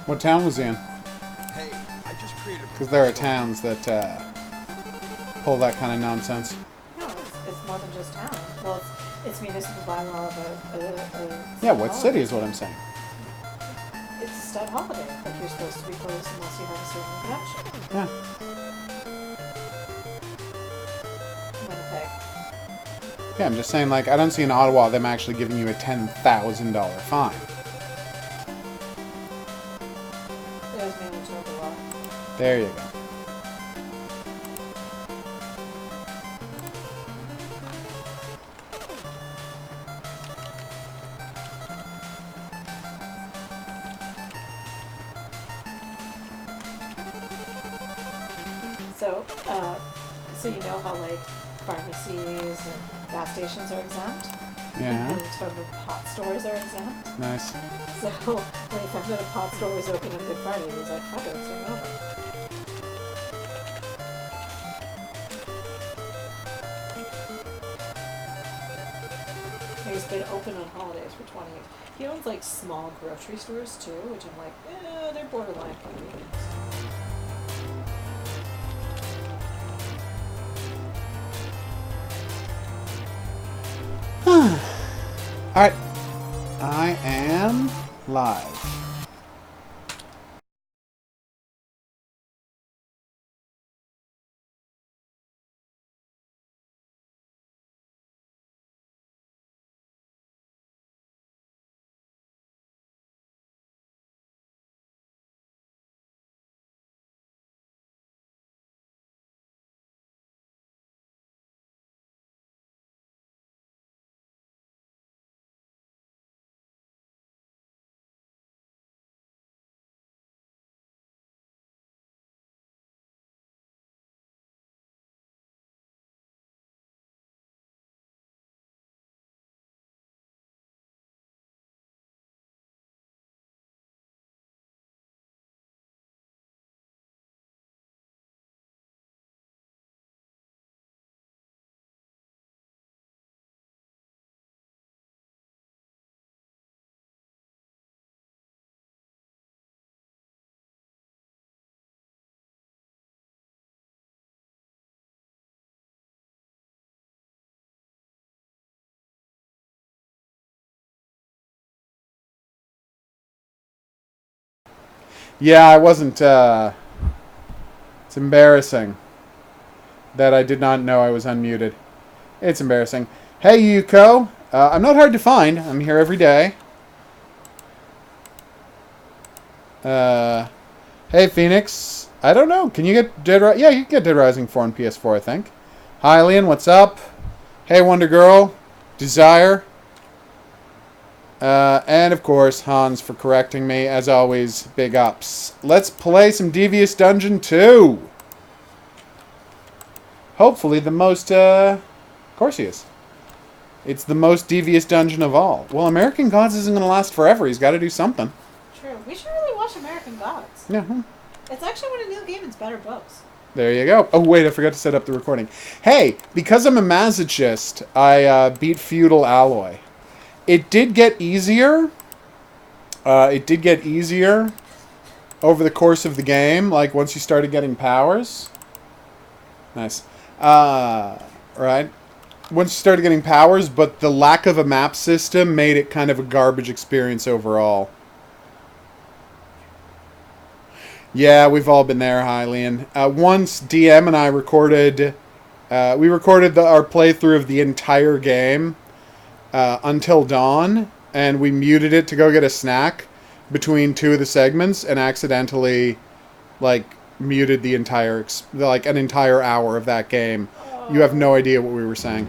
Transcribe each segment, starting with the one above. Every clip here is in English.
What town was he in? Hey, I just created. Because there are towns that pull that kind of nonsense. No, it's more than just town. Well, it's municipal bylaw of a Yeah, what city is what I'm saying. It's a state holiday. Like, you're supposed to be closed unless you have a certain connection. Yeah. Winnipeg. Yeah, I'm just saying, like, I don't see in Ottawa them actually giving you a $10,000 fine. It was Manitoba law. There you go. So you know how, like, pharmacies and gas stations are exempt? Yeah. And total pot stores are exempt? Nice. So when he found out a pot store was open on Good Friday, he was like, fuck it, let's take over. He's been open on holidays for 20 years. He owns, like, small grocery stores, too, which I'm like, they're borderline convenience. Alright. I am live. Yeah, I wasn't, it's embarrassing that I did not know I was unmuted. It's embarrassing. Hey, Yuko. I'm not hard to find. I'm here every day. Hey, Phoenix. I don't know. Can you get Dead Rising? Yeah, you can get Dead Rising 4 on PS4, I think. Hi, Leon. What's up? Hey, Wonder Girl. Desire. And, of course, Hans for correcting me. As always, big ups. Let's play some Devious Dungeon 2. Hopefully the most, of course he is. It's the most devious dungeon of all. Well, American Gods isn't going to last forever. He's got to do something. True. We should really watch American Gods. Yeah. It's actually one of Neil Gaiman's better books. There you go. Oh, wait, I forgot to set up the recording. Hey, because I'm a masochist, I beat Feudal Alloy. It did get easier. Over the course of the game, like once you started getting powers. Nice. Right. Once you started getting powers, but the lack of a map system made it kind of a garbage experience overall. Yeah, we've all been there, Hylian. Once DM and I recorded, our playthrough of the entire game until dawn, and we muted it to go get a snack between two of the segments, and accidentally, like, muted the entire, an entire hour of that game. You have no idea what we were saying.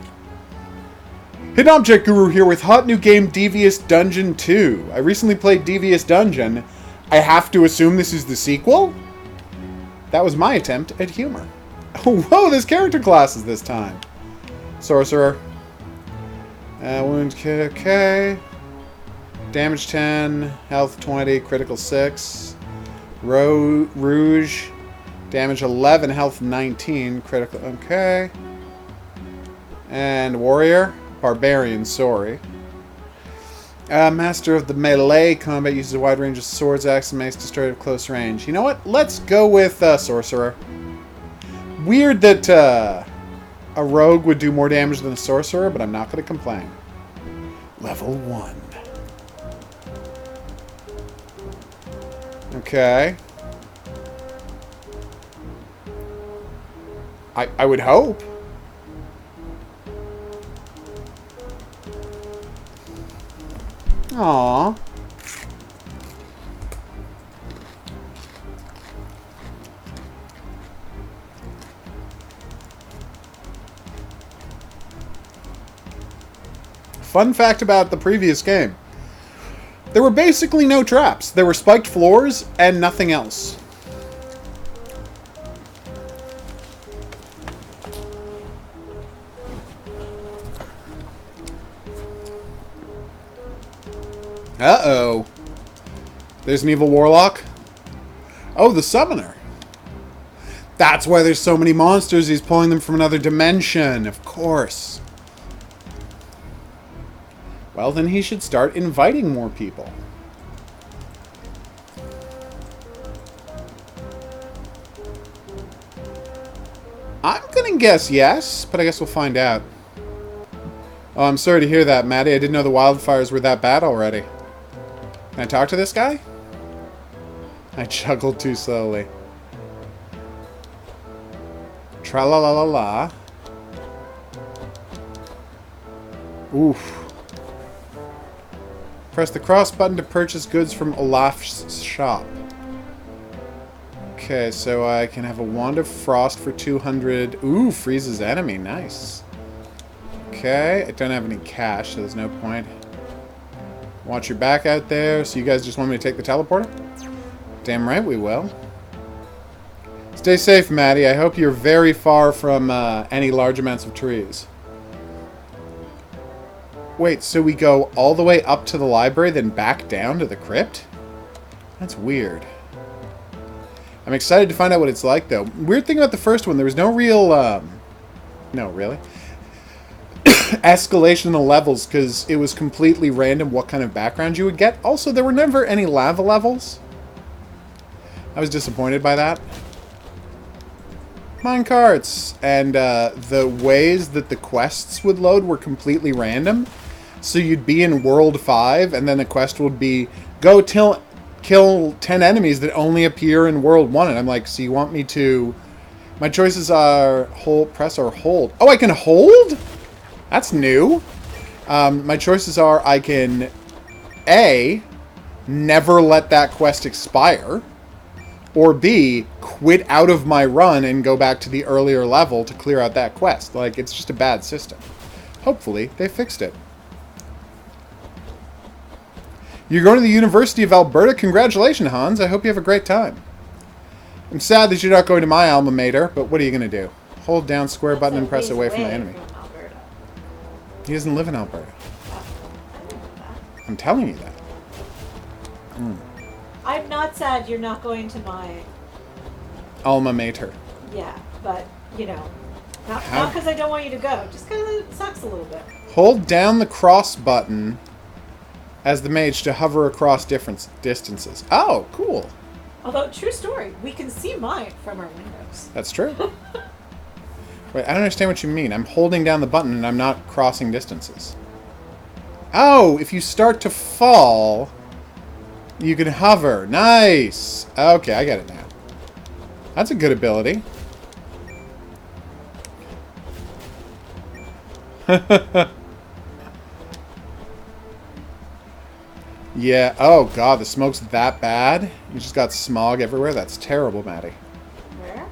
Hidden Object Guru here with hot new game Devious Dungeon 2. I recently played Devious Dungeon. I have to assume this is the sequel? That was my attempt at humor. Oh, whoa, there's character classes this time. Sorcerer. Wound kit, okay. Damage 10, health 20, critical 6. Rouge. Damage 11, health 19. Critical. Okay. And warrior. Barbarian, sorry. Master of the melee combat uses a wide range of swords, axes, and mace to strike at close range. You know what? Let's go with sorcerer. Weird that a rogue would do more damage than a sorcerer, but I'm not going to complain. Level 1. Okay. I would hope. Aww. Fun fact about the previous game. There were basically no traps. There were spiked floors and nothing else. Uh-oh. There's an evil warlock. Oh, the summoner. That's why there's so many monsters. He's pulling them from another dimension. Of course. Well, then he should start inviting more people. I'm gonna guess yes, but I guess we'll find out. Oh, I'm sorry to hear that, Maddie. I didn't know the wildfires were that bad already. Can I talk to this guy? I juggled too slowly. Tra-la-la-la-la. Oof. Press the cross button to purchase goods from Olaf's shop. Okay, so I can have a Wand of Frost for 200. Ooh, freezes enemy. Nice. Okay, I don't have any cash, so there's no point. Watch your back out there. So you guys just want me to take the teleporter? Damn right we will. Stay safe, Maddie. I hope you're very far from any large amounts of trees. Wait, so we go all the way up to the library, then back down to the crypt? That's weird. I'm excited to find out what it's like, though. Weird thing about the first one, there was no real, no, really? Escalation in the levels, because it was completely random what kind of background you would get. Also, there were never any lava levels. I was disappointed by that. Minecarts! And the ways that the quests would load were completely random. So you'd be in World 5, and then the quest would be, go kill 10 enemies that only appear in World 1. And I'm like, so you want me to... My choices are hold, press, or hold. Oh, I can hold? That's new. My choices are I can, A, never let that quest expire, or B, quit out of my run and go back to the earlier level to clear out that quest. Like, it's just a bad system. Hopefully, they fixed it. You're going to the University of Alberta? Congratulations, Hans. I hope you have a great time. I'm sad that you're not going to my alma mater, but what are you going to do? Hold down square button and press away from the enemy. He doesn't live in Alberta. I'm telling you that. I'm not sad you're not going to my... Alma mater. Yeah, but, you know, not because I don't want you to go. Just because it sucks a little bit. Hold down the cross button as the mage to hover across different distances. Oh, cool. Although, true story, we can see mine from our windows. That's true. Wait, I don't understand what you mean. I'm holding down the button and I'm not crossing distances. Oh, if you start to fall, you can hover. Nice. Okay, I get it now. That's a good ability. Yeah. Oh, God, the smoke's that bad? You just got smog everywhere? That's terrible, Maddie. Where?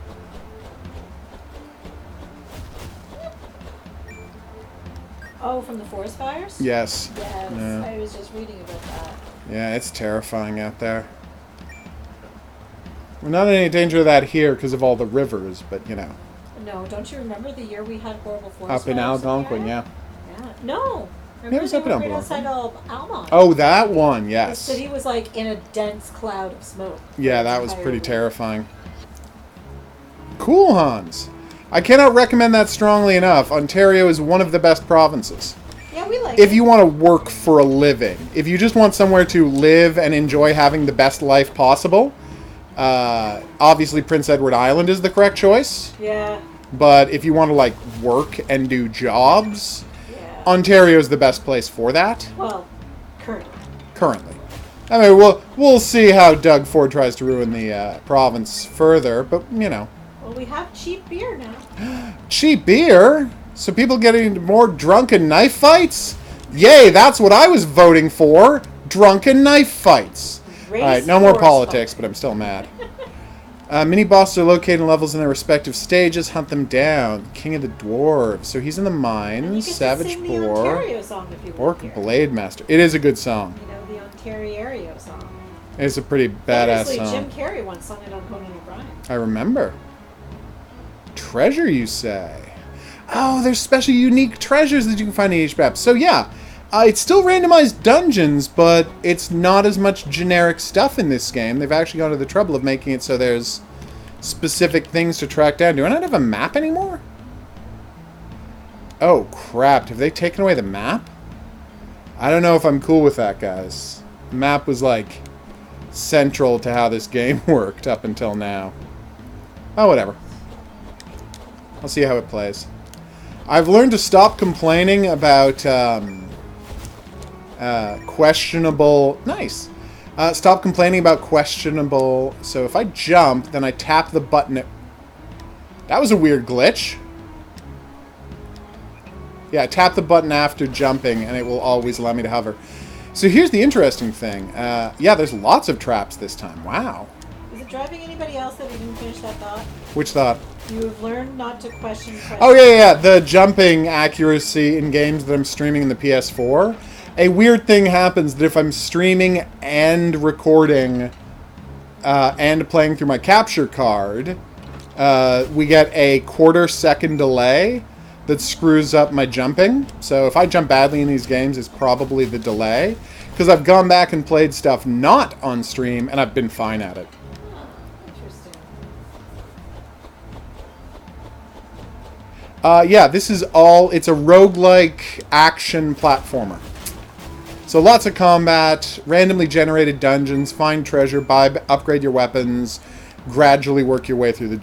Oh, from the forest fires? Yes. Yes, Yeah. I was just reading about that. Yeah, it's terrifying out there. We're not in any danger of that here because of all the rivers, but, you know. No, don't you remember the year we had horrible forest fires? Up in Algonquin, yeah. Yeah. No, Remember it was they up were in right Albuquerque. outside of Almont. Oh, that one, The yes. city was like in a dense cloud of smoke. Yeah, the that was entire pretty week. terrifying. Cool, Hans. I cannot recommend that strongly enough. Ontario is one of the best provinces. Yeah, we like If it. you want to work for a living, if you just want somewhere to live and enjoy having the best life possible, obviously Prince Edward Island is the correct choice. Yeah. But if you want to like work and do jobs, Yeah. Ontario is the best place for that. Well, currently. Currently. I mean, we'll see how Doug Ford tries to ruin the province further, but you know. Well, we have cheap beer now. Cheap beer? So people getting into more drunken knife fights? Yay, that's what I was voting for. Drunken knife fights. Alright, no more politics, but I'm still mad. Mini-bosses are located in levels in their respective stages. Hunt them down. King of the Dwarves. So he's in the And you mines. get Savage to sing Boar. the Ontario song if you Orc want here. Blade Master. It is a good song. You know, the Ontario song. It's a pretty badass Seriously, song. Jim Carrey once sung it on Conan O'Brien. I remember. Treasure, you say? Oh, there's special unique treasures that you can find in each map. So yeah, it's still randomized dungeons, but it's not as much generic stuff in this game. They've actually gone to the trouble of making it so there's specific things to track down. Do I not have a map anymore? Oh, crap. Have they taken away the map? I don't know if I'm cool with that, guys. The map was, like, central to how this game worked up until now. Oh, whatever. I'll see how it plays. I've learned to stop complaining about questionable... Nice. Stop complaining about questionable... So if I jump, then I tap the button... That was a weird glitch. Yeah, tap the button after jumping, and it will always allow me to hover. So here's the interesting thing. Yeah, there's lots of traps this time. Wow. Is it driving anybody else that didn't finish that thought? Which thought? You have learned not to question questions. Oh, yeah. The jumping accuracy in games that I'm streaming in the PS4. A weird thing happens that if I'm streaming and recording and playing through my capture card, we get a quarter-second delay that screws up my jumping. So if I jump badly in these games, it's probably the delay. Because I've gone back and played stuff not on stream, and I've been fine at it. Interesting. Yeah, this is all... It's a roguelike action platformer. So lots of combat, randomly generated dungeons, find treasure, upgrade your weapons, gradually work your way through the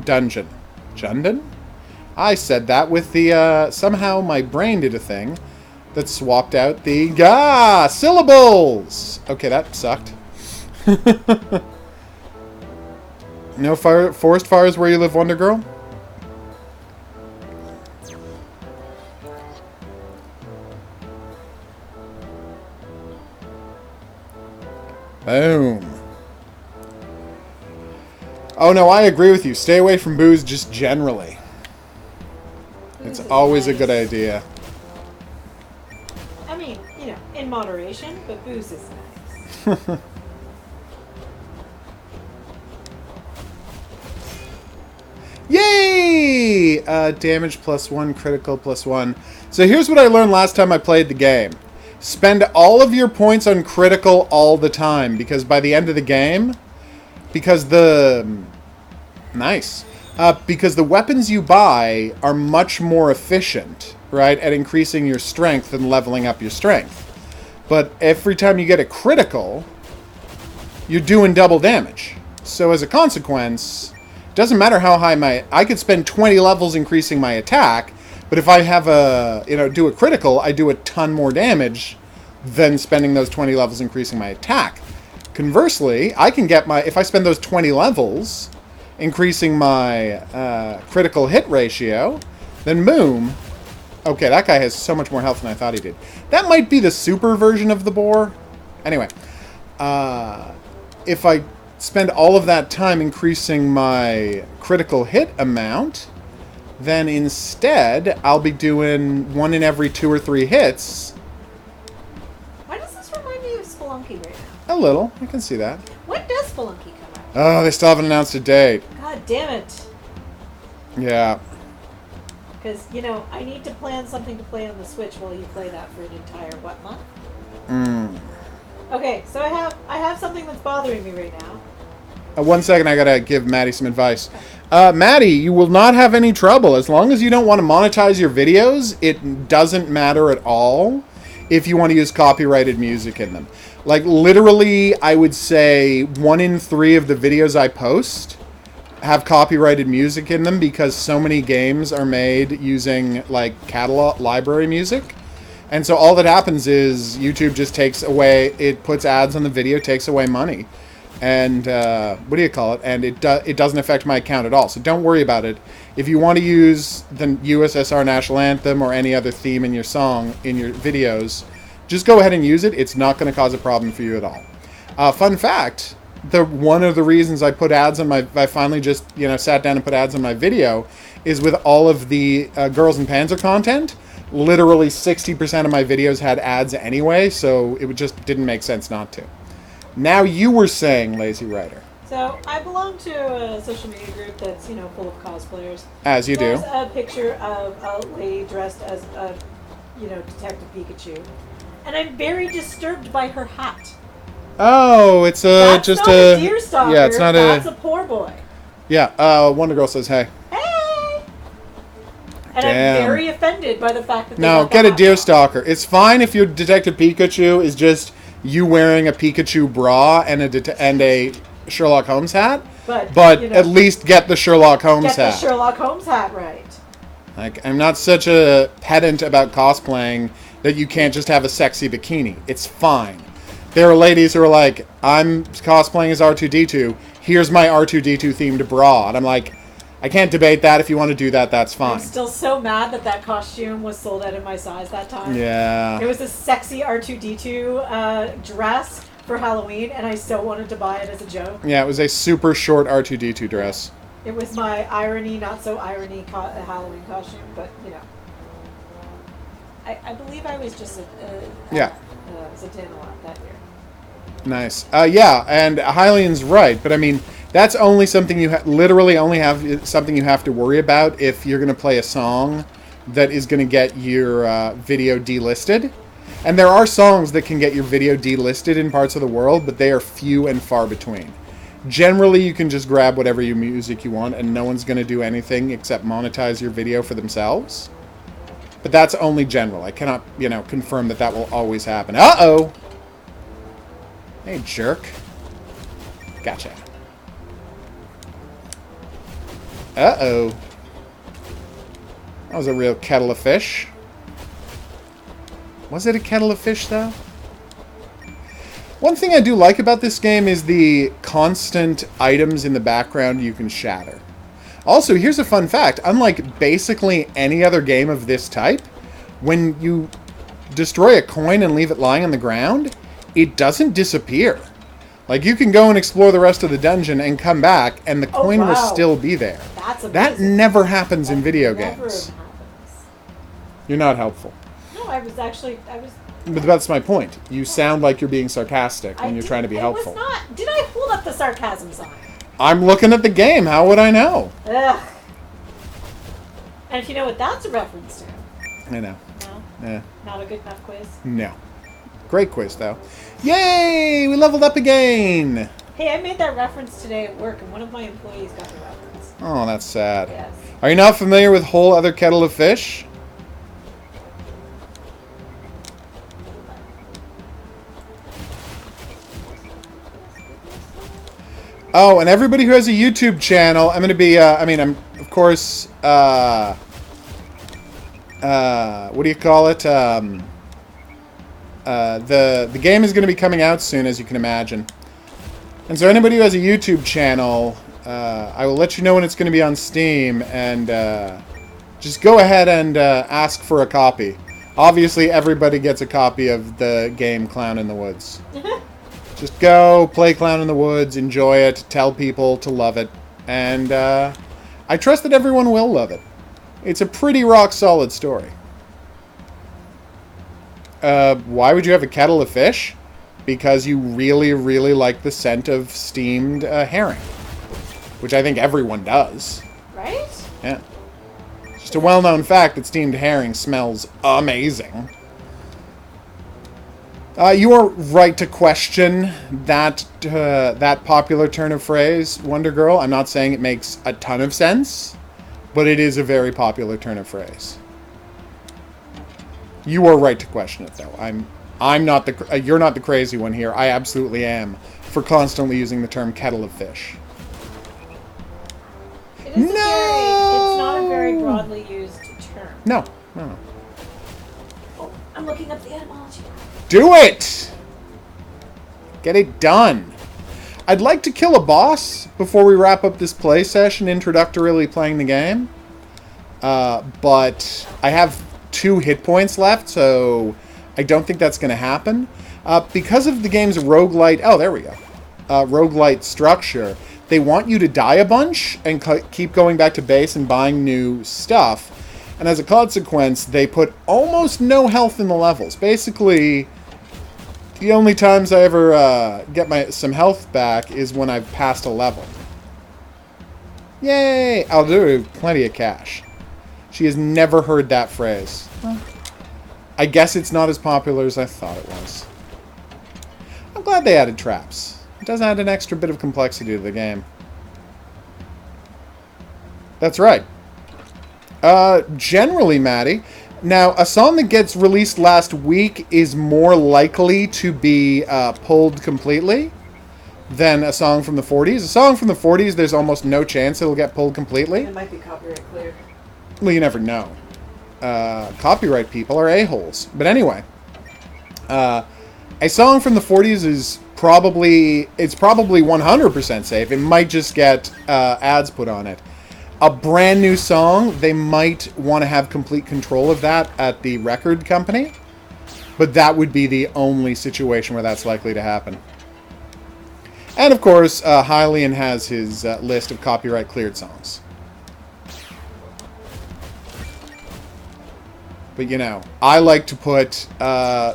dungeon. Jundon? I said that with the... somehow my brain did a thing that swapped out the... syllables! Okay, that sucked. No forest fires where you live, Wonder Girl? Boom. Oh no, I agree with you. Stay away from booze just generally. It's Booze is always a nice. good idea. I mean, you know, in moderation, but booze is nice. Yay! Damage +1, critical +1. So here's what I learned last time I played the game. Spend all of your points on critical all the time, because by the end of the game, because the weapons you buy are much more efficient, right, at increasing your strength and leveling up your strength. But every time you get a critical, you're doing double damage. So as a consequence, it doesn't matter how high I could spend 20 levels increasing my attack, but if I have do a critical, I do a ton more damage than spending those 20 levels increasing my attack. Conversely, I can get if I spend those 20 levels increasing my critical hit ratio, then boom. Okay, that guy has so much more health than I thought he did. That might be the super version of the boar. Anyway, if I spend all of that time increasing my critical hit amount, then instead I'll be doing 1 in every 2 or 3 hits. Why does this remind me of Spelunky right now? A little, I can see that. When does Spelunky come out? Oh, they still haven't announced a date. God damn it. Yeah. Because, you know, I need to plan something to play on the Switch while you play that for an entire, what, month? Okay, so I have something that's bothering me right now. 1 second, I gotta give Maddie some advice. Maddie, you will not have any trouble. As long as you don't want to monetize your videos, it doesn't matter at all if you want to use copyrighted music in them. Like, literally, I would say 1 in 3 of the videos I post have copyrighted music in them because so many games are made using, like, catalog library music. And so all that happens is YouTube just takes away, it puts ads on the video, takes away money. And, what do you call it? And it doesn't affect my account at all. So don't worry about it. If you want to use the USSR National Anthem or any other theme in your song, in your videos, just go ahead and use it. It's not going to cause a problem for you at all. Fun fact, one of the reasons I put ads on my, I finally just, you know, sat down and put ads on my video is with all of the Girls and Panzer content. Literally 60% of my videos had ads anyway, so it just didn't make sense not to. Now you were saying, Lazy Writer. So I belong to a social media group that's, you know, full of cosplayers. As you do. There's a picture of a lady dressed as a, you know, Detective Pikachu. And I'm very disturbed by her hat. Oh, it's That's just not a deer stalker. Yeah, it's not That's a poor boy. Yeah, Wonder Girl says hey. Hey! And Damn. I'm very offended by the fact that they No, got get the a hat deer on. stalker. It's fine if your Detective Pikachu is just you wearing a Pikachu bra and a Sherlock Holmes hat. But you know, at least get the Sherlock Holmes get hat. the Sherlock Holmes hat right. Like, I'm not such a pedant about cosplaying that you can't just have a sexy bikini. It's fine. There are ladies who are like, I'm cosplaying as R2-D2. Here's my R2-D2 themed bra. And I'm like, I can't debate that. If you want to do that, that's fine. I'm still so mad that that costume was sold out in my size that time. Yeah. It was a sexy R2-D2 dress for Halloween, and I so wanted to buy it as a joke. Yeah, it was a super short R2-D2 dress. It was my irony, not so irony Halloween costume, but, you know. I believe I was just Yeah. Zatanna that year. Nice. Yeah, and Hylian's right, but I mean, that's only something you literally only have something you have to worry about if you're going to play a song that is going to get your video delisted. And there are songs that can get your video delisted in parts of the world, but they are few and far between. Generally, you can just grab whatever music you want, and no one's going to do anything except monetize your video for themselves. But that's only general. I cannot, you know, confirm that that will always happen. Uh-oh! Hey, jerk. Gotcha. Uh-oh. That was a real kettle of fish. Was it a kettle of fish, though? One thing I do like about this game is the constant items in the background you can shatter. Also, here's a fun fact. Unlike basically any other game of this type, when you destroy a coin and leave it lying on the ground, it doesn't disappear. Like, you can go and explore the rest of the dungeon and come back, and the coin will still be there. That's amazing. That never happens in video Never games. happens. You're not helpful. No, I was. But that's my point. You sound like you're being sarcastic when you're trying to be helpful. I was not. Did I hold up the sarcasm sign? I'm looking at the game. How would I know? Ugh. And if you know what that's a reference to. I know. No? Yeah. Not a good enough quiz? No. Great quiz, though. Yay! We leveled up again! Hey, I made that reference today at work, and one of my employees got the reference. Oh, that's sad. Yes. Are you not familiar with Whole Other Kettle of Fish? Oh, and everybody who has a YouTube channel, I'm going to be, I'm, of course, what do you call it? The game is going to be coming out soon, as you can imagine. And so anybody who has a YouTube channel, I will let you know when it's going to be on Steam, and just go ahead and ask for a copy. Obviously, everybody gets a copy of the game Clown in the Woods. Just go, play Clown in the Woods, enjoy it, tell people to love it, and I trust that everyone will love it. It's a pretty rock-solid story. Why would you have a kettle of fish? Because you really, really like the scent of steamed herring. Which I think everyone does. Right? Yeah. It's a well-known fact that steamed herring smells amazing. You are right to question that that popular turn of phrase, Wonder Girl. I'm not saying it makes a ton of sense, but it is a very popular turn of phrase. You are right to question it, though. I'm not the you're not the crazy one here. I absolutely am for constantly using the term kettle of fish. It is it's not a very broadly used term. No. Oh, I'm looking up the etymology. Do it! Get it done. I'd like to kill a boss before we wrap up this play session, introductorily playing the game. But I have 2 hit points left, so I don't think that's going to happen. Because of the game's roguelite... Oh, there we go. Roguelite structure. They want you to die a bunch and keep going back to base and buying new stuff. And as a consequence, they put almost no health in the levels. Basically, the only times I ever get some health back is when I've passed a level. Yay! I'll do plenty of cash. She has never heard that phrase. I guess it's not as popular as I thought it was. I'm glad they added traps. It does add an extra bit of complexity to the game. That's right. Generally, Maddie, now, a song that gets released last week is more likely to be pulled completely than a song from the 40s. A song from the 40s, there's almost no chance it'll get pulled completely. It might be copyright cleared. Well, you never know. Copyright people are a-holes. But anyway, a song from the 40s is probably 100% safe. It might just get ads put on it. A brand new song, they might want to have complete control of that at the record company. But that would be the only situation where that's likely to happen. And of course, Hylian has his list of copyright cleared songs. But you know, I like to put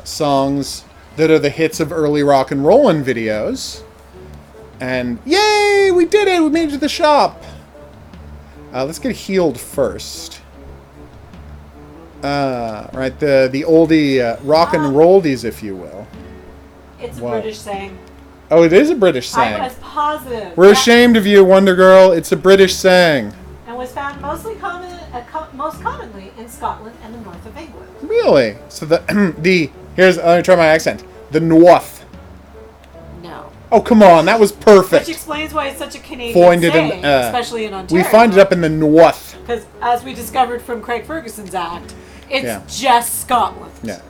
songs that are the hits of early rock and rollin' videos. And yay, we did it! We made it to the shop! Let's get healed first. Right, the oldie rock and rollies, if you will. It's a British saying. Oh, it is a British saying. I was positive. We're ashamed of you, Wonder Girl. It's a British saying. And was found most commonly in Scotland and the north of England. Really? So let me try my accent. The north. No. Oh, come on, that was perfect. Which explains why it's such a Canadian Pointed saying, in, especially in Ontario. We find it up in the north. Because as we discovered from Craig Ferguson's act, it's just Scotland. Yeah.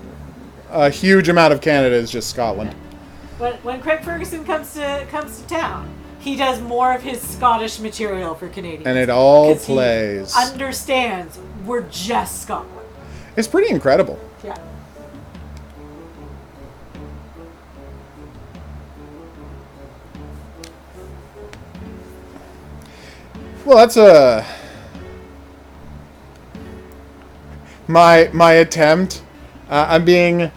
A huge amount of Canada is just Scotland. When Craig Ferguson comes to town, he does more of his Scottish material for Canadians. And it all plays. He understands we're just Scotland. It's pretty incredible. Yeah. Well, that's my attempt. I'm being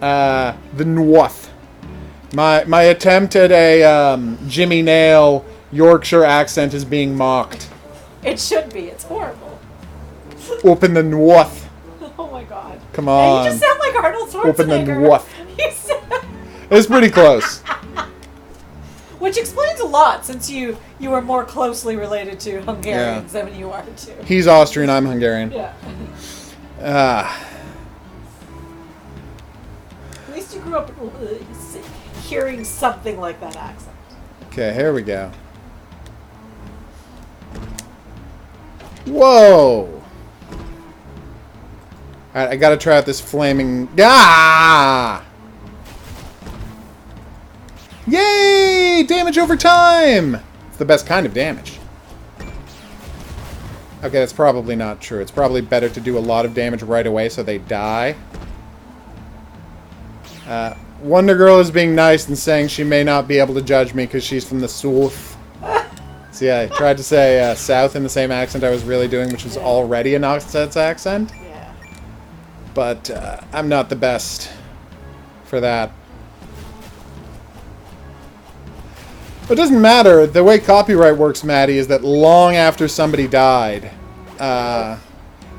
the north. My attempt at a Jimmy Nail Yorkshire accent is being mocked. It should be. It's horrible. Up in the north. Oh my god. Come on. You just sound like Arnold Schwarzenegger. Up in the north. It's pretty close. Which explains a lot, since you are more closely related to Hungarians than you are to. He's Austrian, I'm Hungarian. Yeah. At least you grew up hearing something like that accent. Okay, here we go. Whoa! Alright, I gotta try out this flaming... Ah! Yay! Damage over time! It's the best kind of damage. Okay, that's probably not true. It's probably better to do a lot of damage right away so they die. Wonder Girl is being nice and saying she may not be able to judge me because she's from the south. So yeah, I tried to say south in the same accent I was really doing, which was already a nonsense accent. Yeah. But I'm not the best for that. But it doesn't matter. The way copyright works, Maddie, is that long after somebody died,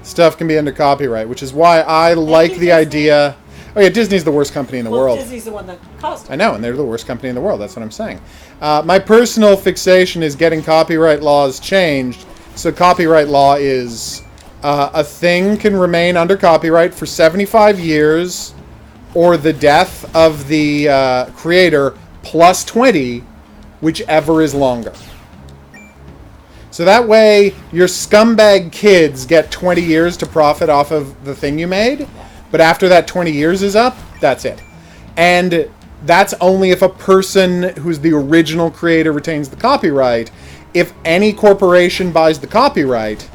stuff can be under copyright, which is why I like the Disney. idea. Oh yeah, Disney's the worst company in the Well, world. Disney's the one that caused it. I know, and they're the worst company in the world. That's what I'm saying. My personal fixation is getting copyright laws changed. So copyright law is a thing can remain under copyright for 75 years, or the death of the creator plus 20, whichever is longer. So that way, your scumbag kids get 20 years to profit off of the thing you made, but after that 20 years is up, that's it. And that's only if a person who's the original creator retains the copyright. If any corporation buys the copyright,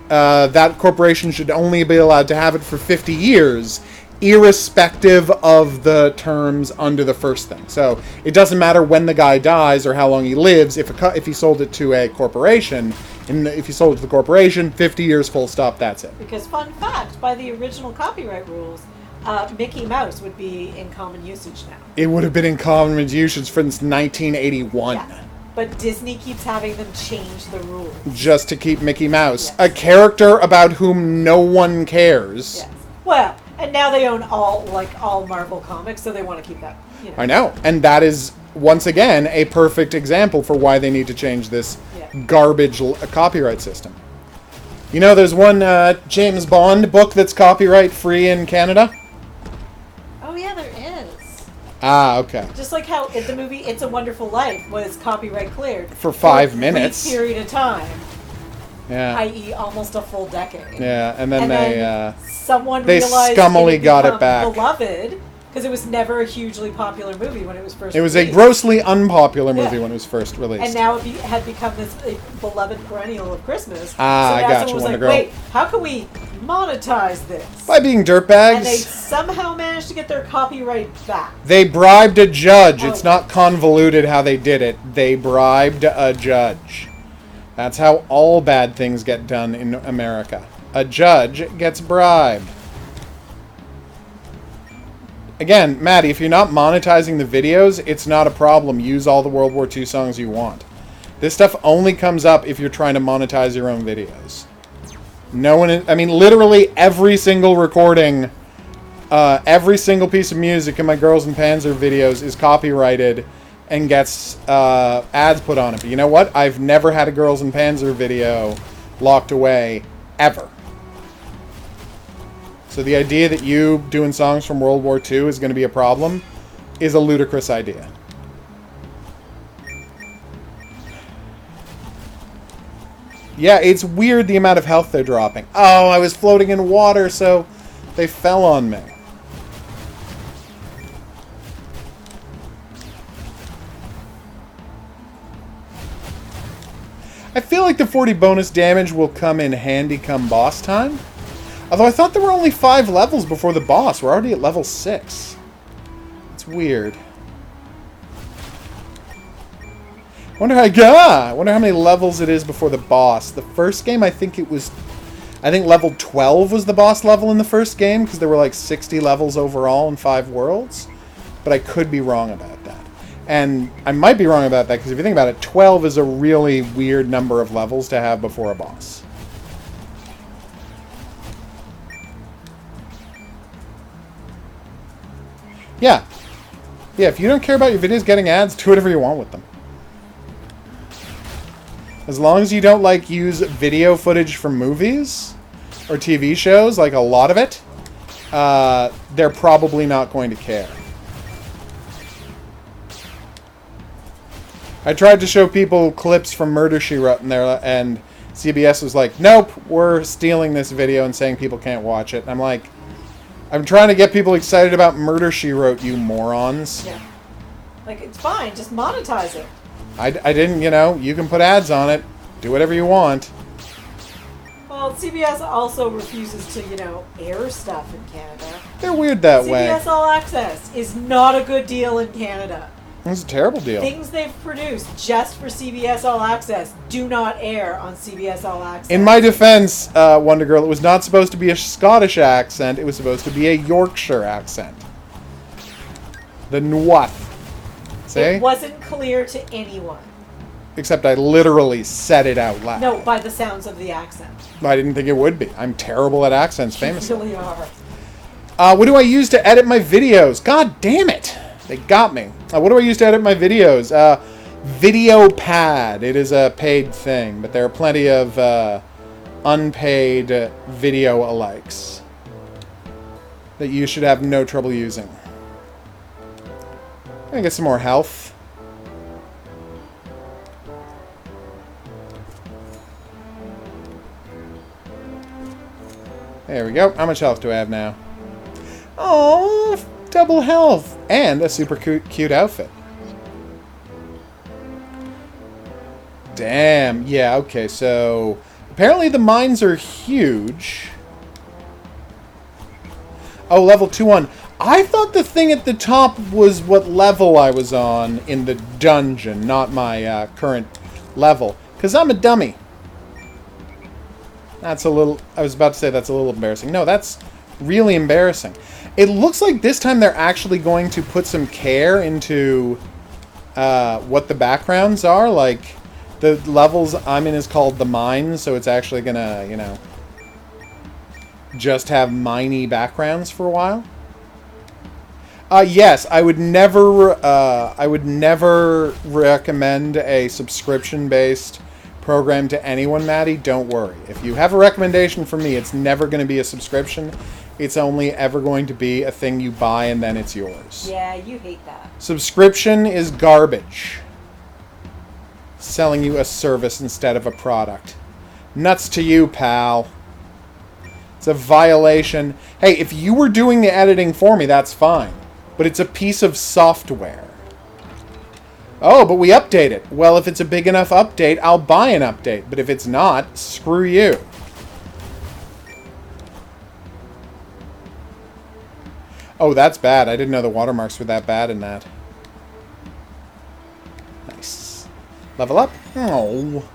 that corporation should only be allowed to have it for 50 years, irrespective of the terms under the first thing. So it doesn't matter when the guy dies or how long he lives. If he sold it to a corporation, and if he sold it to the corporation, 50 years full stop, that's it. Because, fun fact, by the original copyright rules, Mickey Mouse would be in common usage now. It would have been in common usage since 1981. Yeah. But Disney keeps having them change the rules. Just to keep Mickey Mouse. Yes. A character about whom no one cares. Yes. Well, and now they own all Marvel comics, so they want to keep that. You know. I know. And that is, once again, a perfect example for why they need to change this garbage copyright system. You know, there's one James Bond book that's copyright free in Canada. Oh yeah, there is. Ah, okay. Just like how the movie "It's a Wonderful Life" was copyright cleared For 5 a minutes. brief period of time, Yeah. i.e., almost a full decade. Yeah, and then someone they realized scummily it got it become back. Beloved, because it was never a hugely popular movie when it was first. It was a released. grossly unpopular movie Yeah. when it was first released. And now it had become this beloved perennial of Christmas. Ah, so I now gotcha, someone was Wonder like, Girl. wait, how can we monetize this? By being And they dirtbags, somehow managed to get their copyright back. they bribed a judge. It's Oh. not convoluted how they did it. They bribed a judge. That's how all bad things get done in America. A judge gets bribed. Again, Maddie, if you're not monetizing the videos, it's not a problem. Use all the World War II songs you want. This stuff only comes up if you're trying to monetize your own videos. No one, I mean, literally every single recording, every single piece of music in my Girls and Panzer videos is copyrighted and gets ads put on it. But you know what? I've never had a Girls and Panzer video locked away, ever. So the idea that you doing songs from World War II is going to be a problem is a ludicrous idea. Yeah, it's weird the amount of health they're dropping. Oh, I was floating in water, so they fell on me. I feel like the 40 bonus damage will come in handy come boss time. Although I thought there were only 5 levels before the boss. We're already at level 6. It's weird. I wonder how many levels it is before the boss. The first game, I think level 12 was the boss level in the first game, because there were like 60 levels overall in 5 worlds. But I could be wrong about that. And I might be wrong about that, because if you think about it, 12 is a really weird number of levels to have before a boss. Yeah. Yeah, if you don't care about your videos getting ads, do whatever you want with them. As long as you don't, like, use video footage from movies or TV shows, like a lot of it, they're probably not going to care. I tried to show people clips from Murder, She Wrote, and CBS was like, nope, we're stealing this video and saying people can't watch it. And I'm like, I'm trying to get people excited about Murder, She Wrote, you morons. Yeah. Like, it's fine, just monetize it. I didn't, you can put ads on it. Do whatever you want. Well, CBS also refuses to, air stuff in Canada. They're weird that way. CBS All Access is not a good deal in Canada. It's a terrible deal. Things they've produced just for CBS All Access do not air on CBS All Access. In my defense, Wonder Girl, it was not supposed to be a Scottish accent. It was supposed to be a Yorkshire accent. The Nwuth. See? It wasn't clear to anyone. Except I literally said it out loud. No, by the sounds of the accent. I didn't think it would be. I'm terrible at accents, famously. You really are. What do I use to edit my videos? God damn it. They got me. What do I use to edit my videos? Video Pad. It is a paid thing, but there are plenty of unpaid video alikes that you should have no trouble using. I'm gonna get some more health. There we go. How much health do I have now? Oh, double health. And a super cute outfit. Damn. Yeah, okay, so apparently the mines are huge. Oh, level 2-1. I thought the thing at the top was what level I was on in the dungeon, not my current level. Because I'm a dummy. That's a little... I was about to say that's a little embarrassing. No, that's really embarrassing. It looks like this time they're actually going to put some care into what the backgrounds are. Like, the levels I'm in is called the mines, so it's actually going to, you know, just have miney backgrounds for a while. Yes, I would never recommend a subscription-based program to anyone, Maddie. Don't worry. If you have a recommendation from me, it's never going to be a subscription. It's only ever going to be a thing you buy and then it's yours. Yeah, you hate that. Subscription is garbage. Selling you a service instead of a product. Nuts to you, pal. It's a violation. Hey, if you were doing the editing for me, that's fine. But it's a piece of software. Oh, but we update it. Well, if it's a big enough update, I'll buy an update. But if it's not, screw you. Oh, that's bad. I didn't know the watermarks were that bad in that. Nice. Level up? Oh.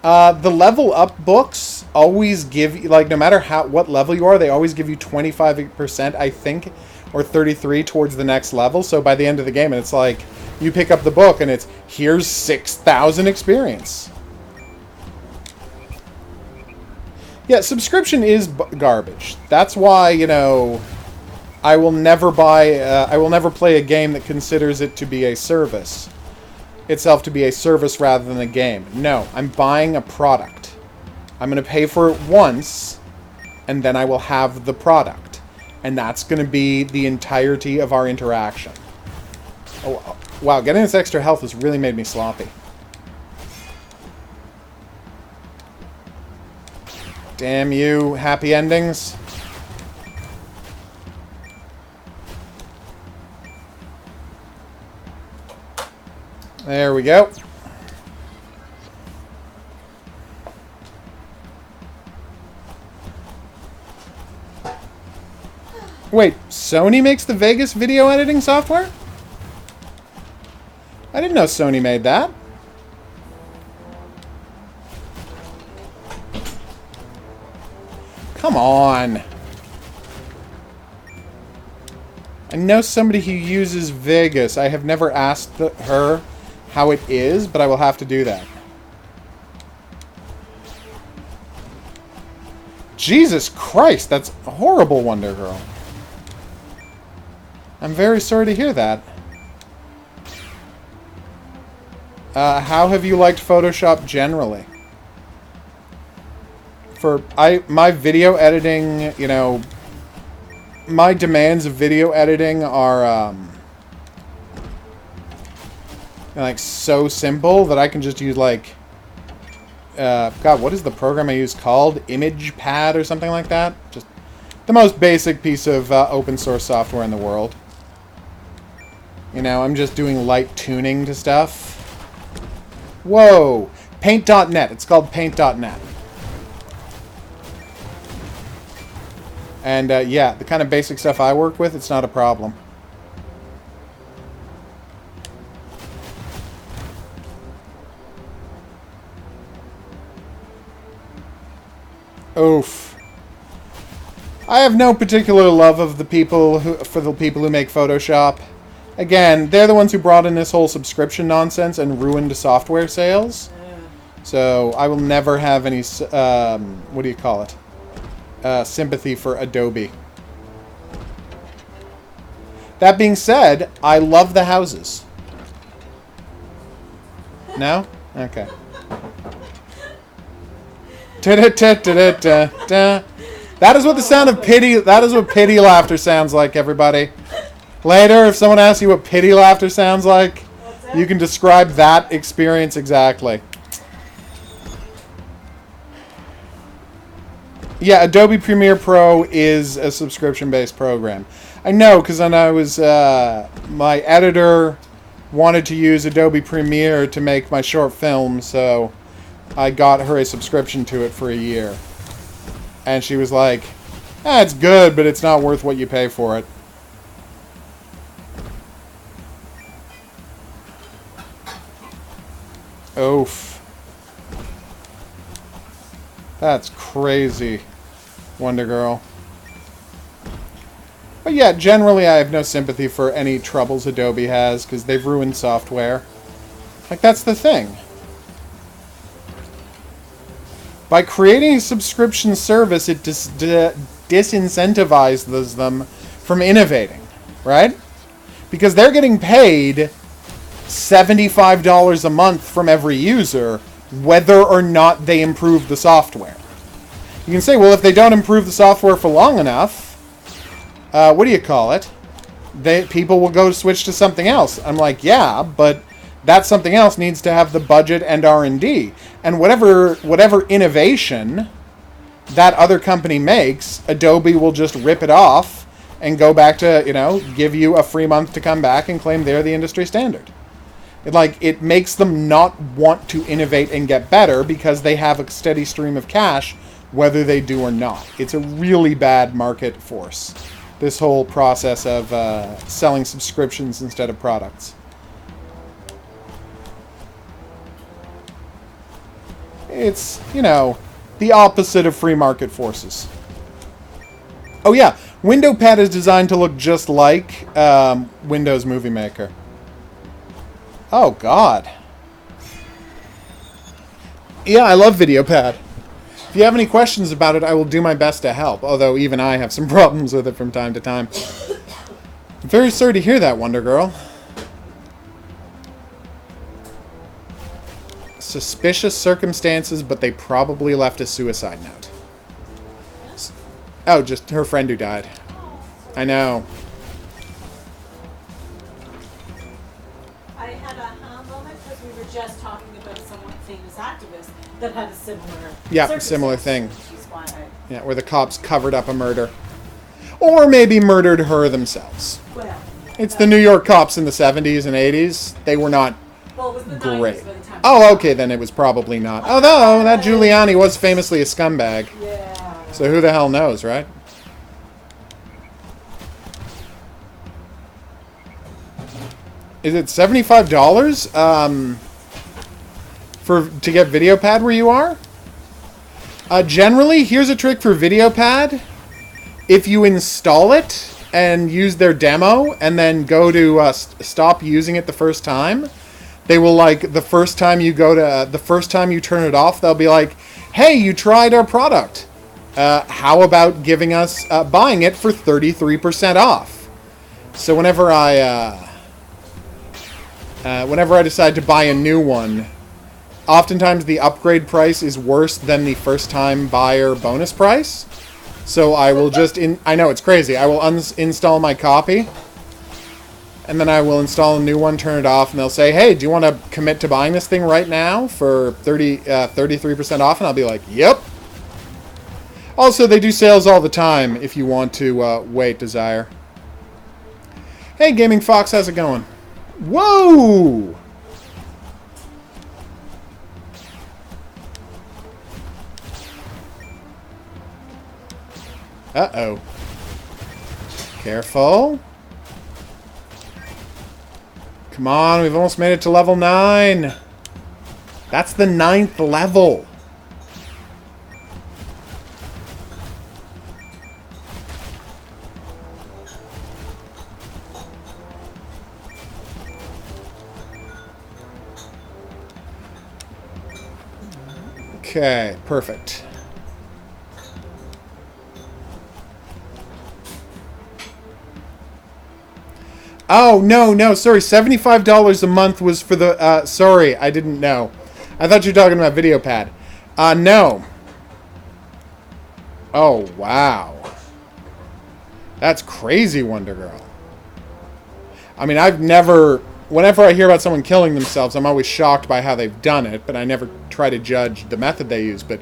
The level up books always give you, like, no matter what level you are, they always give you 25%, I think, or 33 towards the next level. So by the end of the game, and it's like, you pick up the book and it's, here's 6,000 experience. Yeah, subscription is garbage. That's why, you know, I will never play a game that considers it to be a service. Itself to be a service rather than a game. No, I'm buying a product. I'm going to pay for it once, and then I will have the product. And that's going to be the entirety of our interaction. Oh, wow, getting this extra health has really made me sloppy. Damn you, happy endings. There we go. Wait, Sony makes the Vegas video editing software? I didn't know Sony made that. Come on. I know somebody who uses Vegas. I have never asked her how it is, but I will have to do that. Jesus Christ, that's horrible, Wonder Girl. I'm very sorry to hear that. How have you liked Photoshop generally? My video editing, you know, my demands of video editing are, like, so simple that I can just use, like, God, what is the program I use called? Image Pad or something like that? Just the most basic piece of open source software in the world. You know, I'm just doing light tuning to stuff. Whoa! Paint.net. It's called Paint.net. And, yeah, the kind of basic stuff I work with, it's not a problem. Oof. I have no particular love of the people who make Photoshop. Again, they're the ones who brought in this whole subscription nonsense and ruined software sales. So I will never have any, what do you call it? Sympathy for Adobe. That being said, I love the houses. No? Okay. That is what the sound of pity, that is what pity laughter sounds like, everybody. Later, if someone asks you what pity laughter sounds like, you can describe that experience exactly. Yeah, Adobe Premiere Pro is a subscription-based program. I know, because when I was, my editor wanted to use Adobe Premiere to make my short film, so I got her a subscription to it for a year. And she was like, it's good, but it's not worth what you pay for it. Oof. That's crazy, Wonder Girl. But yeah, generally I have no sympathy for any troubles Adobe has, because they've ruined software. Like, that's the thing. By creating a subscription service, it disincentivizes them from innovating, right? Because they're getting paid $75 a month from every user, whether or not they improve the software. You can say, well, if they don't improve the software for long enough, what do you call it? People will go switch to something else. I'm like, yeah, but that something else needs to have the budget and R&D. And whatever innovation that other company makes, Adobe will just rip it off and go back to, give you a free month to come back and claim they're the industry standard. It makes them not want to innovate and get better because they have a steady stream of cash, whether they do or not. It's a really bad market force, this whole process of selling subscriptions instead of products. It's, the opposite of free market forces. Oh yeah, WindowPad is designed to look just like Windows Movie Maker. Oh, God. Yeah, I love VideoPad. If you have any questions about it, I will do my best to help, although even I have some problems with it from time to time. I'm very sorry to hear that, Wonder Girl. Suspicious circumstances, but they probably left a suicide note. Oh, just her friend who died. I know. I had a moment because we were just talking about someone famous activist that had a similar thing. Which is why Yeah, where the cops covered up a murder. Or maybe murdered her themselves. Well, it's the New York cops in the 70s and 80s. They were not it was the great. 90s by the time. Oh, okay, then it was probably not. Although, that Giuliani was famously a scumbag. Yeah. So who the hell knows, right? Is it $75 to get VideoPad where you are? Generally, here's a trick for VideoPad. If you install it and use their demo and then go to stop using it the first time, they will, the first time you turn it off, they'll be like, hey, you tried our product. How about giving us, buying it for 33% off? So whenever I decide to buy a new one, oftentimes the upgrade price is worse than the first-time buyer bonus price. So I will just, I know it's crazy, I will uninstall my copy, and then I will install a new one, turn it off, and they'll say, hey, do you want to commit to buying this thing right now for 33% off? And I'll be like, yep. Also, they do sales all the time if you want to wait, Desire. Hey, Gaming Fox, how's it going? Whoa! Uh-oh. Careful. Come on, we've almost made it to level 9. That's the 9th level. Okay, perfect. Oh, no, sorry. $75 a month was for the... sorry, I didn't know. I thought you were talking about VideoPad. No. Oh, wow. That's crazy, Wonder Girl. I mean, I've never... Whenever I hear about someone killing themselves, I'm always shocked by how they've done it, but I never try to judge the method they use. But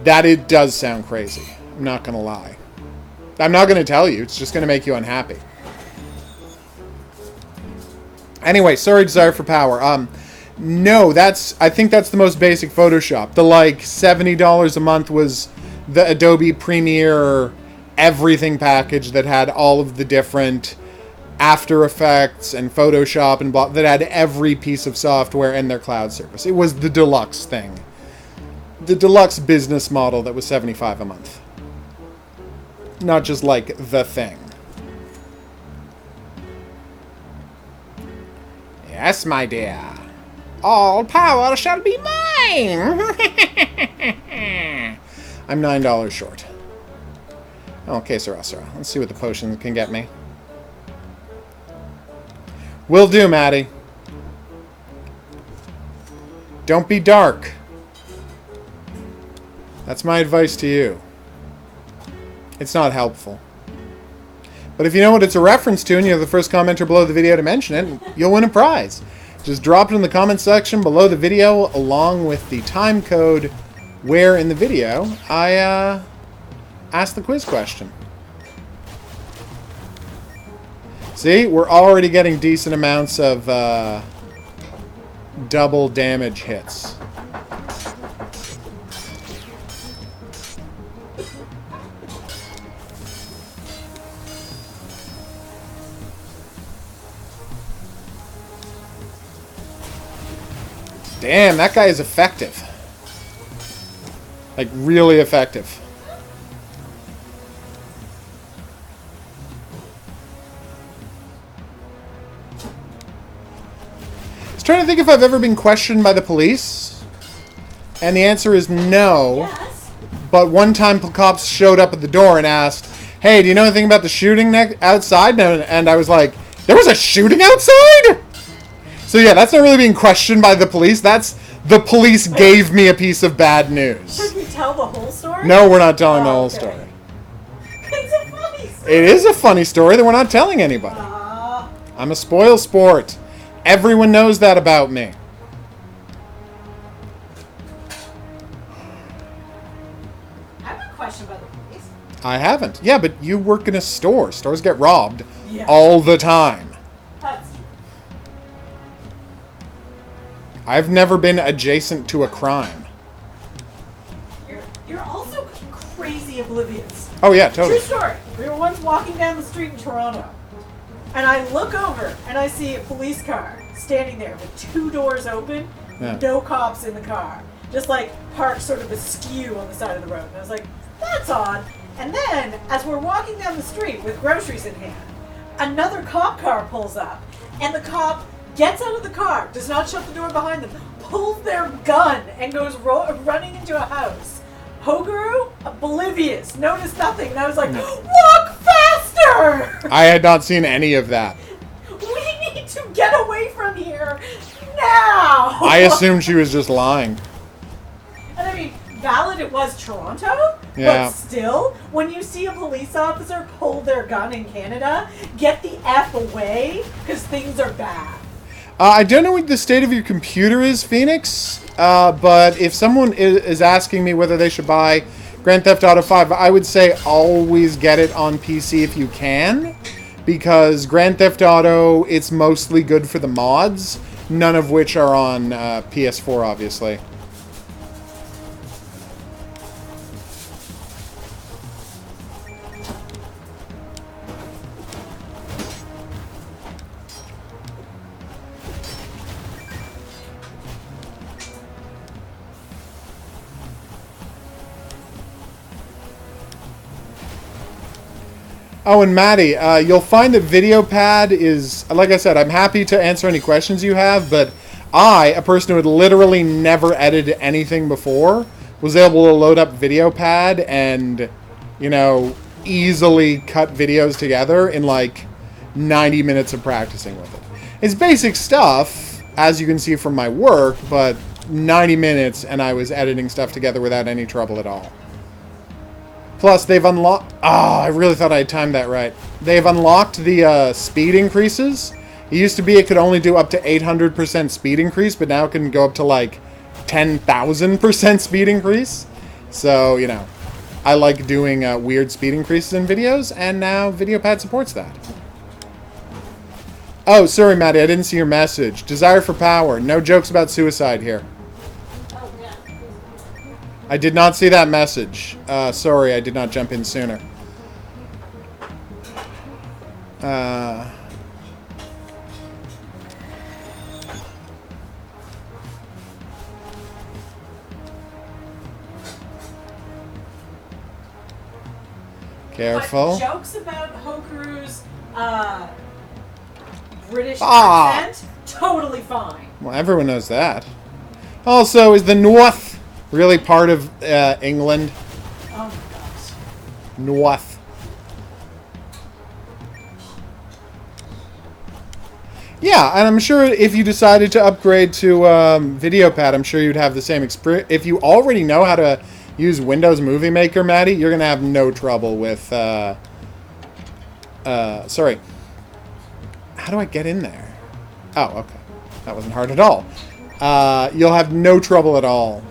that it does sound crazy. I'm not going to lie. I'm not going to tell you. It's just going to make you unhappy. Anyway, sorry, Desire for Power. No, I think that's the most basic Photoshop. The, like, $70 a month was the Adobe Premiere everything package that had all of the different After Effects and Photoshop and blah, that had every piece of software in their cloud service. It was the deluxe thing. The deluxe business model that was $75 a month. Not just, like, the thing. Yes, my dear. All power shall be mine. I'm $9 short. Okay, Sarasara. Let's see what the potion can get me. Will do, Maddie. Don't be dark. That's my advice to you. It's not helpful. But if you know what it's a reference to and you're the first commenter below the video to mention it, you'll win a prize. Just drop it in the comment section below the video along with the time code where in the video I asked the quiz question. See, we're already getting decent amounts of double damage hits. Damn, that guy is effective. Like, really effective. I was trying to think if I've ever been questioned by the police. And the answer is no. Yes. But one time cops showed up at the door and asked, hey, do you know anything about the shooting outside? And I was like, there was a shooting outside? So yeah, that's not really being questioned by the police. That's the police gave me a piece of bad news. Should we tell the whole story? No, we're not telling the whole story. It's a funny story. It is a funny story that we're not telling anybody. I'm a spoil sport. Everyone knows that about me. I've been questioned by the police. I haven't. Yeah, but you work in a store. Stores get robbed Yeah. all the time. That's I've never been adjacent to a crime. You're also crazy oblivious. Oh yeah, totally. True story. We were once walking down the street in Toronto, and I look over and I see a police car standing there with two doors open, Yeah. no cops in the car, just like parked sort of askew on the side of the road. And I was like, that's odd. And then, as we're walking down the street with groceries in hand, another cop car pulls up, and the cop gets out of the car, does not shut the door behind them, pulls their gun, and goes running into a house. HOGuru, oblivious, noticed nothing, and I was like, walk faster! I had not seen any of that. We need to get away from here now! I assumed she was just lying. And I mean, valid it was Toronto, Yeah. but still, when you see a police officer pull their gun in Canada, get the F away, because things are bad. I don't know what the state of your computer is, Phoenix, but if someone is asking me whether they should buy Grand Theft Auto 5, I would say always get it on PC if you can, because Grand Theft Auto, it's mostly good for the mods, none of which are on PS4, obviously. Oh, and Maddie, you'll find that VideoPad is, like I said, I'm happy to answer any questions you have, but I, a person who had literally never edited anything before, was able to load up VideoPad and, you know, easily cut videos together in like 90 minutes of practicing with it. It's basic stuff, as you can see from my work, but 90 minutes and I was editing stuff together without any trouble at all. Plus, they've unlocked... I really thought I had timed that right. They've unlocked the speed increases. It used to be it could only do up to 800% speed increase, but now it can go up to like 10,000% speed increase. So, you know, I like doing weird speed increases in videos, and now VideoPad supports that. Oh, sorry, Maddie, I didn't see your message. Desire for power. No jokes about suicide here. I did not see that message. Sorry, I did not jump in sooner. Careful. But jokes about HOGuru's British accent, totally fine. Well, everyone knows that. Also, is the North really part of England? Oh my gosh. North. Yeah, and I'm sure if you decided to upgrade to VideoPad, I'm sure you'd have the same experience. If you already know how to use Windows Movie Maker, Maddie, you're going to have no trouble with... sorry. How do I get in there? Oh, okay. That wasn't hard at all. You'll have no trouble at all.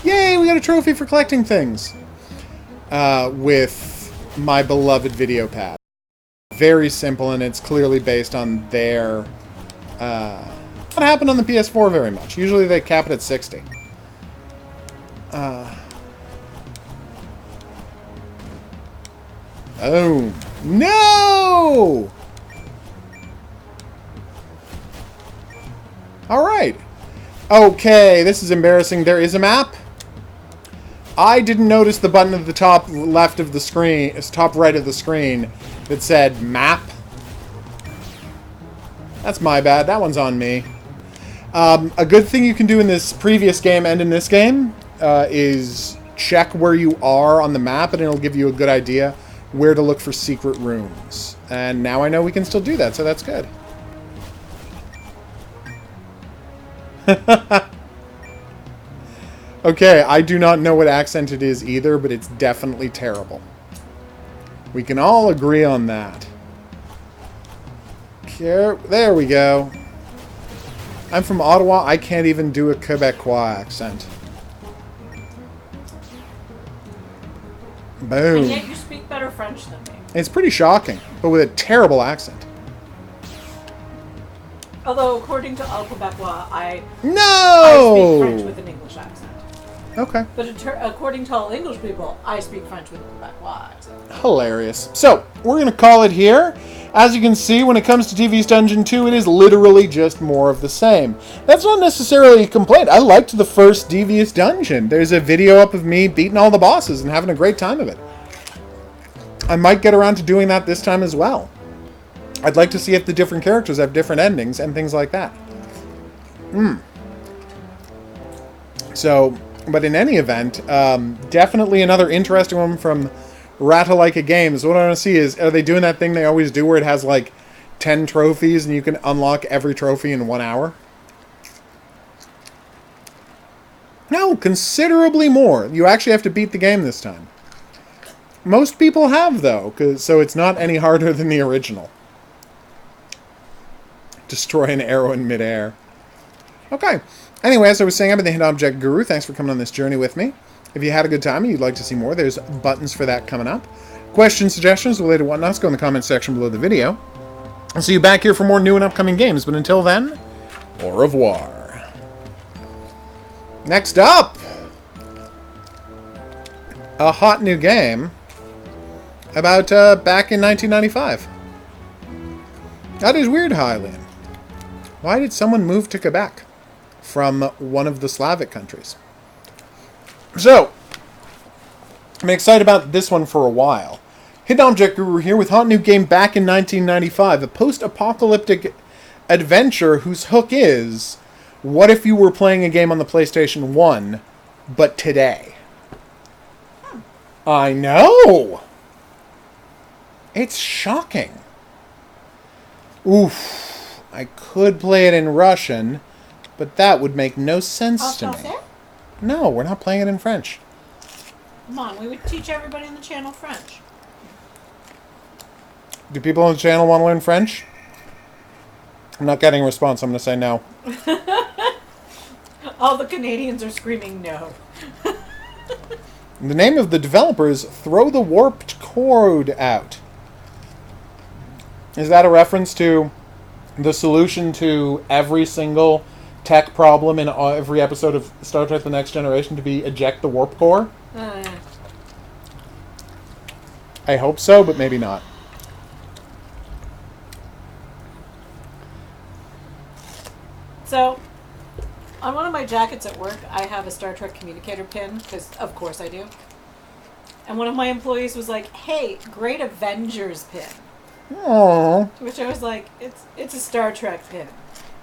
Yay, we got a trophy for collecting things. With my beloved VideoPad. Very simple, and it's clearly based on their... what happened on the PS4 very much. Usually they cap it at 60. Oh. No! Alright. Okay, this is embarrassing. There is a map. I didn't notice the button at the top left of the screen, top right of the screen, that said map. That's my bad. That one's on me. A good thing you can do in this previous game and in this game is check where you are on the map, and it'll give you a good idea where to look for secret rooms. And now I know we can still do that, so that's good. Okay, I do not know what accent it is either, but it's definitely terrible. We can all agree on that. There we go. I'm from Ottawa. I can't even do a Quebecois accent. Boom. And yet you speak better French than me. It's pretty shocking, but with a terrible accent. Although, according to All Quebecois, I speak French with an English accent. Okay. But according to all English people, I speak French with a Quebecois accent. Hilarious. So, we're going to call it here. As you can see, when it comes to Devious Dungeon 2, it is literally just more of the same. That's not necessarily a complaint. I liked the first Devious Dungeon. There's a video up of me beating all the bosses and having a great time of it. I might get around to doing that this time as well. I'd like to see if the different characters have different endings and things like that. So, but in any event, definitely another interesting one from Ratalaika Games. What I want to see is, are they doing that thing they always do where it has like 10 trophies and you can unlock every trophy in 1 hour? No, considerably more. You actually have to beat the game this time. Most people have, though, so it's not any harder than the original. Destroy an arrow in midair. Okay. Anyway, as I was saying, I've been the Hidden Object Guru. Thanks for coming on this journey with me. If you had a good time and you'd like to see more, there's buttons for that coming up. Questions, suggestions, related whatnots, go in the comment section below the video. I'll see you back here for more new and upcoming games, but until then, au revoir. Next up, a hot new game about back in 1995. That is weird, Hylian. Why did someone move to Quebec from one of the Slavic countries? So, I'm excited about this one for a while. Hidden Object Guru here with hot new game back in 1995. A post-apocalyptic adventure whose hook is What if you were playing a game on the PlayStation 1, but today? I know! It's shocking. Oof. I could play it in Russian, but that would make no sense to me. No, we're not playing it in French. Come on, we would teach everybody on the channel French. Do people on the channel want to learn French? I'm not getting a response. I'm going to say no. All the Canadians are screaming no. The name of the developer is Throw the Warped Code Out. Is that a reference to the solution to every single tech problem in every episode of Star Trek The Next Generation to be eject the warp core? Yeah. I hope so, but maybe not. So, on one of my jackets at work, I have a Star Trek communicator pin, because of course I do. And one of my employees was like, "Hey, great Avengers pin." Aww. To which I was like, it's a Star Trek pin.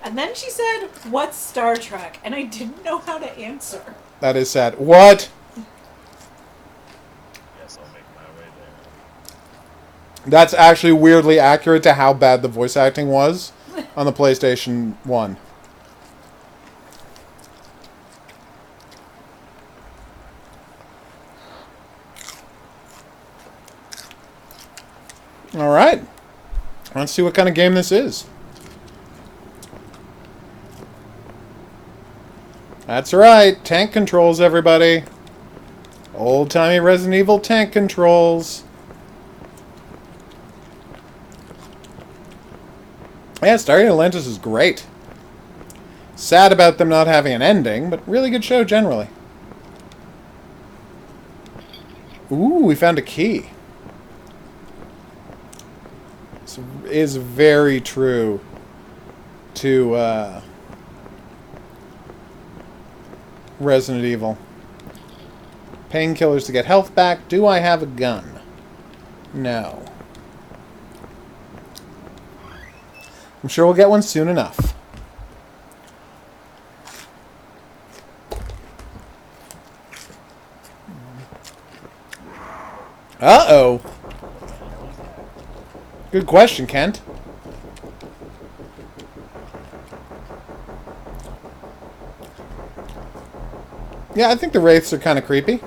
And then she said, "What's Star Trek?" And I didn't know how to answer. That is sad. What? Guess I'll make my way there. That's actually weirdly accurate to how bad the voice acting was on the PlayStation 1. Alright. Let's see what kind of game this is. That's right. Tank controls, everybody. Old-timey Resident Evil tank controls. Yeah, Stargate Atlantis is great. Sad about them not having an ending, but really good show generally. Ooh, we found a key. This is very true to Resident Evil. Painkillers to get health back. Do I have a gun? No. I'm sure we'll get one soon enough. Uh-oh. Good question, Kent. Yeah, I think the wraiths are kind of creepy.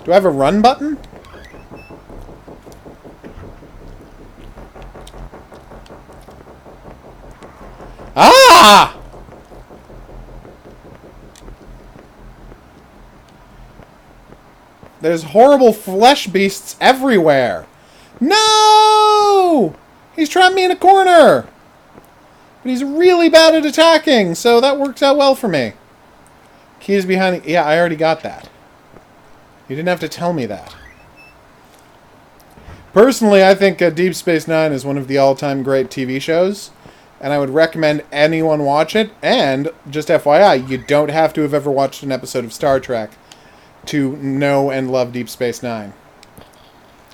Do I have a run button? Ah! There's horrible flesh beasts everywhere. No! He's trapped me in a corner. But he's really bad at attacking, so that works out well for me. Keys behind... Yeah, I already got that. You didn't have to tell me that. Personally, I think Deep Space Nine is one of the all-time great TV shows. And I would recommend anyone watch it. And, just FYI, you don't have to have ever watched an episode of Star Trek to know and love Deep Space Nine.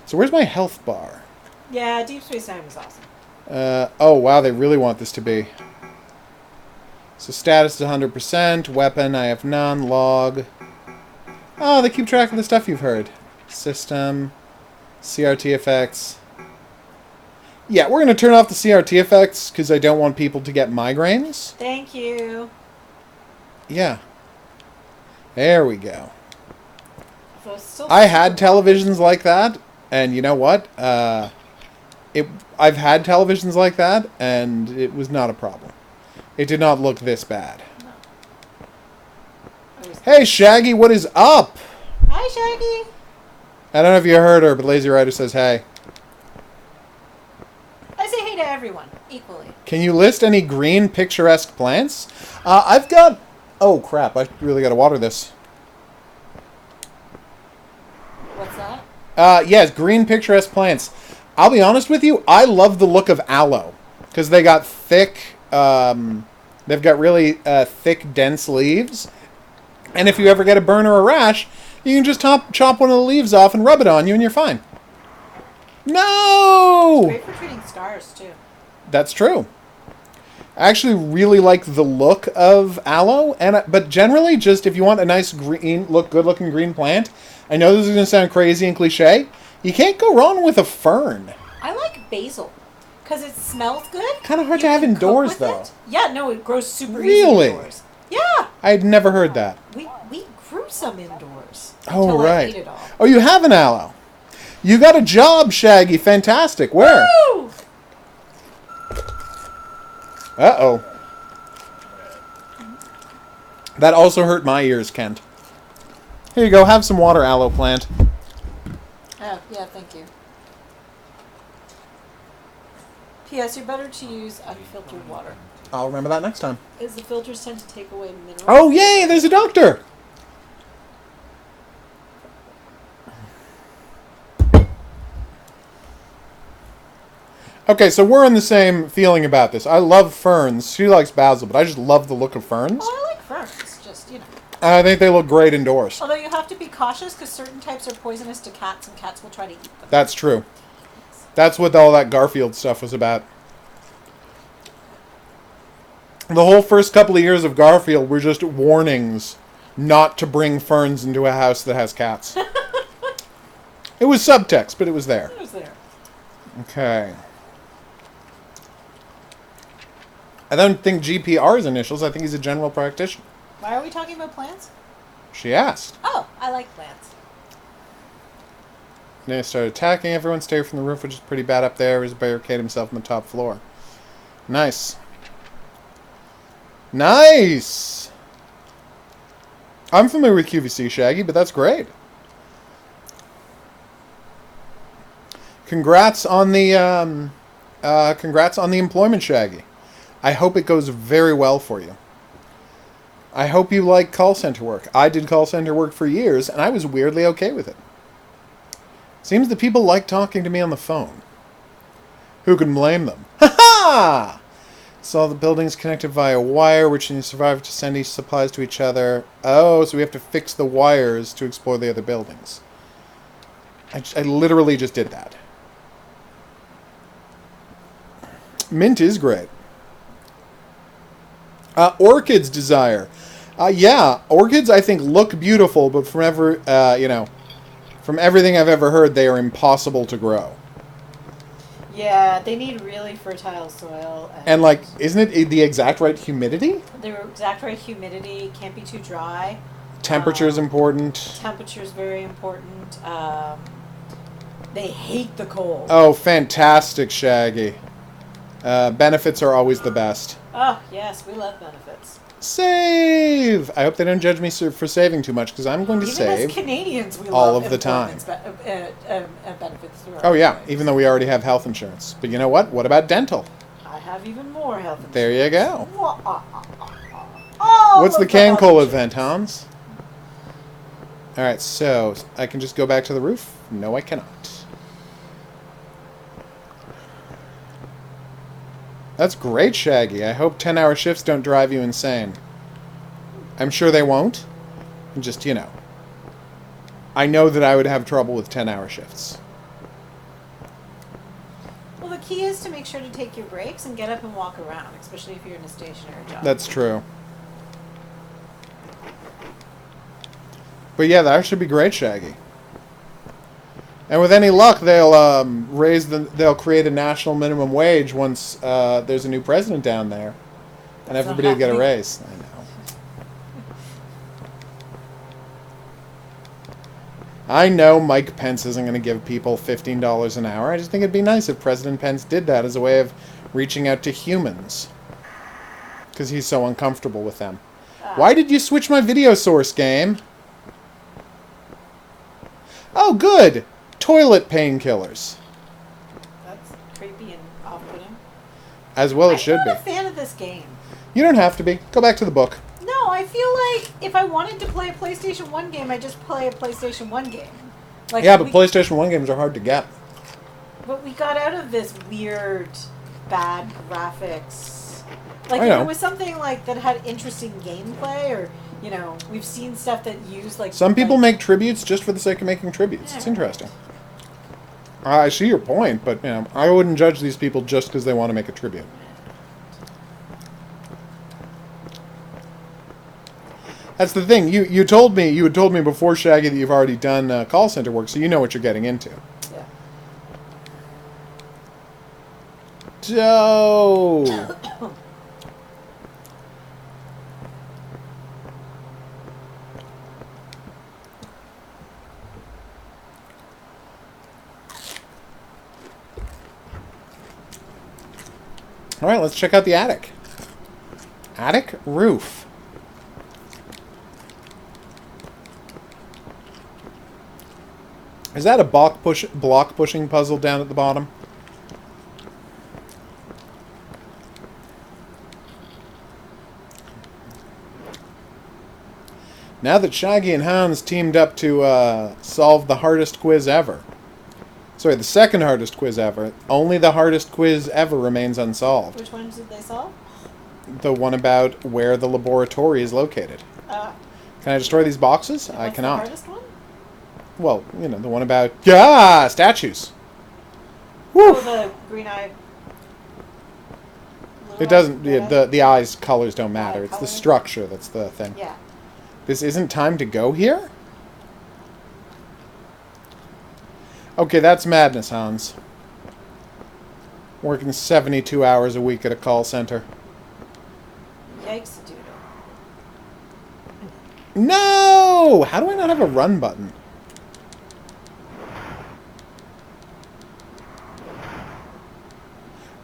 So where's my health bar? Yeah, Deep Space Nine was awesome. Oh, wow, they really want this to be. So status is 100%. Weapon, I have none. Log. Oh, they keep track of the stuff you've heard. System. CRT effects. Yeah, we're going to turn off the CRT effects because I don't want people to get migraines. Thank you. Yeah. There we go. So it's still I had televisions like that, and you know what? I've had televisions like that, and it was not a problem. It did not look this bad. Hey, Shaggy, what is up? Hi, Shaggy. I don't know if you heard her, but Lazy Rider says hey. I say hey to everyone, equally. Can you list any green picturesque plants? I've got... Oh, crap. I really got to water this. What's that? Yes, green picturesque plants. I'll be honest with you, I love the look of aloe. Because they got thick... they've got really thick, dense leaves. And if you ever get a burn or a rash, you can just chop one of the leaves off and rub it on you and you're fine. No! Great for treating scars, too. That's true. I actually really like the look of aloe, but generally, just if you want a nice green, good-looking green plant, I know this is going to sound crazy and cliche, you can't go wrong with a fern. I like basil because it smells good. Kind of hard You to have can cook indoors, with though. it. Yeah, no, it grows super Really? easy indoors. Yeah, I had never heard that. we grew some indoors. Oh, until I ate right. it all. Oh, you have an aloe. You got a job, Shaggy. Fantastic. Where? Woo! Uh-oh. That also hurt my ears, Kent. Here you go. Have some water, aloe plant. Oh, yeah, thank you. P.S. You're better to use unfiltered water, I'll remember that next time. as the filters tend to take away minerals. Oh, yay! There's a doctor! Okay, so we're on the same feeling about this. I love ferns. She likes basil, but I just love the look of ferns. Oh, I like ferns, just, you know. And I think they look great indoors. Although you have to be cautious because certain types are poisonous to cats and cats will try to eat them. That's true. That's what all that Garfield stuff was about. The whole first couple of years of Garfield were just warnings not to bring ferns into a house that has cats. It was subtext, but it was there. It was there. Okay. I don't think GPR's initials. I think he's a general practitioner. Why are we talking about plants? She asked. Oh, I like plants. Then he started attacking everyone. Stay from the roof, which is pretty bad up there. He's barricade himself on the top floor. Nice. Nice! I'm familiar with QVC, Shaggy, but that's great. Congrats on the employment, Shaggy. I hope it goes very well for you. I hope you like call center work. I did call center work for years, and I was weirdly okay with it. Seems that people like talking to me on the phone. Who can blame them? Ha-ha! So all the buildings connected via wire, which needs to survive to send each supplies to each other. Oh, so we have to fix the wires to explore the other buildings. I literally just did that. Mint is great. Orchids desire. Yeah, orchids I think look beautiful, but from from everything I've ever heard, they are impossible to grow. Yeah, they need really fertile soil. And like, isn't it the exact right humidity? The exact right humidity, can't be too dry. Temperature is important. Temperature is very important. They hate the cold. Oh, fantastic, Shaggy. Benefits are always the best. Oh, yes, we love benefits. Save! I hope they don't judge me for saving too much, because I'm going to Even save as Canadians, we all love of the time. benefits through our Oh, yeah, employees. even though we already have health insurance. But you know what? What about dental? I have even more health insurance. There you go. Oh, What's the look at can health cola insurance. event, Hans? Alright, so I can just go back to the roof? No, I cannot. That's great, Shaggy. I hope 10-hour shifts don't drive you insane. I'm sure they won't. Just, I know that I would have trouble with 10-hour shifts. Well, the key is to make sure to take your breaks and get up and walk around, especially if you're in a stationary job. That's true. But yeah, that should be great, Shaggy. And with any luck, they'll create a national minimum wage once there's a new president down there, and That's everybody will get a not raise. I know. I know Mike Pence isn't going to give people $15 an hour. I just think it'd be nice if President Pence did that as a way of reaching out to humans, because he's so uncomfortable with them. Why did you switch my video source, game? Oh, good. Toilet painkillers. That's creepy and off-putting. As well it should I'm be. not a fan of this game. You don't have to be. Go back to the book. No, I feel like if I wanted to play a PlayStation 1 game, I'd just play a PlayStation 1 game. Like Yeah, but PlayStation 1 games are hard to get. But we got out of this weird, bad graphics. Like, I if know. it was something like that had interesting gameplay, or, we've seen stuff that use, like... Some people like, make tributes just for the sake of making tributes. It's Yeah. interesting. I see your point, but, I wouldn't judge these people just because they want to make a tribute. That's the thing. You had told me before, Shaggy, that you've already done call center work, so you know what you're getting into. Yeah. Doe. All right, let's check out the attic. Attic roof. Is that a block pushing puzzle down at the bottom? Now that Shaggy and Hans teamed up to solve the hardest quiz ever. Sorry, the second hardest quiz ever. Only the hardest quiz ever remains unsolved. Which ones did they solve? The one about where the laboratory is located. Can I destroy these boxes? I cannot. The hardest one? Well, you know, the one about... Yeah! Statues! Woo! Oh, the green eye... It doesn't... Yeah, the eyes' colors don't matter. It's the color? structure that's the thing. Yeah. This isn't time to go here? Okay, that's madness, Hans. Working 72 hours a week at a call center. Yikes, dude. No! How do I not have a run button?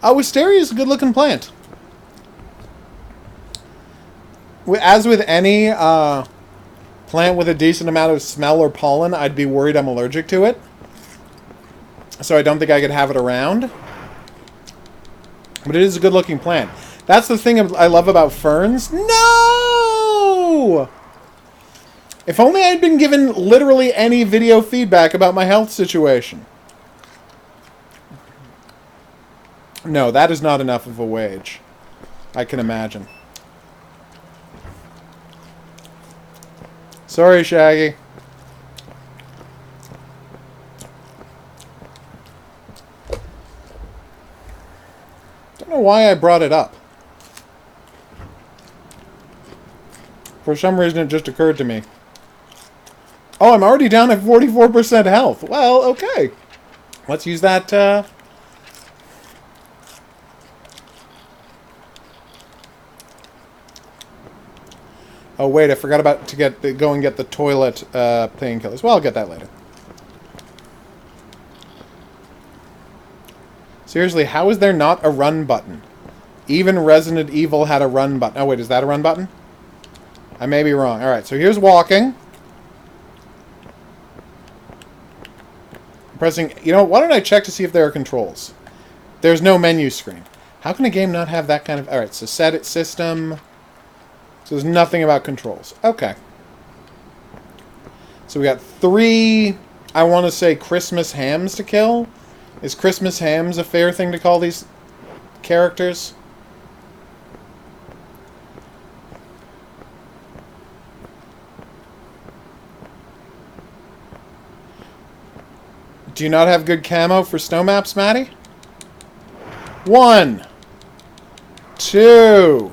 Oh, wisteria is a good-looking plant. As with any plant with a decent amount of smell or pollen, I'd be worried I'm allergic to it. So I don't think I could have it around. But it is a good-looking plant. That's the thing I love about ferns. No! If only I'd been given literally any video feedback about my health situation. No, that is not enough of a wage. I can imagine. Sorry, Shaggy. Don't know why I brought it up. For some reason, it just occurred to me. Oh, I'm already down at 44% health. Well, okay. Let's use that, Oh, wait, I forgot about to go and get the toilet painkillers. Well, I'll get that later. Seriously, how is there not a run button? Even Resident Evil had a run button. Oh, wait, is that a run button? I may be wrong. Alright, so here's walking. Pressing... You know, why don't I check to see if there are controls? There's no menu screen. How can a game not have that kind of... Alright, so set it system... So there's nothing about controls. Okay. So we got 3, I want to say, Christmas hams to kill. Is Christmas hams a fair thing to call these characters? Do you not have good camo for snow maps, Maddie? 1, 2...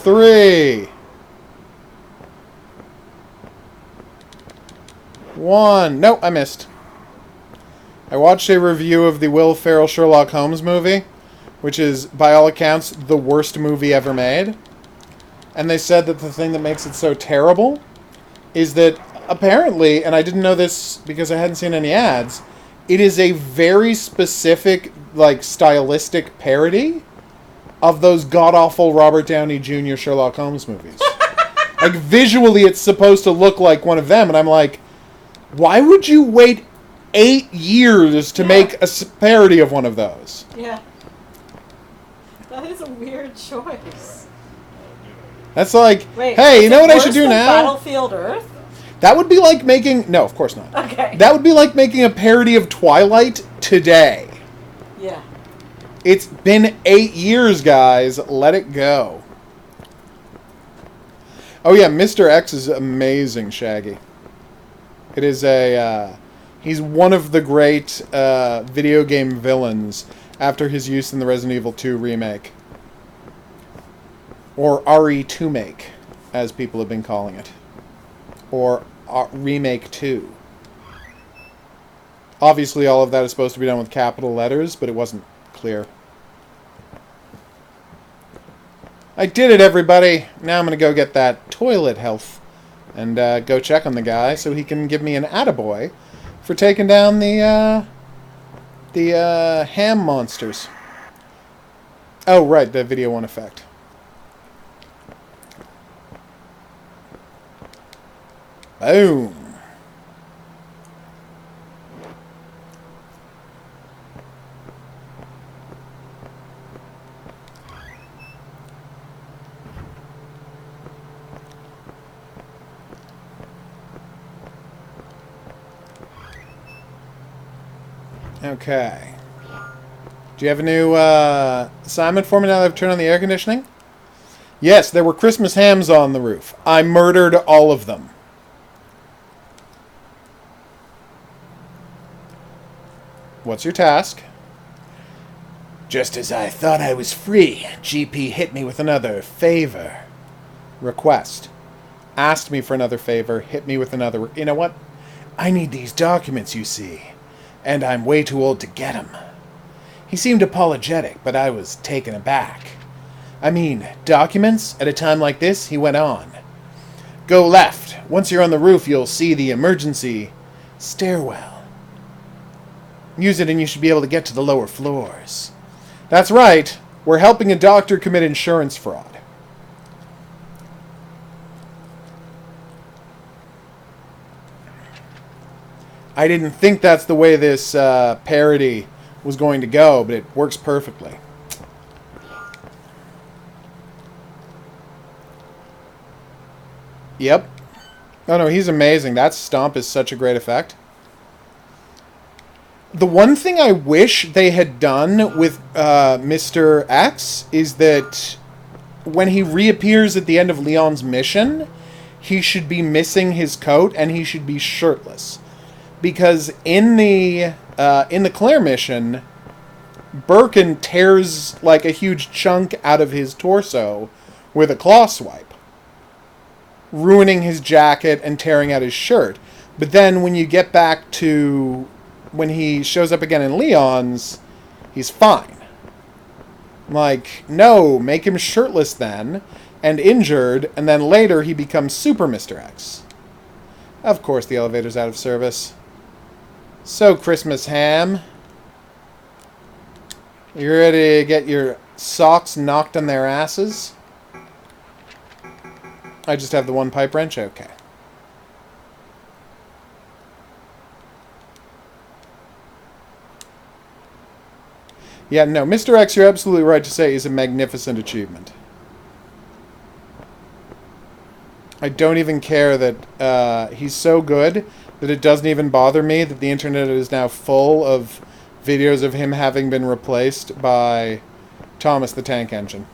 3, 1. Nope, I missed. I watched a review of the Will Ferrell Sherlock Holmes movie, which is, by all accounts, the worst movie ever made. And they said that the thing that makes it so terrible is that apparently, and I didn't know this because I hadn't seen any ads, it is a very specific, like, stylistic parody of those god-awful Robert Downey Jr. Sherlock Holmes movies. Like, visually, it's supposed to look like one of them, and I'm like, why would you wait 8 years to make a parody of one of those? Yeah. That is a weird choice. That's like, Wait, hey, you know what I should worse do than now? Battlefield Earth? That would be like making... No, of course not. Okay. That would be like making a parody of Twilight today. Yeah. It's been 8 years, guys. Let it go. Oh yeah, Mr. X is amazing, Shaggy. It is a... he's one of the great video game villains after his use in the Resident Evil 2 remake. Or RE2 make, as people have been calling it. Or Remake 2. Obviously, all of that is supposed to be done with capital letters, but it wasn't clear. I did it, everybody! Now I'm going to go get that toilet health and go check on the guy so he can give me an attaboy for taking down the ham monsters. Oh, right, the video 1 effect. Boom! Okay. Do you have a new assignment for me now that I've turned on the air conditioning? Yes, there were Christmas hams on the roof. I murdered all of them. What's your task? Just as I thought I was free, GP hit me with another favor. Request. Asked me for another favor, hit me with another... You know what? I need these documents, you see. And I'm way too old to get them. He seemed apologetic, but I was taken aback. I mean, documents? At a time like this, he went on. Go left. Once you're on the roof, you'll see the emergency stairwell. Use it and you should be able to get to the lower floors. That's right. We're helping a doctor commit insurance fraud. I didn't think that's the way this parody was going to go, but it works perfectly. Yep. Oh no, he's amazing. That stomp is such a great effect. The one thing I wish they had done with Mr. X is that when he reappears at the end of Leon's mission, he should be missing his coat and he should be shirtless. Because in the Claire mission, Birkin tears like a huge chunk out of his torso with a claw swipe, ruining his jacket and tearing out his shirt. But then when you get back to when he shows up again in Leon's, he's fine. Like, no, make him shirtless then, and injured, and then later he becomes Super Mr. X. Of course the elevator's out of service. So, Christmas ham, you ready to get your socks knocked on their asses? I just have the one pipe wrench? Okay. Yeah, no, Mr. X, you're absolutely right to say, is a magnificent achievement. I don't even care that he's so good that it doesn't even bother me that the internet is now full of videos of him having been replaced by Thomas the Tank Engine.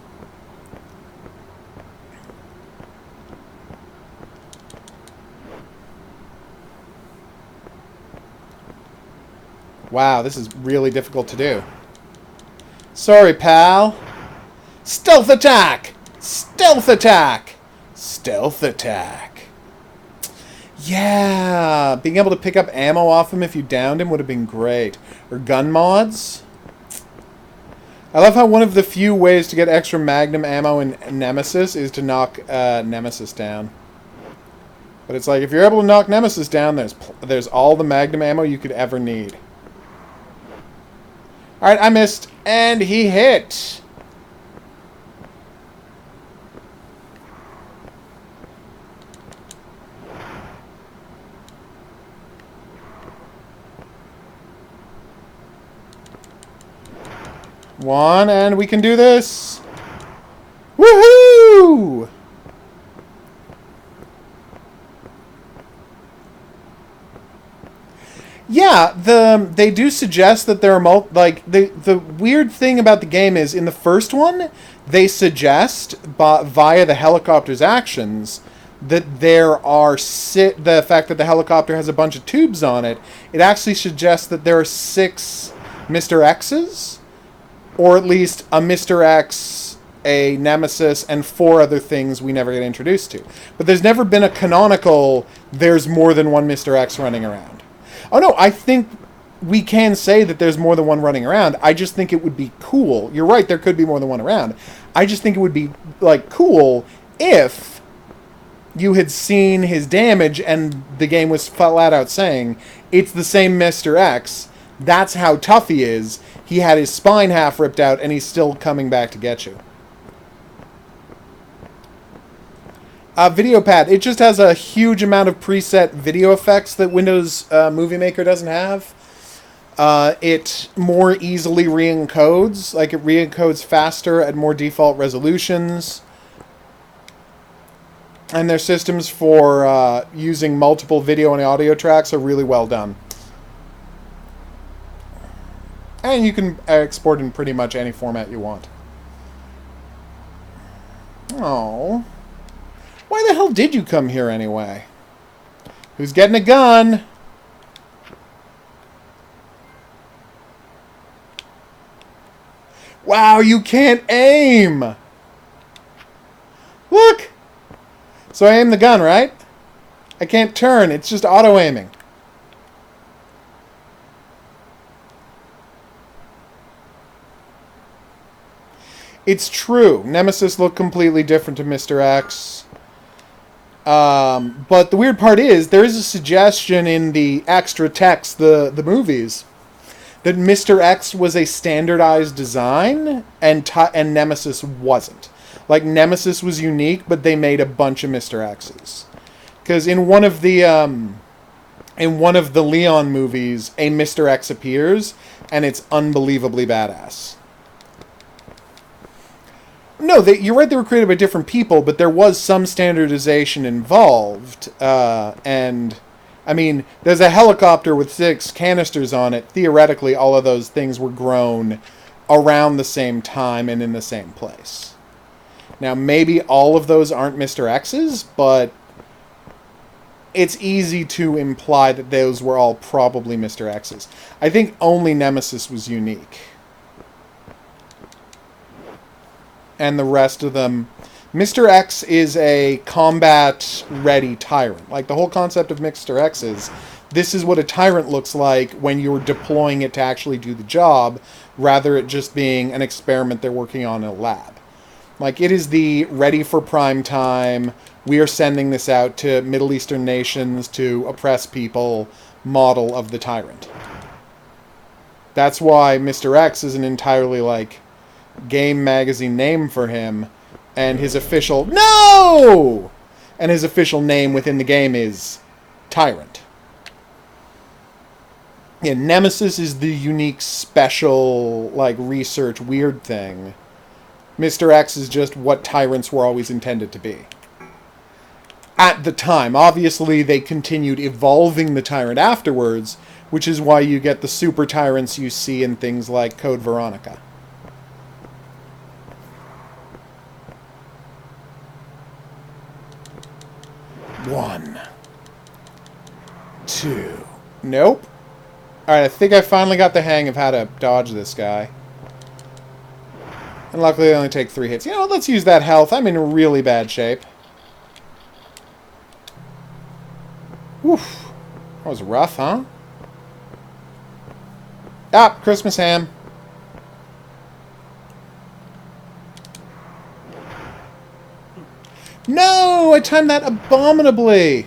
Wow, this is really difficult to do. Sorry, pal. Stealth attack! Stealth attack! Stealth attack. Yeah, being able to pick up ammo off him if you downed him would have been great. Or gun mods. I love how one of the few ways to get extra magnum ammo in Nemesis is to knock Nemesis down. But it's like, if you're able to knock Nemesis down, there's all the magnum ammo you could ever need. Alright, I missed. And he hit. One, and we can do this. Woohoo! Yeah, they do suggest that there are the weird thing about the game is in the first one they suggest via the helicopter's actions that there are the fact that the helicopter has a bunch of tubes on it. It actually suggests that there are 6 Mr. X's, or at least a Mr. X a nemesis, and 4 other things we never get introduced to. But there's never been a canonical, there's more than one Mr. X running around. Oh no, I think we can say that there's more than one running around. I just think it would be cool. You're right, there could be more than one around. I just think it would be, like, cool if you had seen his damage and the game was flat out saying, it's the same Mr. X, that's how tough he is, he had his spine half ripped out and he's still coming back to get you. Video Pad, it just has a huge amount of preset video effects that Windows Movie Maker doesn't have. It more easily re-encodes, like it re-encodes faster at more default resolutions. And their systems for using multiple video and audio tracks are really well done. And you can export in pretty much any format you want. Oh. Why the hell did you come here anyway? Who's getting a gun? Wow, you can't aim! Look! So I aim the gun, right? I can't turn, it's just auto-aiming. It's true. Nemesis looked completely different to Mr. X. But the weird part is, there is a suggestion in the extra text, the movies, that Mr. X was a standardized design, and Nemesis wasn't. Like, Nemesis was unique, but they made a bunch of Mr. X's. Because in one of the Leon movies, a Mr. X appears, and it's unbelievably badass. No, you're right, they were created by different people, but there was some standardization involved. And, I mean, there's a helicopter with 6 canisters on it. Theoretically, all of those things were grown around the same time and in the same place. Now, maybe all of those aren't Mr. X's, but it's easy to imply that those were all probably Mr. X's. I think only Nemesis was unique. And the rest of them... Mr. X is a combat-ready tyrant. Like, the whole concept of Mr. X is, this is what a tyrant looks like when you're deploying it to actually do the job, rather it just being an experiment they're working on in a lab. Like, it is the ready for prime time, we are sending this out to Middle Eastern nations to oppress people model of the tyrant. That's why Mr. X is an entirely, like, game magazine name for him, and his official... No! And his official name within the game is Tyrant. Yeah, Nemesis is the unique, special, like, research weird thing. Mr. X is just what tyrants were always intended to be. At the time. Obviously, they continued evolving the tyrant afterwards, which is why you get the super tyrants you see in things like Code Veronica. One. 2. Nope. Alright, I think I finally got the hang of how to dodge this guy. And luckily they only take 3 hits. You know, let's use that health. I'm in really bad shape. Woof. That was rough, huh? Ah, Christmas ham. No! I timed that abominably!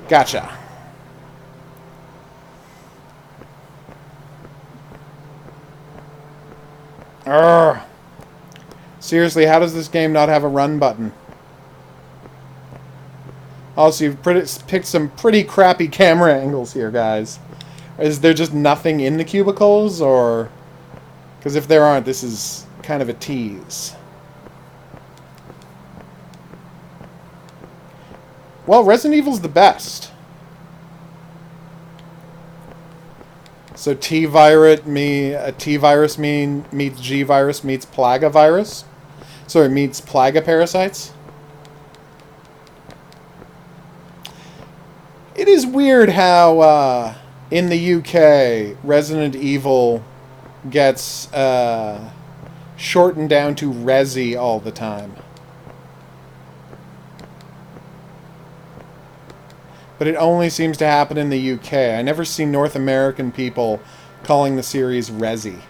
Gotcha. Urgh. Seriously, how does this game not have a run button? Also, you've picked some pretty crappy camera angles here, guys. Is there just nothing in the cubicles, or... Because if there aren't, this is kind of a tease. Well, Resident Evil's the best. So T-Virus meets G-Virus meets Plaga virus? Sorry, meets Plaga parasites? It is weird how, in the UK, Resident Evil gets, shortened down to Resi all the time. But it only seems to happen in the UK. I never see North American people calling the series Resi.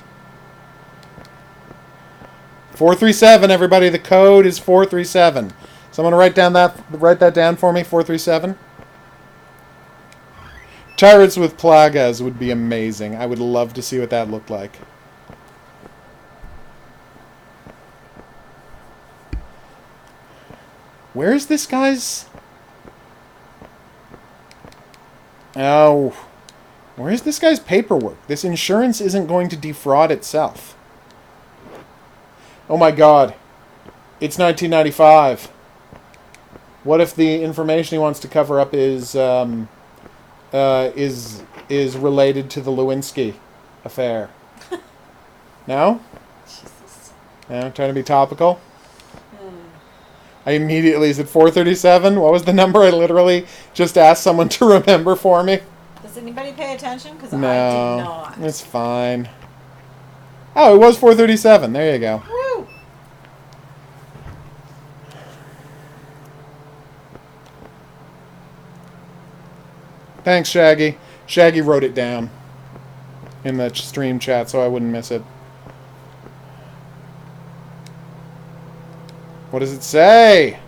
437, everybody. The code is 437. Someone write that down for me. 437. Turrets with plagas would be amazing. I would love to see what that looked like. Where is this guy's... Oh, where is this guy's paperwork? This insurance isn't going to defraud itself. Oh my god. It's 1995. What if the information he wants to cover up is related to the Lewinsky affair? No? Jesus. No, trying to be topical? I immediately said 437. What was the number? I literally just asked someone to remember for me. Does anybody pay attention? Because No, I did not. it's fine. Oh, it was 437. There you go. Woo! Thanks, Shaggy. Shaggy wrote it down in the stream chat so I wouldn't miss it. What does it say?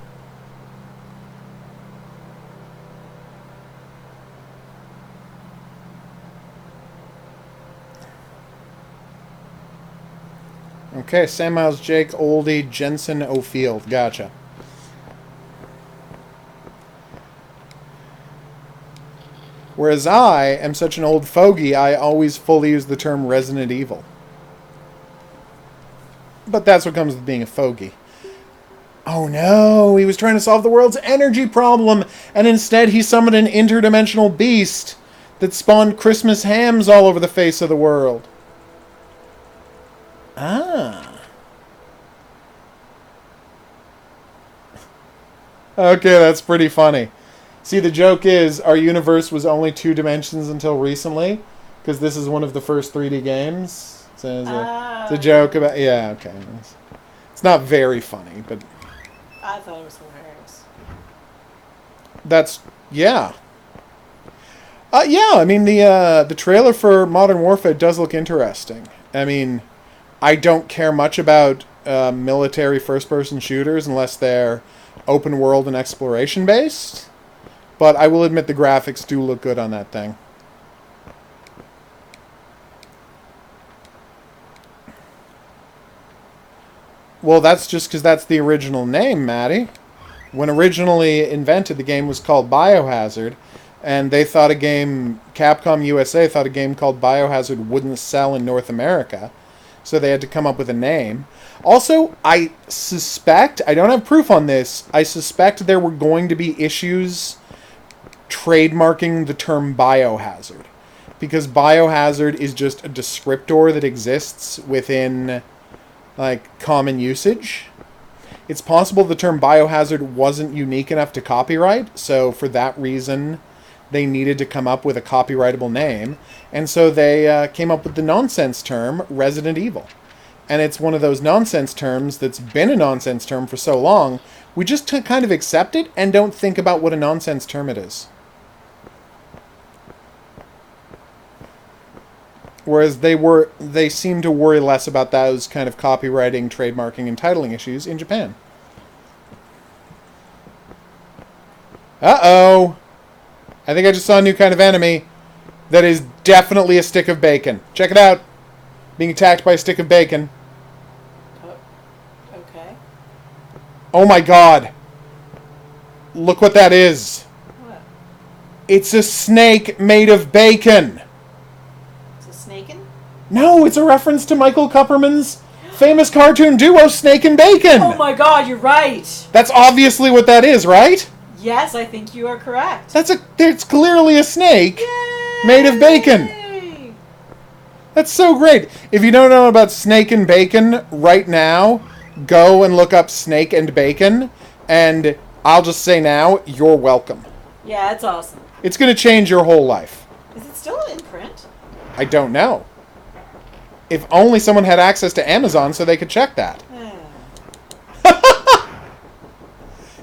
Okay, Sam Miles, Jake, Oldie, Jensen, O'Field. Gotcha. Whereas I am such an old fogey, I always fully use the term Resident Evil. But that's what comes with being a fogey. Oh no, he was trying to solve the world's energy problem, and instead he summoned an interdimensional beast that spawned Christmas hams all over the face of the world. Ah. Okay, that's pretty funny. See, the joke is, our universe was only 2 dimensions until recently, because this is one of the first 3D games. So it's a joke about... Yeah, okay. It's not very funny, but... I thought it was hilarious. That's... Yeah. Yeah, I mean, the trailer for Modern Warfare does look interesting. I mean, I don't care much about military first-person shooters unless they're open world and exploration based. But I will admit the graphics do look good on that thing. Well, that's just because that's the original name, Maddie. When originally invented, the game was called Biohazard, and they thought a game, Capcom USA thought a game called Biohazard wouldn't sell in North America, so they had to come up with a name. Also, I suspect, I don't have proof on this, I suspect there were going to be issues trademarking the term Biohazard, because Biohazard is just a descriptor that exists within... like common usage. It's possible the term biohazard wasn't unique enough to copyright, so for that reason they needed to come up with a copyrightable name, and so they came up with the nonsense term Resident Evil. And it's one of those nonsense terms that's been a nonsense term for so long, we just kind of accept it and don't think about what a nonsense term it is. Whereas they seem to worry less about those kind of copywriting, trademarking, and titling issues in Japan. Uh-oh! I think I just saw a new kind of enemy that is definitely a stick of bacon. Check it out! Being attacked by a stick of bacon. Oh, okay. Oh my god! Look what that is! What? It's a snake made of bacon! Snakin'? No, it's a reference to Michael Kupperman's famous cartoon duo, Snake and Bacon! Oh my god, you're right! That's obviously what that is, right? Yes, I think you are correct. It's clearly a snake Yay! made of bacon. That's so great. If you don't know about Snake and Bacon right now, go and look up Snake and Bacon, and I'll just say now, you're welcome. Yeah, it's awesome. It's going to change your whole life. Is it still in print? I don't know. If only someone had access to Amazon so they could check that.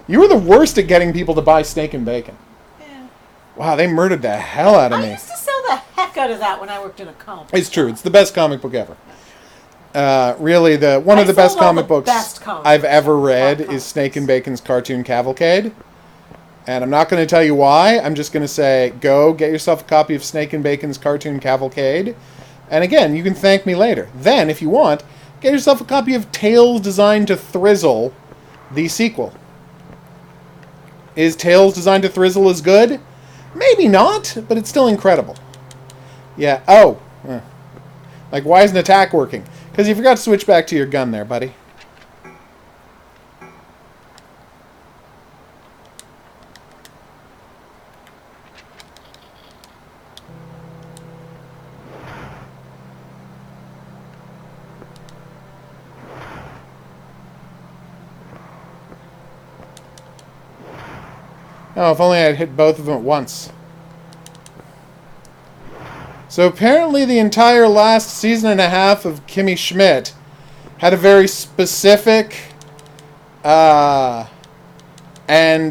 You were the worst at getting people to buy Snake and Bacon. Yeah. Wow, they murdered the hell out of I me. used to sell the heck out of that when I worked in a comic. It's true. It's the best comic book ever. Really, one of the best sold all comic the books best comic I've books ever ever. read Comics. is Snake and Bacon's Cartoon Cavalcade. And I'm not going to tell you why. I'm just going to say, go get yourself a copy of Snake and Bacon's Cartoon Cavalcade. And again, you can thank me later. Then, if you want, get yourself a copy of Tales Designed to Thrizzle, the sequel. Is Tales Designed to Thrizzle as good? Maybe not, but it's still incredible. Yeah. Oh. Like, why isn't attack working? Because you forgot to switch back to your gun there, buddy. Oh, if only I had hit both of them at once. So apparently the entire last season and a half of Kimmy Schmidt had a very specific and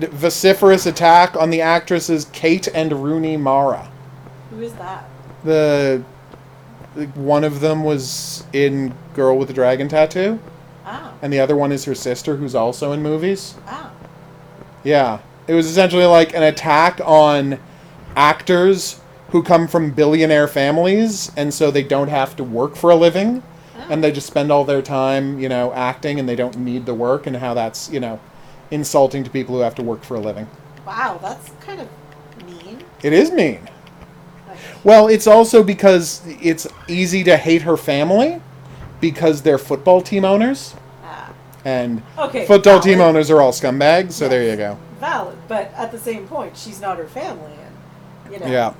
vociferous attack on the actresses Kate and Rooney Mara. Who is that? One of them was in Girl with the Dragon Tattoo, Oh. and the other one is her sister, who's also in movies. Oh. Yeah. It was essentially like an attack on actors who come from billionaire families, and so they don't have to work for a living, and they just spend all their time, acting, and they don't need the work, and how that's, insulting to people who have to work for a living. Wow, that's kind of mean. It is mean. Like, Well, it's also because it's easy to hate her family because they're football team owners, ah. and Okay, football team valid. owners are all scumbags, so Yes. there you go. Valid, but at the same point, she's not her family, and Yeah.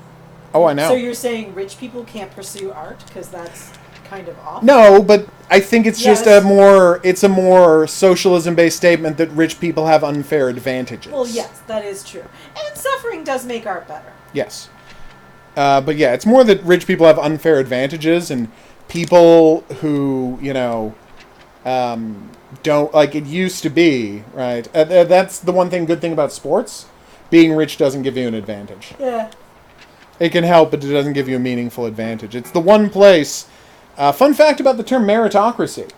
Oh, I know. So you're saying rich people can't pursue art because that's kind of awful? No, but I think it's just Yes. it's a more socialism-based statement that rich people have unfair advantages. Well, yes, that is true, and suffering does make art better. Yes. But yeah, it's more that rich people have unfair advantages, and people who, don't, like it used to be, right? That's the one good thing about sports. Being rich doesn't give you an advantage. Yeah. It can help, but it doesn't give you a meaningful advantage. It's the one place... fun fact about the term meritocracy.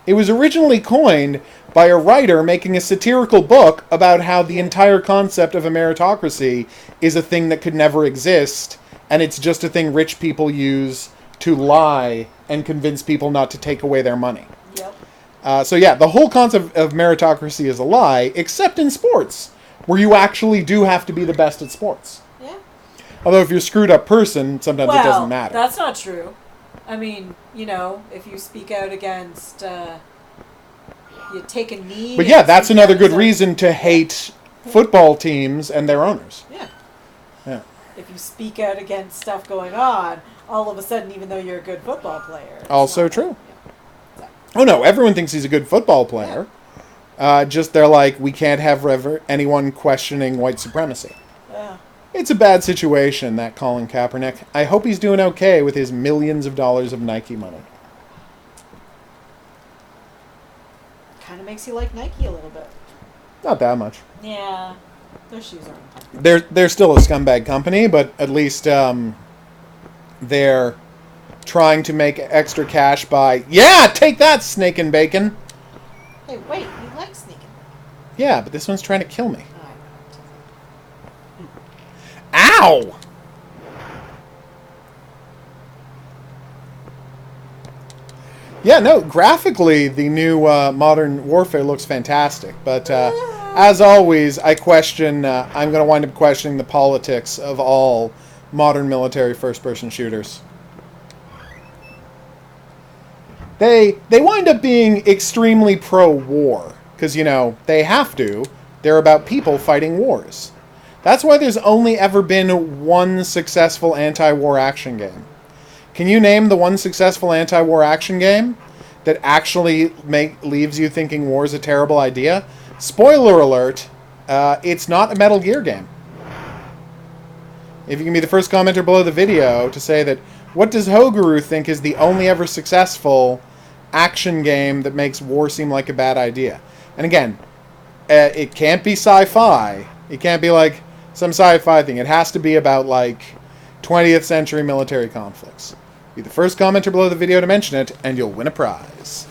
It was originally coined by a writer making a satirical book about how the entire concept of a meritocracy is a thing that could never exist, and it's just a thing rich people use to lie and convince people not to take away their money. Yep. So yeah, the whole concept of meritocracy is a lie, except in sports, where you actually do have to be the best at sports. Yeah. Although if you're a screwed up person, sometimes it doesn't matter. That's not true. I mean, if you speak out against, you take a knee. But yeah, and that's speak another out good as a- reason to hate football teams and their owners. Yeah. Yeah. If you speak out against stuff going on, all of a sudden, even though you're a good football player. it's Also not- true. Yeah. Oh no, everyone thinks he's a good football player. Just they're like, we can't have anyone questioning white supremacy. Yeah. It's a bad situation, that Colin Kaepernick. I hope he's doing okay with his millions of dollars of Nike money. Kind of makes you like Nike a little bit. Not that much. Yeah. Their shoes aren't. They're still a scumbag company, but at least they're trying to make extra cash by... Yeah, take that, Snake and Bacon! Hey, wait, you like sneaking? Yeah, but this one's trying to kill me. Oh, I know. Ow! Yeah, no, graphically, the new Modern Warfare looks fantastic. But as always, I'm going to wind up questioning the politics of all modern military first-person shooters. They wind up being extremely pro-war. Because, they have to. They're about people fighting wars. That's why there's only ever been one successful anti-war action game. Can you name the one successful anti-war action game that actually leaves you thinking war is a terrible idea? Spoiler alert, it's not a Metal Gear game. If you can be the first commenter below the video to say that What does HOGuru think is the only ever successful action game that makes war seem like a bad idea? And again, it can't be sci-fi. It can't be like some sci-fi thing. It has to be about like 20th century military conflicts. Be the first commenter below the video to mention it, and you'll win a prize.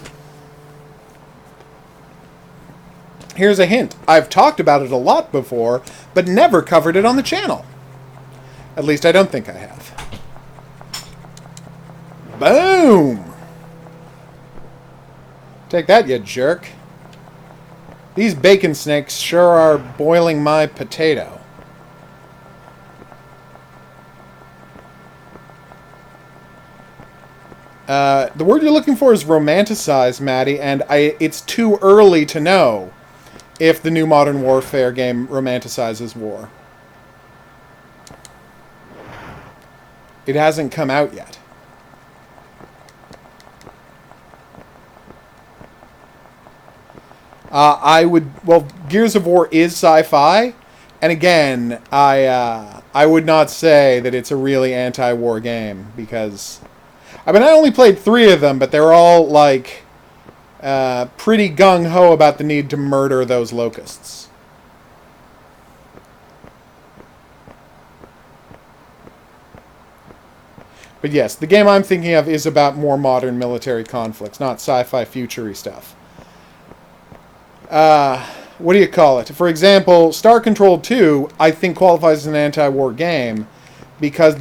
Here's a hint. I've talked about it a lot before, but never covered it on the channel. At least I don't think I have. Boom! Take that, you jerk. These bacon snakes sure are boiling my potato. The word you're looking for is romanticize, Maddie, and it's too early to know if the new Modern Warfare game romanticizes war. It hasn't come out yet. Well, Gears of War is sci-fi, and again, I would not say that it's a really anti-war game, because, I mean, I only played 3 of them, but they're all, like, pretty gung-ho about the need to murder those locusts. But yes, the game I'm thinking of is about more modern military conflicts, not sci-fi future-y stuff. What do you call it? For example, Star Control 2, I think qualifies as an anti-war game because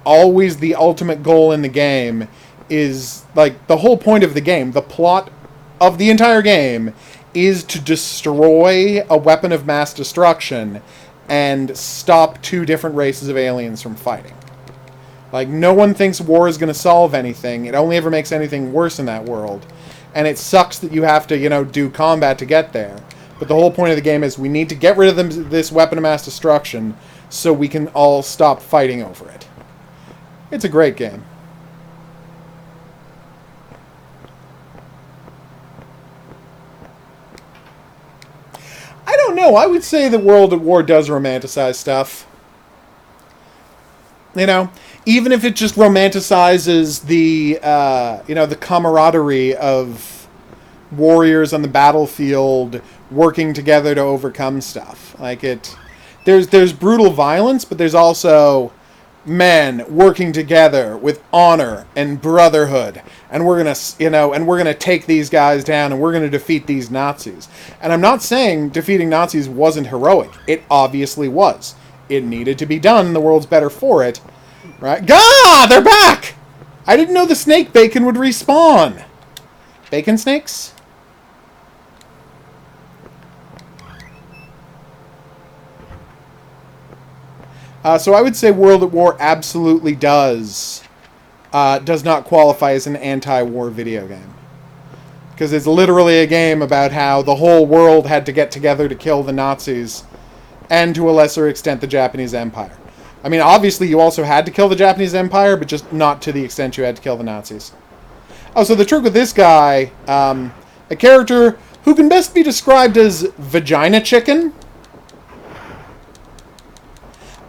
always the ultimate goal in the game is, like, the whole point of the game, the plot of the entire game is to destroy a weapon of mass destruction and stop 2 different races of aliens from fighting. Like, no one thinks war is going to solve anything. It only ever makes anything worse in that world. And it sucks that you have to, you know, do combat to get there. But the whole point of the game is we need to get rid of this weapon of mass destruction so we can all stop fighting over it. It's a great game. I don't know. I would say that World at War does romanticize stuff. You know, even if it just romanticizes the, you know, the camaraderie of warriors on the battlefield working together to overcome stuff. Like, there's brutal violence, but there's also men working together with honor and brotherhood, and we're gonna, you know, and we're gonna take these guys down, and we're gonna defeat these Nazis. And I'm not saying defeating Nazis wasn't heroic. It obviously was. It needed to be done, and the world's better for it. Right? Gah! They're back! I didn't know the snake bacon would respawn. Bacon snakes? So I would say World at War absolutely does not qualify as an anti-war video game. Because it's literally a game about how the whole world had to get together to kill the Nazis, and to a lesser extent the Japanese Empire. I mean, obviously you also had to kill the Japanese Empire, but just not to the extent you had to kill the Nazis. Oh, so the trick with this guy, a character who can best be described as Vagina Chicken.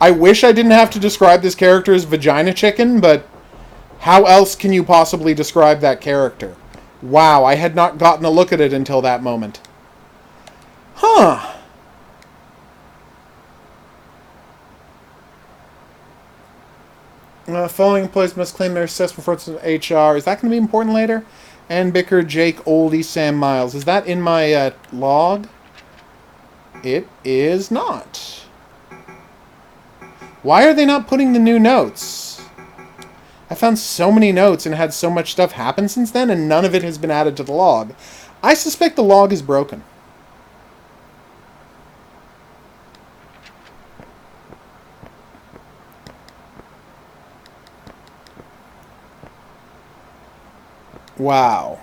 I wish I didn't have to describe this character as Vagina Chicken, but how else can you possibly describe that character? Wow, I had not gotten a look at it until that moment. Huh. Following employees must claim their assessment for HR. Is that going to be important later? Ann Bicker, Jake, Oldie, Sam Miles. Is that in my log? It is not. Why are they not putting the new notes? I found so many notes and had so much stuff happen since then, and none of it has been added to the log. I suspect the log is broken. Wow.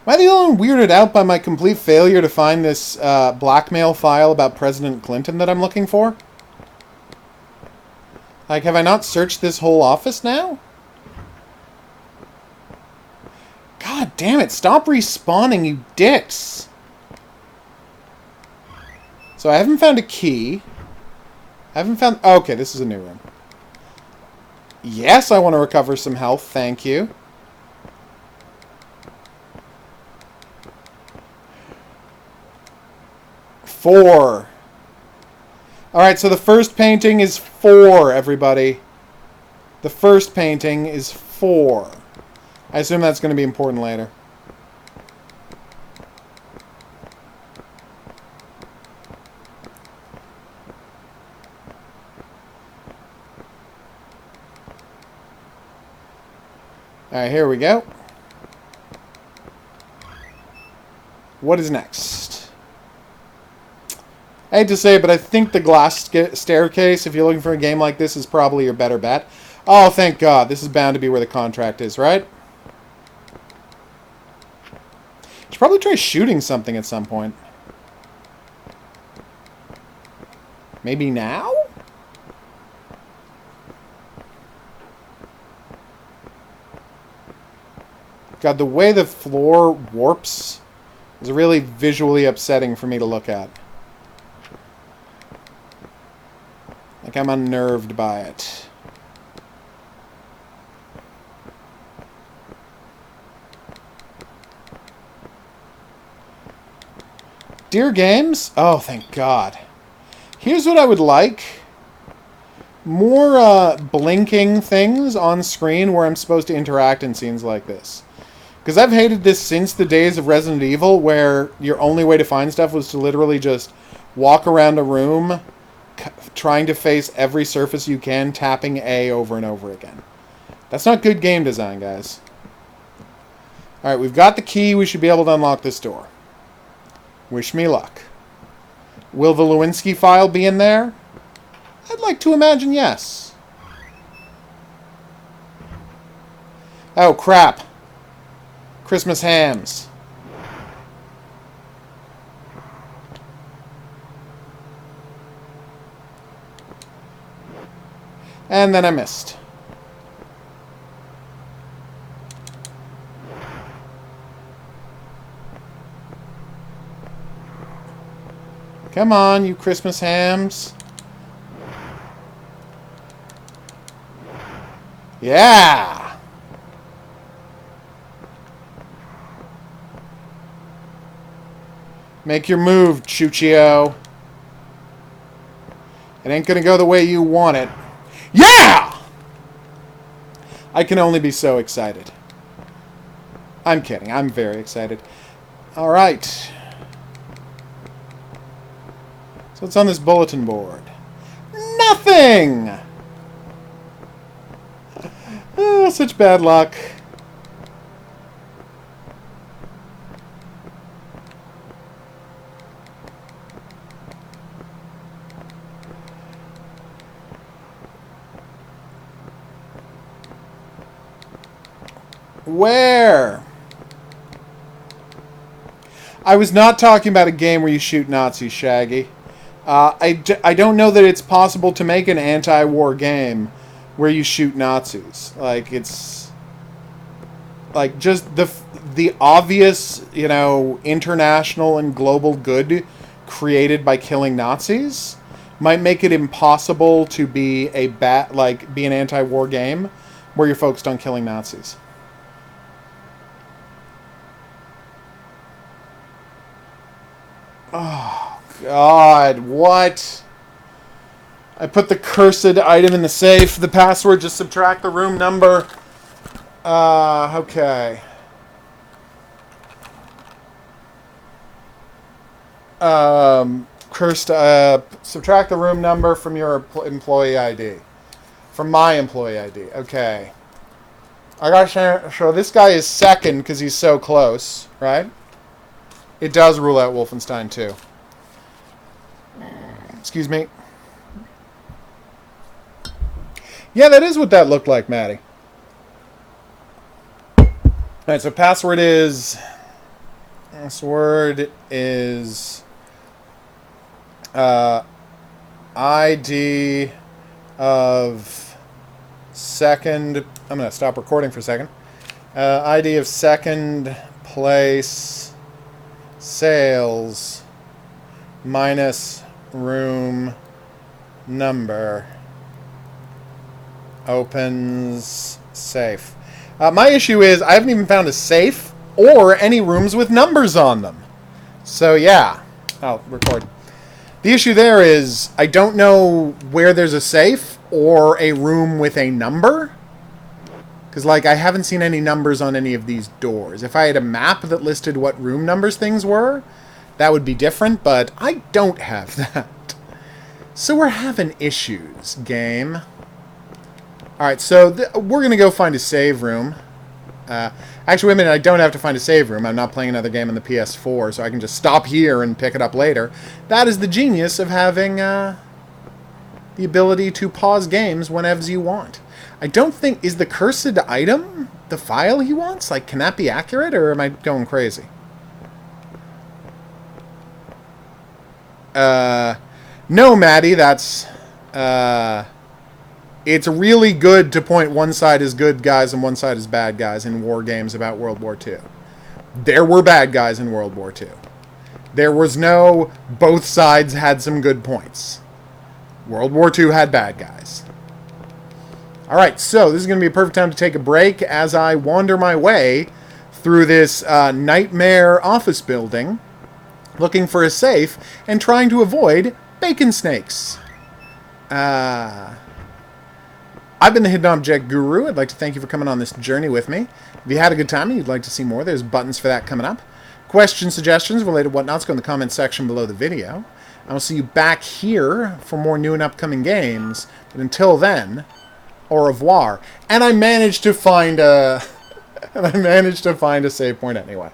Am I the only one weirded out by my complete failure to find this blackmail file about President Clinton that I'm looking for? Like, have I not searched this whole office now? God damn it, stop respawning, you dicks. So I haven't found a key. I haven't found... Okay, this is a new room. Yes, I want to recover some health. Thank you. Four. Alright, so the first painting is 4, everybody. The first painting is 4. I assume that's going to be important later. Alright, here we go. What is next? I hate to say it, but I think the glass staircase, if you're looking for a game like this, is probably your better bet. Oh, thank God. This is bound to be where the contract is, right? Should probably try shooting something at some point. Maybe now? God, the way the floor warps is really visually upsetting for me to look at. Like I'm unnerved by it. Dear games? Oh, thank God. Here's what I would like. More blinking things on screen where I'm supposed to interact in scenes like this. Because I've hated this since the days of Resident Evil, where your only way to find stuff was to literally just walk around a room, trying to face every surface you can, tapping A over and over again. That's not good game design, guys. Alright, we've got the key. We should be able to unlock this door. Wish me luck. Will the Lewinsky file be in there? I'd like to imagine yes. Oh, crap. Christmas hams. And then I missed. Come on, you Christmas hams. Yeah! Make your move, Chuchio. It ain't gonna go the way you want it. Yeah! I can only be so excited. I'm kidding. I'm very excited. Alright. So what's on this bulletin board? Nothing! Oh, such bad luck. Where? I was not talking about a game where you shoot Nazis, Shaggy. I don't know that it's possible to make an anti-war game where you shoot Nazis. Like, it's... Like, just the obvious, you know, international and global good created by killing Nazis might make it impossible to be be an anti-war game where you're focused on killing Nazis. Oh, God, what? I put the cursed item in the safe. The password, just subtract the room number. Okay. Subtract the room number from your employee ID. From my employee ID. Okay. I gotta show this guy is second because he's so close, right? It does rule out Wolfenstein 2. Excuse me. Yeah, that is what that looked like, Maddie. Alright, so password is ID of second... I'm going to stop recording for a second. ID of second place sales minus room number opens safe. My issue is I haven't even found a safe or any rooms with numbers on them. So yeah, I'll record. The issue there is I don't know where there's a safe or a room with a number. Because, like, I haven't seen any numbers on any of these doors. If I had a map that listed what room numbers things were, that would be different, but I don't have that. So we're having issues, game. Alright, so we're going to go find a save room. Actually, wait a minute, I don't have to find a save room. I'm not playing another game on the PS4, so I can just stop here and pick it up later. That is the genius of having the ability to pause games whenever you want. I don't think... Is the cursed item the file he wants? Like, can that be accurate, or am I going crazy? No, Maddie, that's... It's really good to point one side as good guys and one side as bad guys in war games about World War II. There were bad guys in World War II. There was no... Both sides had some good points. World War II had bad guys. Alright, so this is going to be a perfect time to take a break as I wander my way through this nightmare office building, looking for a safe and trying to avoid bacon snakes. I've been the Hidden Object Guru. I'd like to thank you for coming on this journey with me. If you had a good time and you'd like to see more, there's buttons for that coming up. Questions, suggestions, related whatnots, go in the comments section below the video. I will see you back here for more new and upcoming games. But until then... Au revoir. And I managed to find a... save point anyway.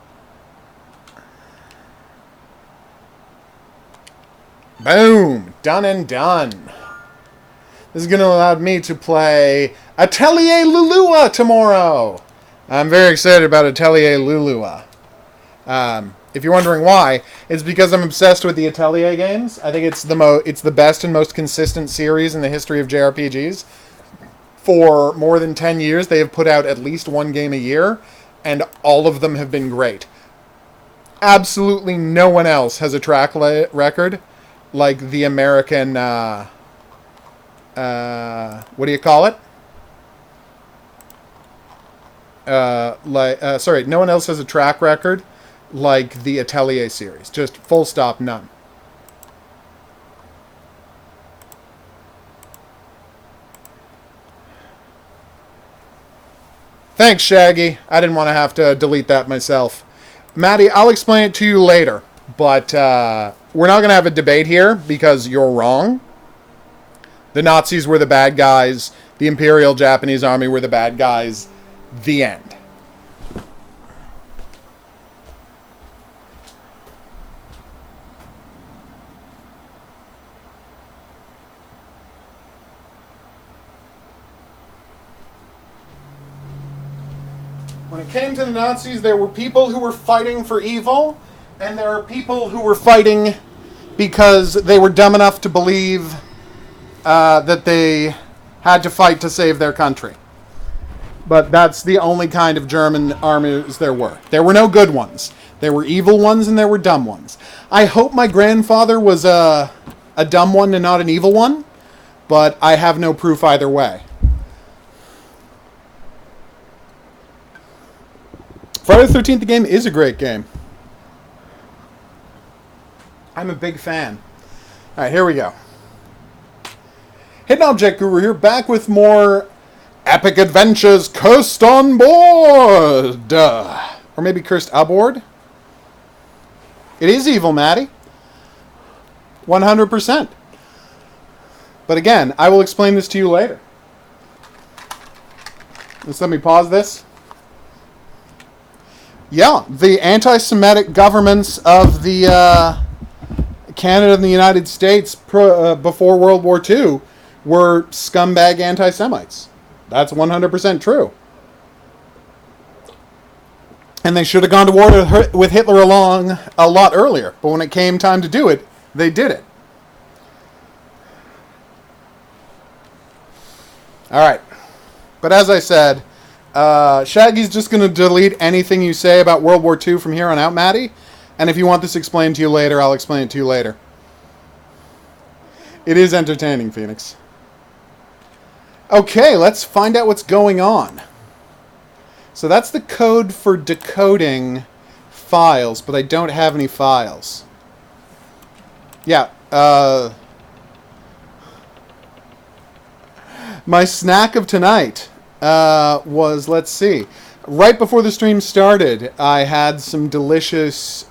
Boom! Done and done. This is going to allow me to play Atelier Lulua tomorrow. I'm very excited about Atelier Lulua. If you're wondering why, it's because I'm obsessed with the Atelier games. I think it's the best and most consistent series in the history of JRPGs. For more than 10 years, they have put out at least one game a year, and all of them have been great. Absolutely no one else has a track record like the American, what do you call it? Sorry, no one else has a track record like the Atelier series. Just full stop, none. Thanks, Shaggy. I didn't want to have to delete that myself. Maddie, I'll explain it to you later, but we're not going to have a debate here because you're wrong. The Nazis were the bad guys. The Imperial Japanese Army were the bad guys. The end. When it came to the Nazis, there were people who were fighting for evil, and there are people who were fighting because they were dumb enough to believe that they had to fight to save their country. But that's the only kind of German armies there were. There were no good ones. There were evil ones and there were dumb ones. I hope my grandfather was a dumb one and not an evil one, but I have no proof either way. Friday the 13th, the game is a great game. I'm a big fan. Alright, here we go. Hidden Object Guru here, back with more Epic Adventures Cursed on Board! Or maybe Cursed Aboard? It is evil, Maddie. 100%. But again, I will explain this to you later. Just let me pause this. Yeah, the anti-Semitic governments of the Canada and the United States before World War II were scumbag anti-Semites. That's 100% true. And they should have gone to war with Hitler along a lot earlier. But when it came time to do it, they did it. Alright. But as I said... Shaggy's just going to delete anything you say about World War II from here on out, Maddie. And if you want this explained to you later, I'll explain it to you later. It is entertaining, Phoenix. Okay, let's find out what's going on. So that's the code for decoding files, but I don't have any files. Yeah, my snack of tonight was, let's see, right before the stream started, I had some delicious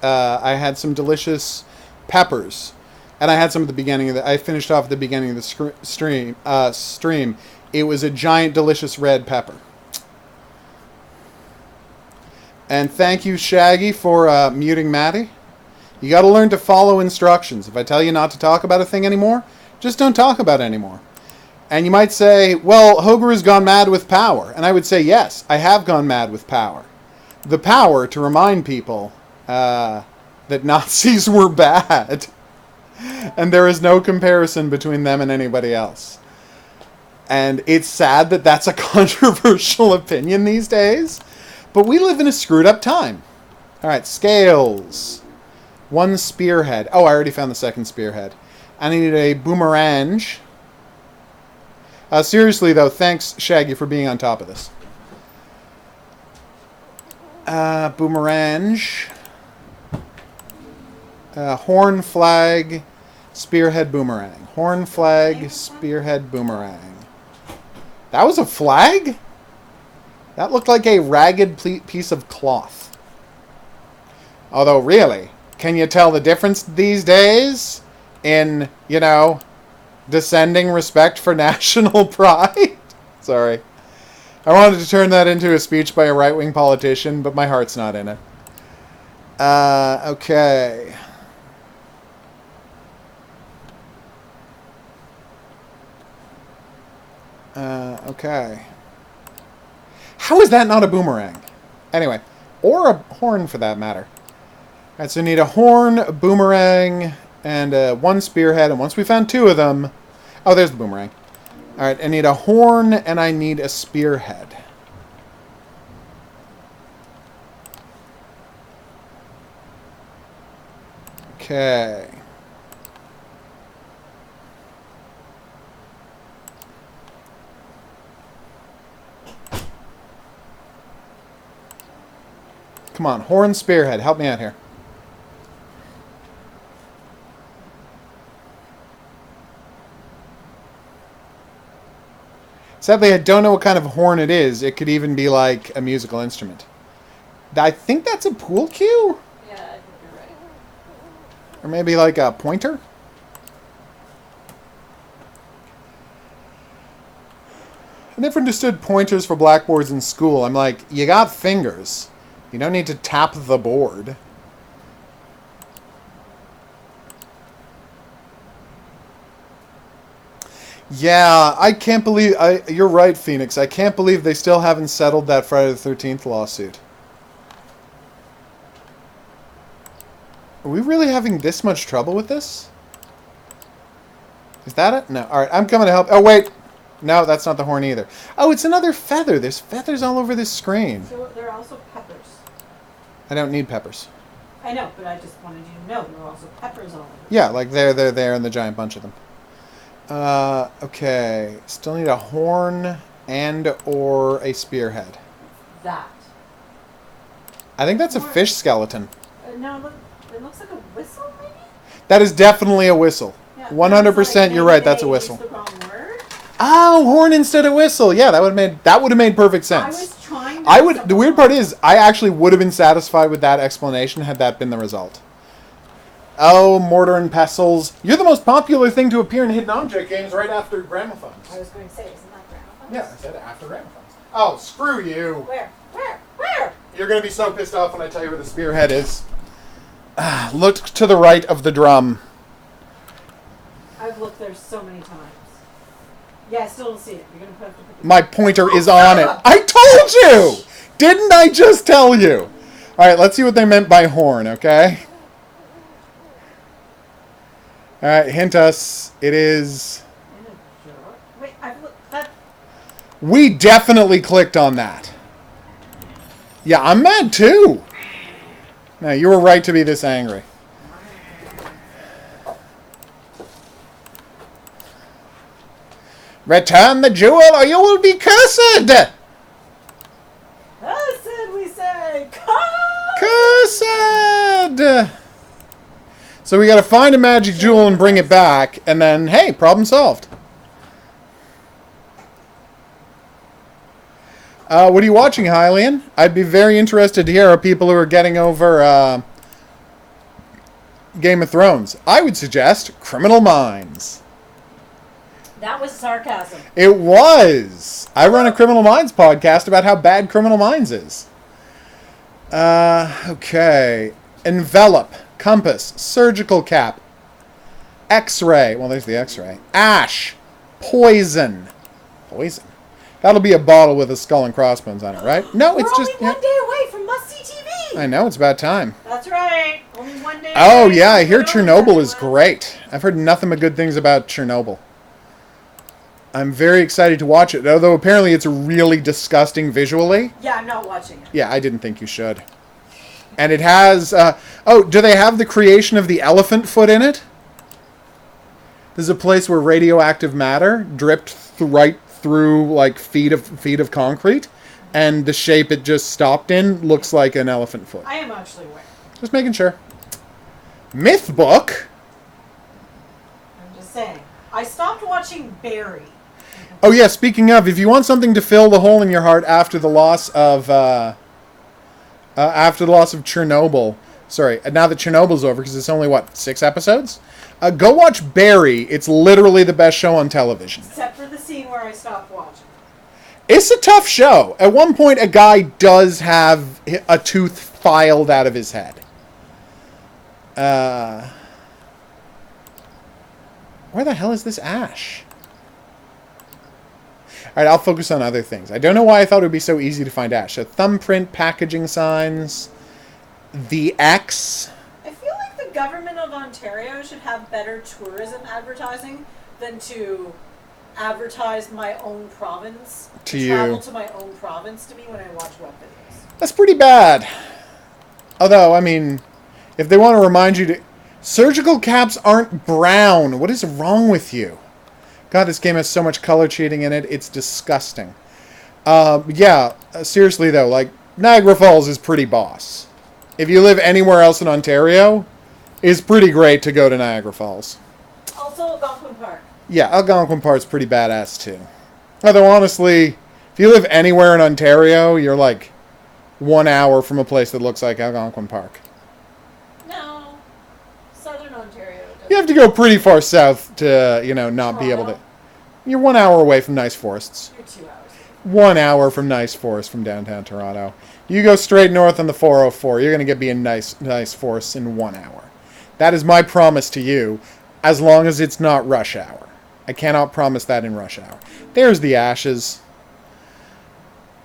peppers, and I had some at the beginning of the. I finished off at the beginning of the stream. It was a giant, delicious red pepper. And thank you, Shaggy, for muting Maddie. You got to learn to follow instructions. If I tell you not to talk about a thing anymore, just don't talk about it anymore. And you might say, well, HOGuru's gone mad with power. And I would say, yes, I have gone mad with power. The power to remind people that Nazis were bad. And there is no comparison between them and anybody else. And it's sad that that's a controversial opinion these days. But we live in a screwed up time. All right, scales. 1 spearhead. Oh, I already found the second spearhead. I need a boomerang. Seriously, though, thanks, Shaggy, for being on top of this. Boomerang. Horn, flag, spearhead, boomerang. Horn, flag, spearhead, boomerang. That was a flag? That looked like a ragged piece of cloth. Although, really, can you tell the difference these days in, you know, descending respect for national pride? Sorry. I wanted to turn that into a speech by a right-wing politician, but my heart's not in it. Okay. Okay. How is that not a boomerang? Anyway, or a horn for that matter. Alright, so we need a horn, a boomerang, and 1 spearhead. And once we found 2 of them... Oh, there's the boomerang. Alright, I need a horn, and I need a spearhead. Okay. Come on, horn, spearhead. Help me out here. Sadly, I don't know what kind of horn it is. It could even be like a musical instrument. I think that's a pool cue? Yeah, I think you're right. Or maybe like a pointer? I never understood pointers for blackboards in school. I'm like, you got fingers. You don't need to tap the board. Yeah, I can't believe... you're right, Phoenix. I can't believe they still haven't settled that Friday the 13th lawsuit. Are we really having this much trouble with this? Is that it? No. Alright, I'm coming to help. Oh, wait. No, that's not the horn either. Oh, it's another feather. There's feathers all over this screen. So there are also peppers. I don't need peppers. I know, but I just wanted you to know there are also peppers all over. Yeah, like there, and the giant bunch of them. Okay. Still need a horn and or a spearhead. That. I think that's a fish skeleton. No, look, it looks like a whistle, maybe? That is definitely a whistle. Yeah, 100% you're right, that's a whistle. The wrong word. Oh, horn instead of whistle. Yeah, that would have made perfect sense. I was trying to The weird part is I actually would have been satisfied with that explanation had that been the result. Oh, mortar and pestles. You're the most popular thing to appear in hidden object games right after gramophones. I was going to say, isn't that gramophones? Yeah, I said after gramophones. Oh, screw you. Where? You're going to be so pissed off when I tell you where the spearhead is. Look to the right of the drum. I've looked there so many times. Yeah, I still don't see it. You're going to have to put the... My pointer is on it. I told you! Didn't I just tell you? Alright, let's see what they meant by horn, okay? Alright, hint us. It is... Wait, I've looked... That... We definitely clicked on that. Yeah, I'm mad too. No, you were right to be this angry. Return the jewel or you will be cursed! Cursed, we say! Cursed! Cursed! So we gotta find a magic jewel and bring it back, and then, hey, problem solved. What are you watching, Hylian? I'd be very interested to hear how people who are getting over Game of Thrones. I would suggest Criminal Minds. That was sarcasm. It was. I run a Criminal Minds podcast about how bad Criminal Minds is. Okay. Envelop, compass, surgical cap, X-ray. Well, there's the X-ray. Ash, poison. Poison. That'll be a bottle with a skull and crossbones on it, right? No, We're it's only just... one day away from must-see TV. I know, it's about time. That's right. Only one day Oh, away yeah, I from hear Corona, Chernobyl is everyone. great. I've heard nothing but good things about Chernobyl. I'm very excited to watch it, although apparently it's really disgusting visually. Yeah, I'm not watching it. Yeah, I didn't think you should. And it has... oh, do they have the creation of the elephant foot in it? There's a place where radioactive matter dripped right through, like, feet of concrete, and the shape it just stopped in looks like an elephant foot. I am actually aware. Just making sure. Myth book? I'm just saying. I stopped watching Barry. Oh yeah, speaking of, if you want something to fill the hole in your heart after the loss of Chernobyl, sorry, now that Chernobyl's over, because it's only, what, 6 episodes? Go watch Barry. It's literally the best show on television. Except for the scene where I stopped watching. It's a tough show. At one point, a guy does have a tooth filed out of his head. Where the hell is this ash? Alright, I'll focus on other things. I don't know why I thought it would be so easy to find ash. So, thumbprint, packaging signs, the X. I feel like the government of Ontario should have better tourism advertising than to advertise my own province. To you. Travel to my own province to me when I watch web videos. That's pretty bad. Although, I mean, if they want to remind you to... Surgical caps aren't brown. What is wrong with you? God, this game has so much color cheating in it. It's disgusting. Seriously, though, like, Niagara Falls is pretty boss. If you live anywhere else in Ontario, it's pretty great to go to Niagara Falls. Also, Algonquin Park. Yeah, Algonquin Park's pretty badass, too. Although, honestly, if you live anywhere in Ontario, you're, like, 1 hour from a place that looks like Algonquin Park. No. Southern Ontario. You have to go pretty far south to, not be able to... You're 1 hour away from nice forests. You're 2 hours. 1 hour from nice forest from downtown Toronto. You go straight north on the 404, you're going to be in nice forests in 1 hour. That is my promise to you, as long as it's not rush hour. I cannot promise that in rush hour. There's the ashes.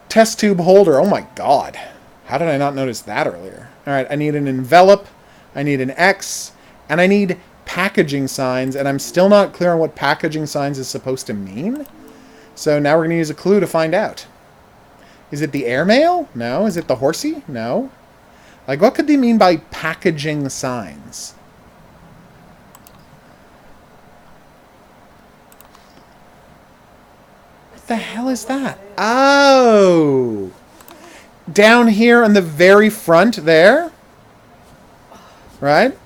Test tube holder. Oh my god. How did I not notice that earlier? Alright, I need an envelope, I need an X, and I need packaging signs, and I'm still not clear on what packaging signs is supposed to mean. So now we're going to use a clue to find out. Is it the airmail? No. Is it the horsey? No. Like, what could they mean by packaging signs? What the hell is that? Oh! Down here on the very front there, right?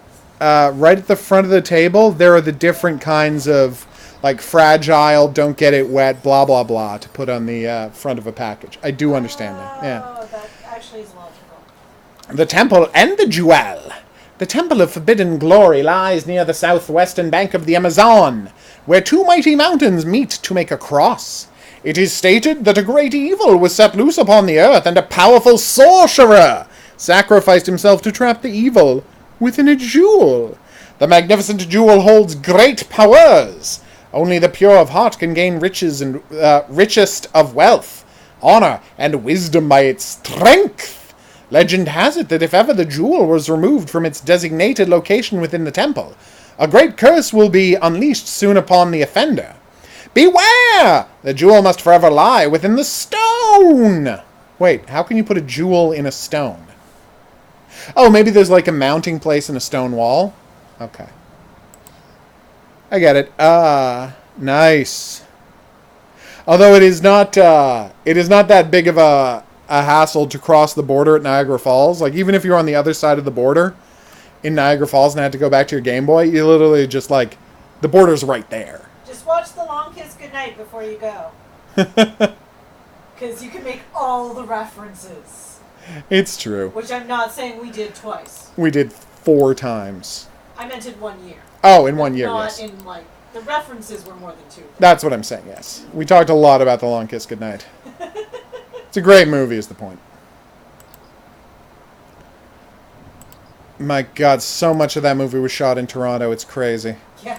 Right at the front of the table, there are the different kinds of, like, fragile, don't get it wet, blah, blah, blah, to put on the front of a package. I do understand that, yeah. Oh, that actually is logical. The temple and the jewel. The Temple of Forbidden Glory lies near the southwestern bank of the Amazon, where 2 mighty mountains meet to make a cross. It is stated that a great evil was set loose upon the earth, and a powerful sorcerer sacrificed himself to trap the evil within a jewel. The magnificent jewel holds great powers. Only the pure of heart can gain riches and richest of wealth, honor, and wisdom by its strength. Legend has it that if ever the jewel was removed from its designated location within the temple, a great curse will be unleashed soon upon the offender. Beware! The jewel must forever lie within the stone! Wait, how can you put a jewel in a stone? Oh, maybe there's like a mounting place in a stone wall? Okay. I get it. Nice. Although it is not that big of a hassle to cross the border at Niagara Falls. Like, even if you're on the other side of the border in Niagara Falls and had to go back to your Game Boy, you literally just, like, the border's right there. Just watch The Long Kiss Goodnight before you go. Because you can make all the references. It's true. Which I'm not saying we did twice. We did 4 times. I meant in 1 year. Oh, in 1 year, not yes. in, like, the references were more than 2. That's what I'm saying, yes. We talked a lot about The Long Kiss Goodnight. It's a great movie, is the point. My God, so much of that movie was shot in Toronto. It's crazy. Yeah.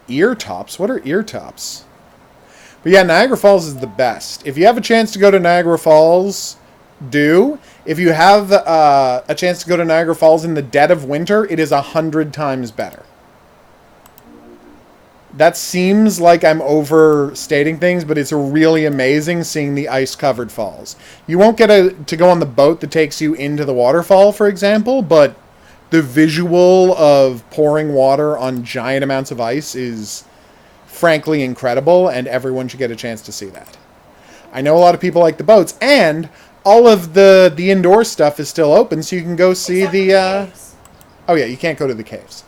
Ear tops? What are ear tops? But yeah, Niagara Falls is the best. If you have a chance to go to Niagara Falls, do. If you have a chance to go to Niagara Falls in the dead of winter, it is 100 times better. That seems like I'm overstating things, but it's really amazing seeing the ice-covered falls. You won't get to go on the boat that takes you into the waterfall, for example, but the visual of pouring water on giant amounts of ice is frankly incredible, and everyone should get a chance to see that. I know a lot of people like the boats, and all of the indoor stuff is still open, so you can go see Except the... for the caves. Oh yeah, you can't go to the caves.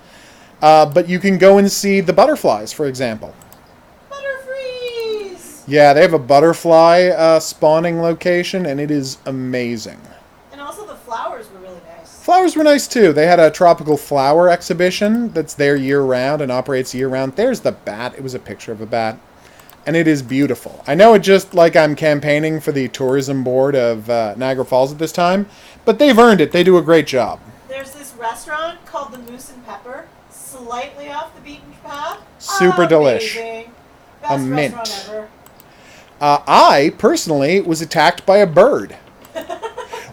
But you can go and see the butterflies, for example. Butterfreeze! Yeah, they have a butterfly spawning location, and it is amazing. And also the flowers were really nice. Flowers were nice, too. They had a tropical flower exhibition that's there year-round and operates year-round. There's the bat. It was a picture of a bat. And it is beautiful. I know it just like I'm campaigning for the tourism board of Niagara Falls at this time, but they've earned it. They do a great job. There's this restaurant called the Moose and Pepper, slightly off the beaten path. Super delish. Amazing. Best A mint. restaurant ever. I, personally, was attacked by a bird.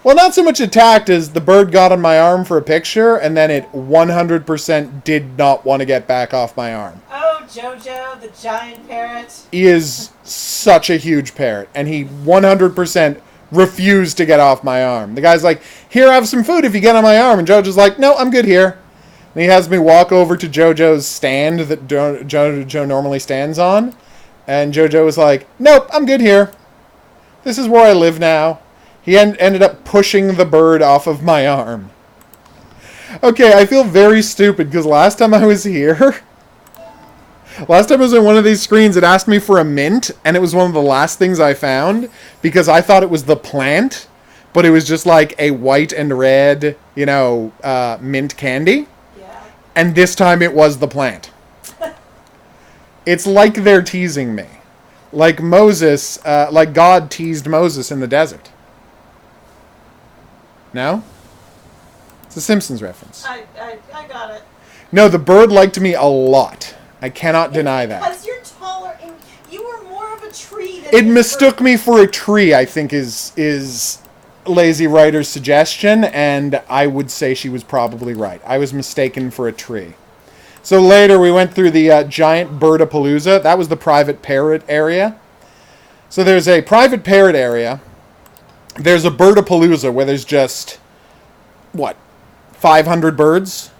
Well, not so much attacked as the bird got on my arm for a picture, and then it 100% did not want to get back off my arm. Oh, Jojo, the giant parrot. He is such a huge parrot, and he 100% refused to get off my arm. The guy's like, here, have some food if you get on my arm. And Jojo's like, no, I'm good here. And he has me walk over to Jojo's stand that Jojo normally stands on. And Jojo was like, nope, I'm good here. This is where I live now. He ended up pushing the bird off of my arm. Okay, I feel very stupid because last time I was here... Last time I was on one of these screens, it asked me for a mint, and it was one of the last things I found, because I thought it was the plant, but it was just like a white and red, you know, mint candy. Yeah. And this time it was the plant. It's like they're teasing me. Like Moses, like God teased Moses in the desert. No? It's a Simpsons reference. I got it. No, the bird liked me a lot. I cannot deny that. Because you're taller and you were more of a tree than It this mistook bird. me for a tree, I think, is Lazy Writer's suggestion, and I would say she was probably right. I was mistaken for a tree. So later we went through the giant Birdapalooza. That was the private parrot area. So there's a private parrot area. There's a Birdapalooza where there's just, what, 500 birds?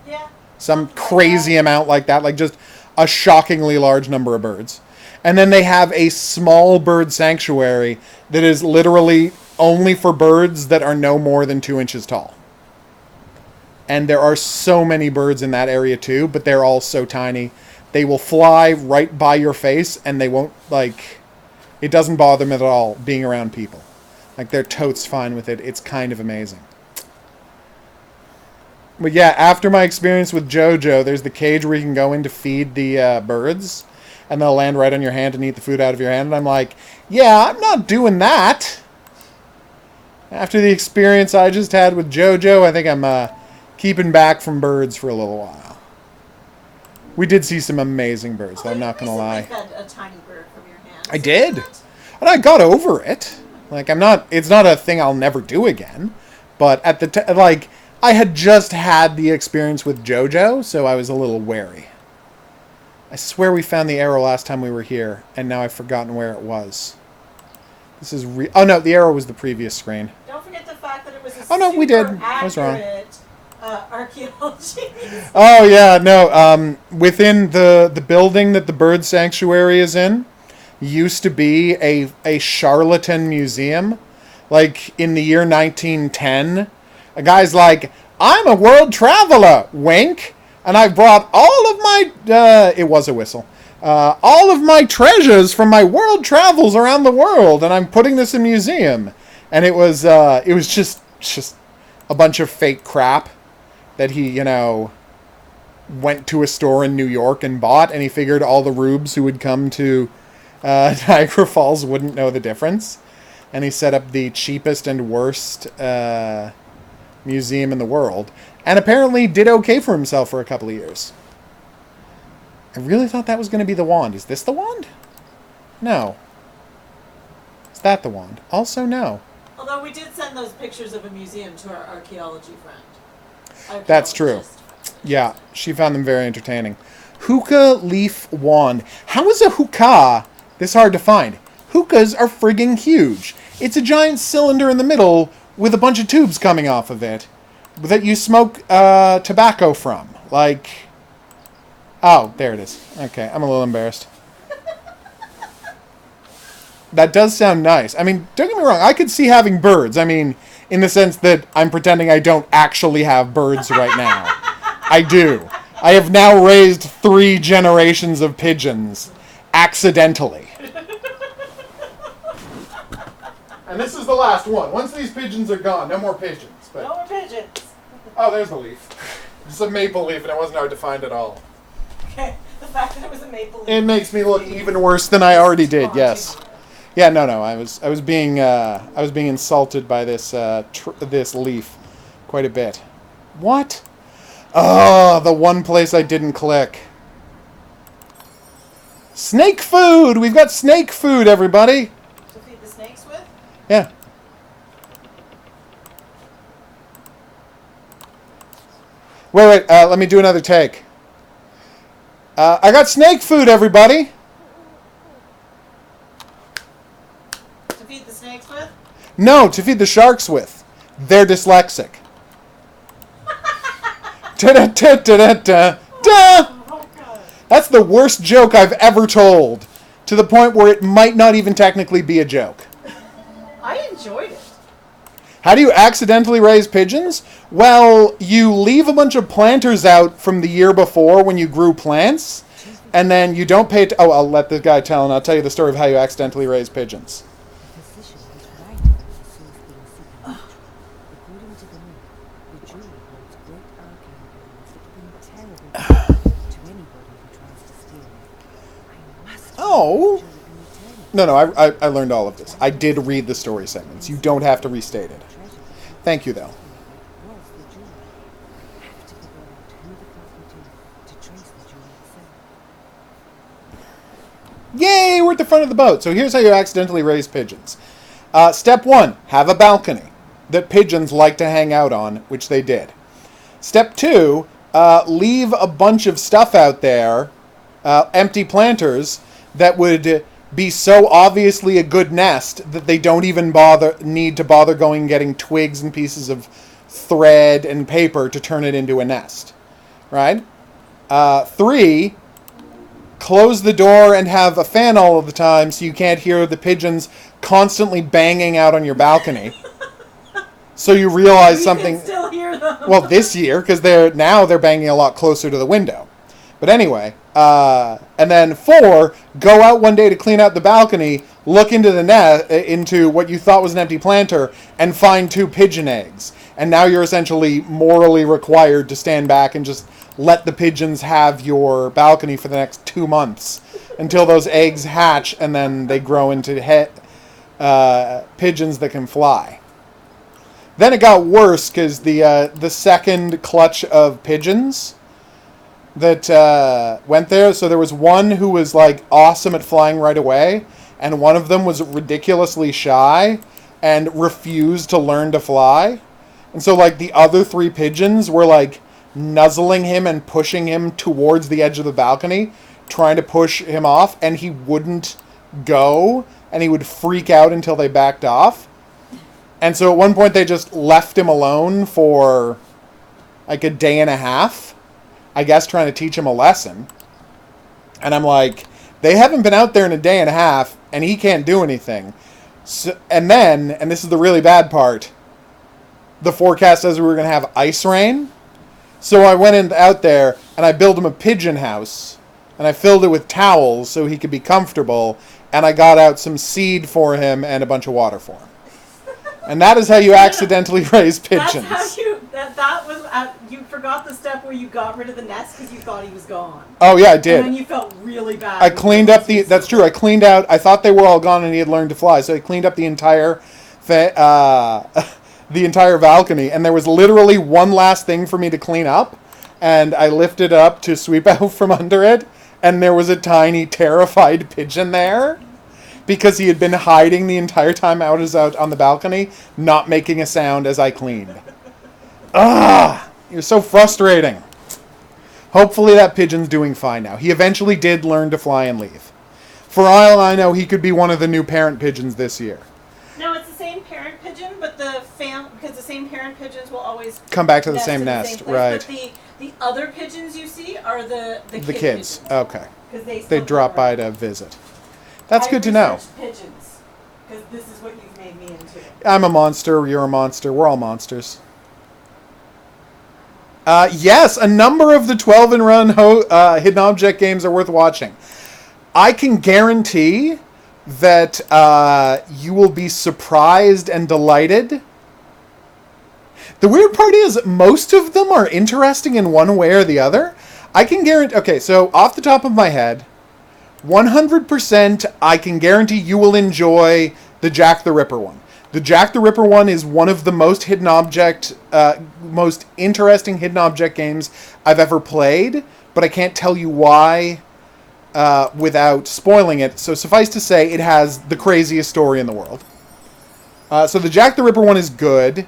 Yeah. Some crazy amount like that, like just a shockingly large number of birds. And then they have a small bird sanctuary that is literally only for birds that are no more than 2 inches tall. And there are so many birds in that area too, but they're all so tiny. They will fly right by your face, and they won't, like, it doesn't bother them at all being around people. Like, they're totes fine with it. It's kind of amazing. But yeah, after my experience with Jojo, there's the cage where you can go in to feed the birds, and they'll land right on your hand and eat the food out of your hand. And I'm like, yeah, I'm not doing that. After the experience I just had with Jojo, I think I'm keeping back from birds for a little while. We did see some amazing birds, though, I'm not going to lie. You fed a tiny bird from your hand. I did. And I got over it. Like, it's not a thing I'll never do again. But at the like... I had just had the experience with Jojo, so I was a little wary. I swear we found the arrow last time we were here, and now I've forgotten where it was. This is oh no, the arrow was the previous screen. Don't forget the fact that it was a Oh no, we did. super I was wrong. accurate archaeology. Oh yeah, no. Within the building that the bird sanctuary is in, used to be a charlatan museum. Like in the year 1910, a guy's like, "I'm a world traveler," wink, and I brought all of my. It was a whistle. All of my treasures from my world travels around the world, and I'm putting this in a museum. And it was just a bunch of fake crap that he, went to a store in New York and bought, and he figured all the rubes who would come to Niagara Falls wouldn't know the difference. And he set up the cheapest and worst museum in the world, and apparently did okay for himself for a couple of years. I really thought that was going to be the wand. Is this the wand? No. Is that the wand? Also, no. Although we did send those pictures of a museum to our archaeology friend. That's true. Yeah, she found them very entertaining. Hookah leaf wand. How is a hookah this hard to find? Hookahs are frigging huge. It's a giant cylinder in the middle with a bunch of tubes coming off of it that you smoke tobacco from. Like, oh, there it is. Okay, I'm a little embarrassed. That does sound nice. I mean, don't get me wrong, I could see having birds. I mean, in the sense that I'm pretending I don't actually have birds right now. I do. I have now raised 3 generations of pigeons. Accidentally. And this is the last one. Once these pigeons are gone, no more pigeons. But... No more pigeons. Oh, there's the leaf. It's a maple leaf, and it wasn't hard to find at all. Okay, the fact that it was a maple leaf. It makes me look even worse than I already did. Yes. Yeah. No. I was being insulted by this this leaf quite a bit. What? Oh, the one place I didn't click. Snake food. We've got snake food, everybody. To feed the snakes with? Yeah. Wait, let me do another take. I got snake food, everybody. To feed the snakes with? No, to feed the sharks with. They're dyslexic. Da-da-da-da-da-da. Oh, God. That's the worst joke I've ever told. To the point where it might not even technically be a joke. I enjoyed it. How do you accidentally raise pigeons? Well, you leave a bunch of planters out from the year before when you grew plants, and then you don't pay... Oh, I'll let the guy tell, and I'll tell you the story of how you accidentally raise pigeons. Oh! No, I learned all of this. I did read the story segments. You don't have to restate it. Thank you, though. Yay, we're at the front of the boat. So here's how you accidentally raise pigeons. Step 1, have a balcony that pigeons like to hang out on, which they did. Step 2, leave a bunch of stuff out there, empty planters, that would be so obviously a good nest that they don't even need to bother going and getting twigs and pieces of thread and paper to turn it into a nest. Right? 3, close the door and have a fan all of the time so you can't hear the pigeons constantly banging out on your balcony. So you realize something... You can still hear them. Well, this year, because they're banging a lot closer to the window. But anyway, and then 4, go out one day to clean out the balcony, look into into what you thought was an empty planter, and find 2 pigeon eggs. And now you're essentially morally required to stand back and just let the pigeons have your balcony for the next 2 months until those eggs hatch and then they grow into pigeons that can fly. Then it got worse because the second clutch of pigeons that went there. So there was one who was like awesome at flying right away, and one of them was ridiculously shy and refused to learn to fly. And so like the other 3 pigeons were like nuzzling him and pushing him towards the edge of the balcony, trying to push him off, and he wouldn't go, and he would freak out until they backed off. And so at one point they just left him alone for like a day and a half, I guess trying to teach him a lesson. And I'm like, they haven't been out there in a day and a half, and he can't do anything. So, and then, and this is the really bad part, the forecast says we were going to have ice rain. So I went out there, and I built him a pigeon house, and I filled it with towels so he could be comfortable, and I got out some seed for him and a bunch of water for him. And that is how you accidentally raise pigeons. That's how that was, you forgot the step where you got rid of the nest because you thought he was gone. Oh, yeah, I did. And then you felt really bad. I cleaned up that's true, I cleaned out, I thought they were all gone and he had learned to fly, so I cleaned up the entire, the entire balcony, and there was literally one last thing for me to clean up, and I lifted up to sweep out from under it, and there was a tiny, terrified pigeon there. Because he had been hiding the entire time I was out on the balcony, not making a sound as I cleaned. You're so frustrating. Hopefully that pigeon's doing fine now. He eventually did learn to fly and leave. For all I know, he could be one of the new parent pigeons this year. No, it's the same parent pigeon, but because the same parent pigeons will always come back to the same nest, right? But the other pigeons you see are the kids. Pigeons, okay. They drop by to visit. That's good to know. Pigeons, because this is what you've made me into. I'm a monster. You're a monster. We're all monsters. Yes, a number of the 12-and-run hidden object games are worth watching. I can guarantee that you will be surprised and delighted. The weird part is most of them are interesting in one way or the other. I can guarantee... Okay, so off the top of my head, 100% I can guarantee you will enjoy the Jack the Ripper one. The Jack the Ripper one is one of the most most interesting hidden object games I've ever played, but I can't tell you why without spoiling it. So suffice to say, it has the craziest story in the world. So the Jack the Ripper one is good.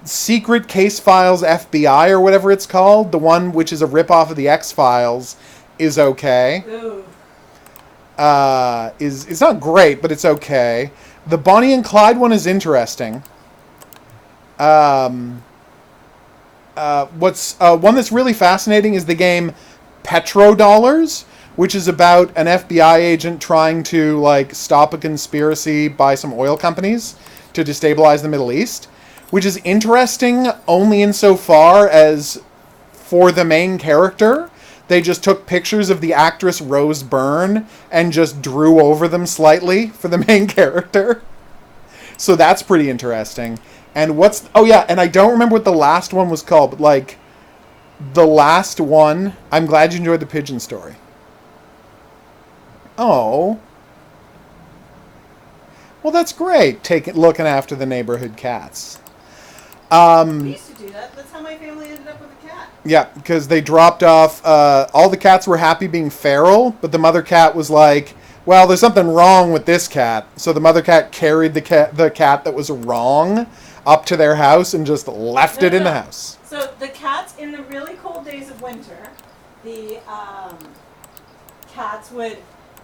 Secret Case Files FBI or whatever it's called, the one which is a ripoff of the X-Files, is okay. Ooh. It's not great, but it's okay. The Bonnie and Clyde one is interesting. One that's really fascinating is the game Petrodollars, which is about an FBI agent trying to stop a conspiracy by some oil companies to destabilize the Middle East, which is interesting only insofar as for the main character, they just took pictures of the actress Rose Byrne and just drew over them slightly for the main character. So that's pretty interesting. And and I don't remember what the last one was called, but the last one, I'm glad you enjoyed the pigeon story. Oh. Well, that's great, looking after the neighborhood cats. We used to do that. That's how my family ended up with a cat. Yeah, because they dropped off, all the cats were happy being feral, but the mother cat was like, well, there's something wrong with this cat. So the mother cat carried the cat that was wrong up to their house and just left it in the house. So the cats, in the really cold days of winter, the cats would,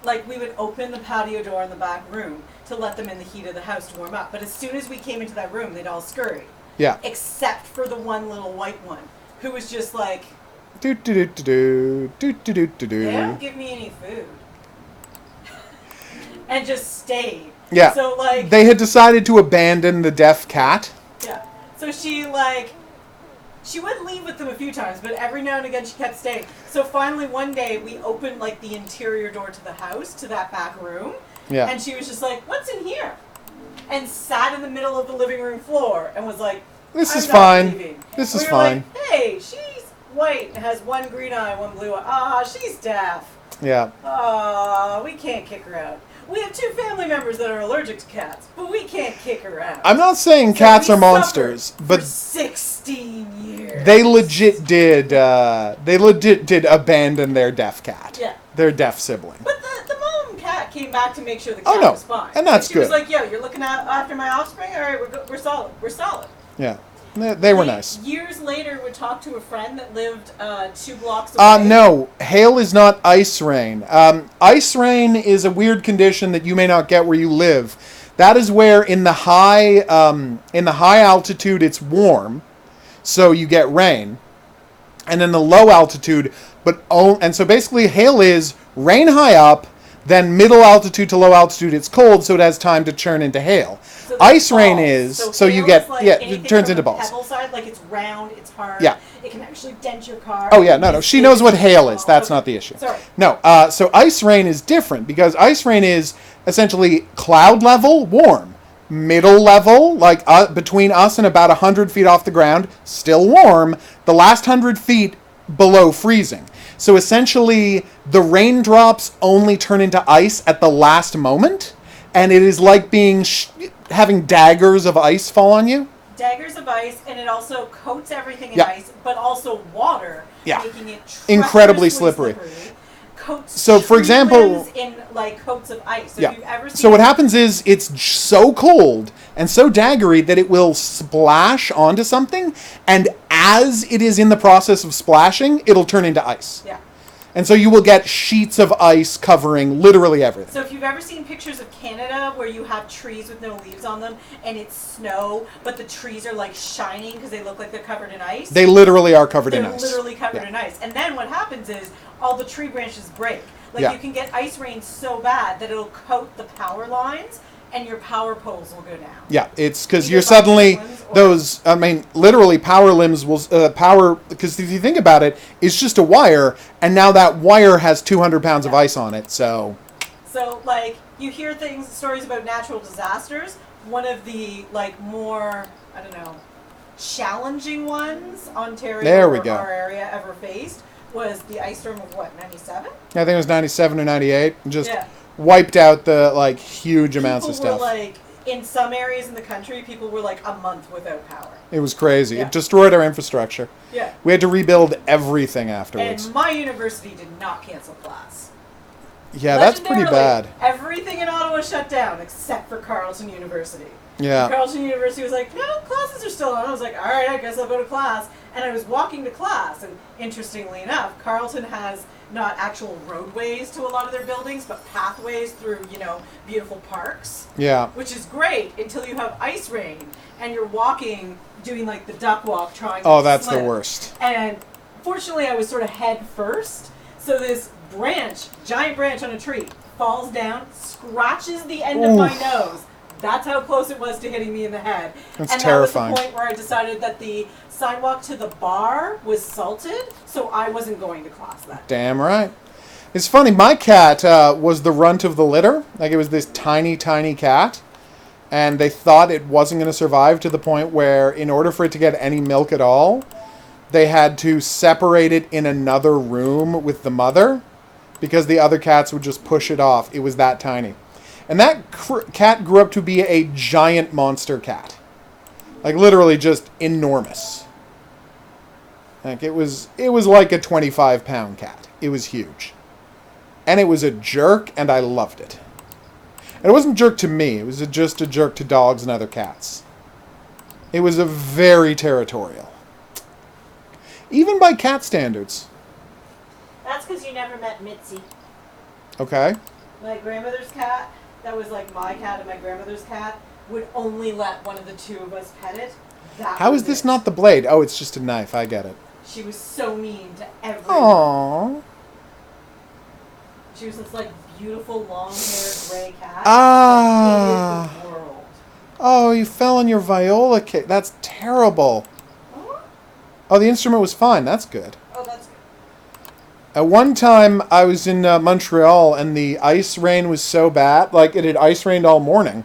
we would open the patio door in the back room to let them in the heat of the house to warm up. But as soon as we came into that room, they'd all scurry. Yeah. Except for the one little white one, who was just like, do do do do do do do do do. They don't give me any food, and just stayed. Yeah. So they had decided to abandon the deaf cat. Yeah. So she would leave with them a few times, but every now and again she kept staying. So finally one day we opened the interior door to the house, to that back room. Yeah. And she was just like, "What's in here?" And sat in the middle of the living room floor and was like, This is not fine. leaving. This we is were fine. Like, hey, she's white and has one green eye, one blue eye. Ah, she's deaf. Yeah. We can't kick her out. We have 2 family members that are allergic to cats, but we can't kick her out. I'm not saying cats are monsters, but for 16 years. They legit did abandon their deaf cat. Yeah. Their deaf sibling. But the mom cat came back to make sure the cat was fine. And that's she good. She was like, "Yo, you're looking after my offspring? All right, we're solid. We're solid." Yeah. They were nice. Years later, would talk to a friend that lived 2 blocks away. No, hail is not ice rain. Ice rain is a weird condition that you may not get where you live. That is where in the high altitude it's warm, so you get rain. And then the low altitude, and so basically hail is rain high up, then middle altitude to low altitude it's cold, so it has time to churn into hail. So Ice balls. rain is, so you hail get, is like it turns from into the balls. Pebble side, like it's round, it's hard. Yeah. It can actually dent your car. Oh yeah, no, she knows what hail is. That's not the issue. Sorry. No, so ice rain is different because ice rain is essentially cloud level, warm. Middle level, like between us and about 100 feet off the ground, still warm. The last 100 feet below freezing. So essentially, the raindrops only turn into ice at the last moment, and it is like having daggers of ice fall on you. Daggers of ice, and it also coats everything in Yeah. ice, but also water, Yeah. making it Incredibly treacherously slippery. Coats So, for tree example- limbs in like coats of ice. So Yeah. if you've ever seen So what happens is it's so cold and so daggery that it will splash onto something, and as it is in the process of splashing, it'll turn into ice. Yeah. And so you will get sheets of ice covering literally everything. So if you've ever seen pictures of Canada where you have trees with no leaves on them and it's snow, but the trees are like shining because they look like they're covered in ice. They literally are covered in They're ice. literally covered Yeah. in ice. And then what happens is all the tree branches break. Like Yeah. you can get ice rain so bad that it'll coat the power lines and your power poles will go down. Yeah, it's because Either you're by suddenly limbs or- those. I mean, literally, power limbs will power. Because if you think about it, it's just a wire, and now that wire has 200 pounds of Yeah. ice on it. So So like you hear stories about natural disasters. One of the like more, I don't know, challenging ones Ontario There we or go. our area ever faced was the ice storm of what, 97? I think it was 97 or 98. Just Yeah. wiped out the like huge amounts of People were stuff. like, in some areas in the country, people were like a month without power. It was crazy. Yeah. It destroyed our infrastructure. Yeah. We had to rebuild everything afterwards. And my university did not cancel class. Yeah, that's pretty Legendarily, bad. Everything in Ottawa shut down except for Carleton University. Yeah. Carleton University was like, no, classes are still on. I was like, all right, I guess I'll go to class. And I was walking to class, and interestingly enough, Carleton has not actual roadways to a lot of their buildings, but pathways through, beautiful parks, Yeah. which is great until you have ice rain and you're walking, doing like the duck walk, trying Oh, to that's the slip. worst. And fortunately, I was sort of head first, so this giant branch on a tree, falls down, scratches the end of my Oof. nose. That's how close it was to hitting me in the head. That's and terrifying. that was the point where I decided that the sidewalk to the bar was salted, so I wasn't going to class that day. Damn right. It's funny, my cat was the runt of the litter. Like, it was this tiny, tiny cat. And they thought it wasn't going to survive to the point where, in order for it to get any milk at all, they had to separate it in another room with the mother because the other cats would just push it off. It was that tiny. And that cat grew up to be a giant monster cat. Like, literally just enormous. Like, it was like a 25-pound cat. It was huge. And it was a jerk, and I loved it. And it wasn't a jerk to me. It was just a jerk to dogs and other cats. It was a very territorial. Even by cat standards. That's because you never met Mitzi. Okay? My grandmother's cat, that was like my cat and my grandmother's cat, would only let one of the two of us pet it. How is this not the blade? Oh, it's just a knife. I get it. She was so mean to everyone. Aww. She was this like beautiful long-haired gray cat. Ah. That hated the world. Oh, you fell on your viola case. That's terrible. Huh? Oh, the instrument was fine. That's good. Oh, that's good. At one time, I was in Montreal, and the ice rain was so bad. Like, it had ice rained all morning.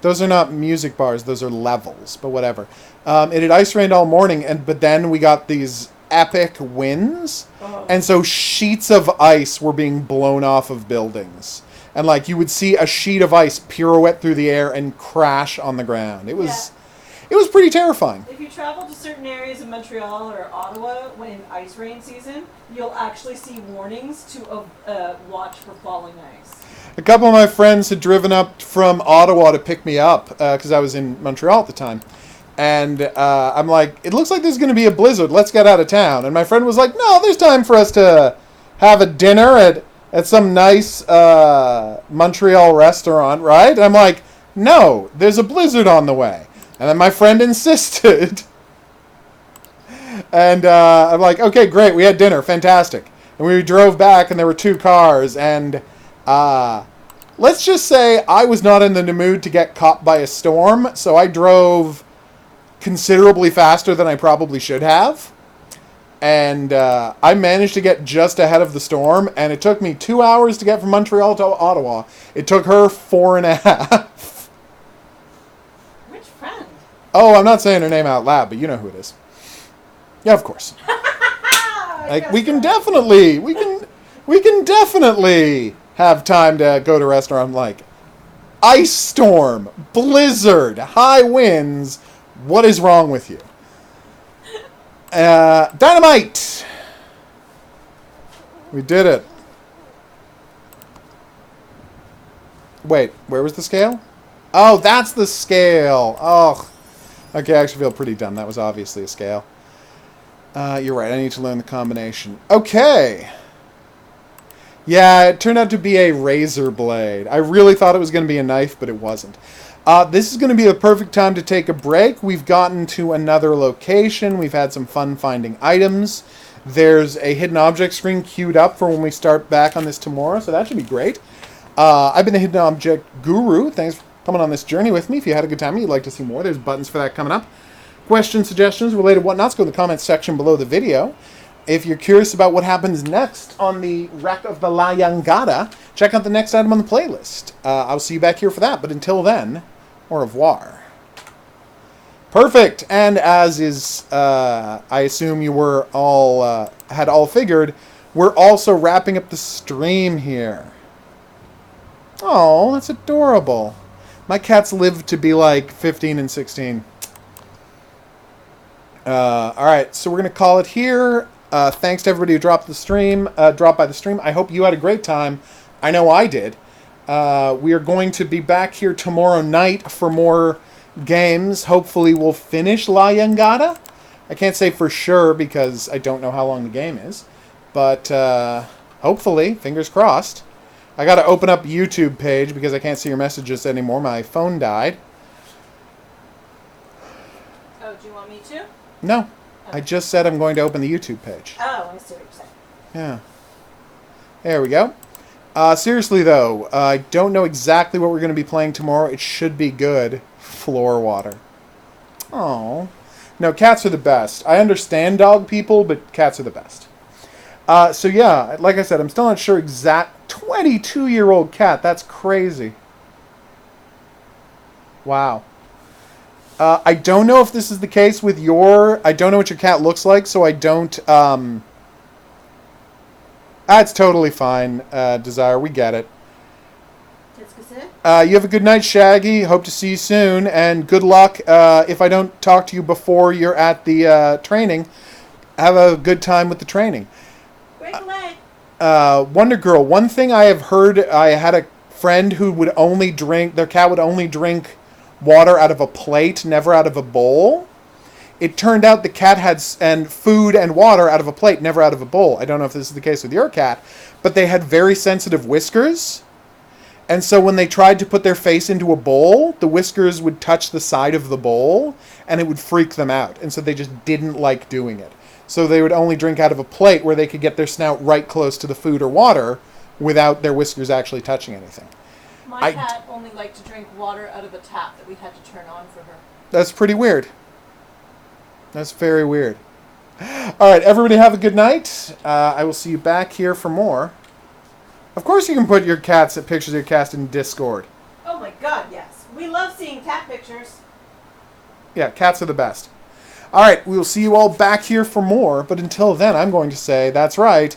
Those are not music bars. Those are levels, but whatever. It had ice rained all morning, but then we got these epic winds. Oh. And so sheets of ice were being blown off of buildings. And, like, you would see a sheet of ice pirouette through the air and crash on the ground. It was pretty terrifying. If you travel to certain areas of Montreal or Ottawa when ice rain season, you'll actually see warnings to watch for falling ice. A couple of my friends had driven up from Ottawa to pick me up because I was in Montreal at the time. And I'm like, it looks like there's going to be a blizzard. Let's get out of town. And my friend was like, no, there's time for us to have a dinner at some nice Montreal restaurant, right? And I'm like, no, there's a blizzard on the way. And then my friend insisted. And I'm like, okay, great, we had dinner, fantastic. And we drove back, and there were 2 cars, and let's just say I was not in the mood to get caught by a storm, so I drove considerably faster than I probably should have. And I managed to get just ahead of the storm, and it took me 2 hours to get from Montreal to Ottawa. It took her 4.5. Which friend? Oh, I'm not saying her name out loud, but you know who it is. Yeah, of course. Like we can definitely have time to go to a restaurant like ice storm, blizzard, high winds. What is wrong with you? Dynamite! We did it. Wait, where was the scale? Oh, that's the scale. Oh. Okay, I actually feel pretty dumb. That was obviously a scale. You're right. I need to learn the combination. Okay. Yeah, it turned out to be a razor blade. I really thought it was going to be a knife, but it wasn't. This is going to be the perfect time to take a break. We've gotten to another location. We've had some fun finding items. There's a hidden object screen queued up for when we start back on this tomorrow, so that should be great. I've been the Hidden Object Guru. Thanks for coming on this journey with me. If you had a good time and you'd like to see more, there's buttons for that coming up. Questions, suggestions, related whatnots, go to the comments section below the video. If you're curious about what happens next on the wreck of the La Jangada, check out the next item on the playlist. I'll see you back here for that, but until then, au revoir. Perfect! And as is, I assume you were all, had all figured, we're also wrapping up the stream here. Oh, that's adorable. My cats live to be like 15 and 16. Alright, so we're going to call it here. Thanks to everybody who dropped by the stream. I hope you had a great time. I know I did. We are going to be back here tomorrow night for more games. Hopefully we'll finish La Jangada. I can't say for sure because I don't know how long the game is. But hopefully, fingers crossed. I got to open up YouTube page because I can't see your messages anymore. My phone died. Oh, do you want me to? No. I just said I'm going to open the YouTube page. Oh, I see what you're saying. Yeah. There we go. Seriously, though, I don't know exactly what we're going to be playing tomorrow. It should be good. Floor water. Oh. No, cats are the best. I understand dog people, but cats are the best. So, yeah, like I said, I'm still not sure exact... 22-year-old cat. That's crazy. Wow. I don't know if this is the case with your... I don't know what your cat looks like, so I don't... That's totally fine, Desire. We get it. You have a good night, Shaggy. Hope to see you soon. And good luck. If I don't talk to you before you're at the training, have a good time with the training. Break a leg. Wonder Girl, one thing I have heard, I had a friend who would only drink, their cat would only drink water out of a plate, never out of a bowl. It turned out the cat had food and water out of a plate, never out of a bowl. I don't know if this is the case with your cat, but they had very sensitive whiskers. And so when they tried to put their face into a bowl, the whiskers would touch the side of the bowl, and it would freak them out. And so they just didn't like doing it. So they would only drink out of a plate where they could get their snout right close to the food or water without their whiskers actually touching anything. My cat only liked to drink water out of a tap that we had to turn on for her. That's pretty weird. That's very weird. All right, everybody have a good night. I will see you back here for more. Of course you can put your pictures of your cats in Discord. Oh my god, yes. We love seeing cat pictures. Yeah, cats are the best. All right, we will see you all back here for more, but until then, I'm going to say, that's right,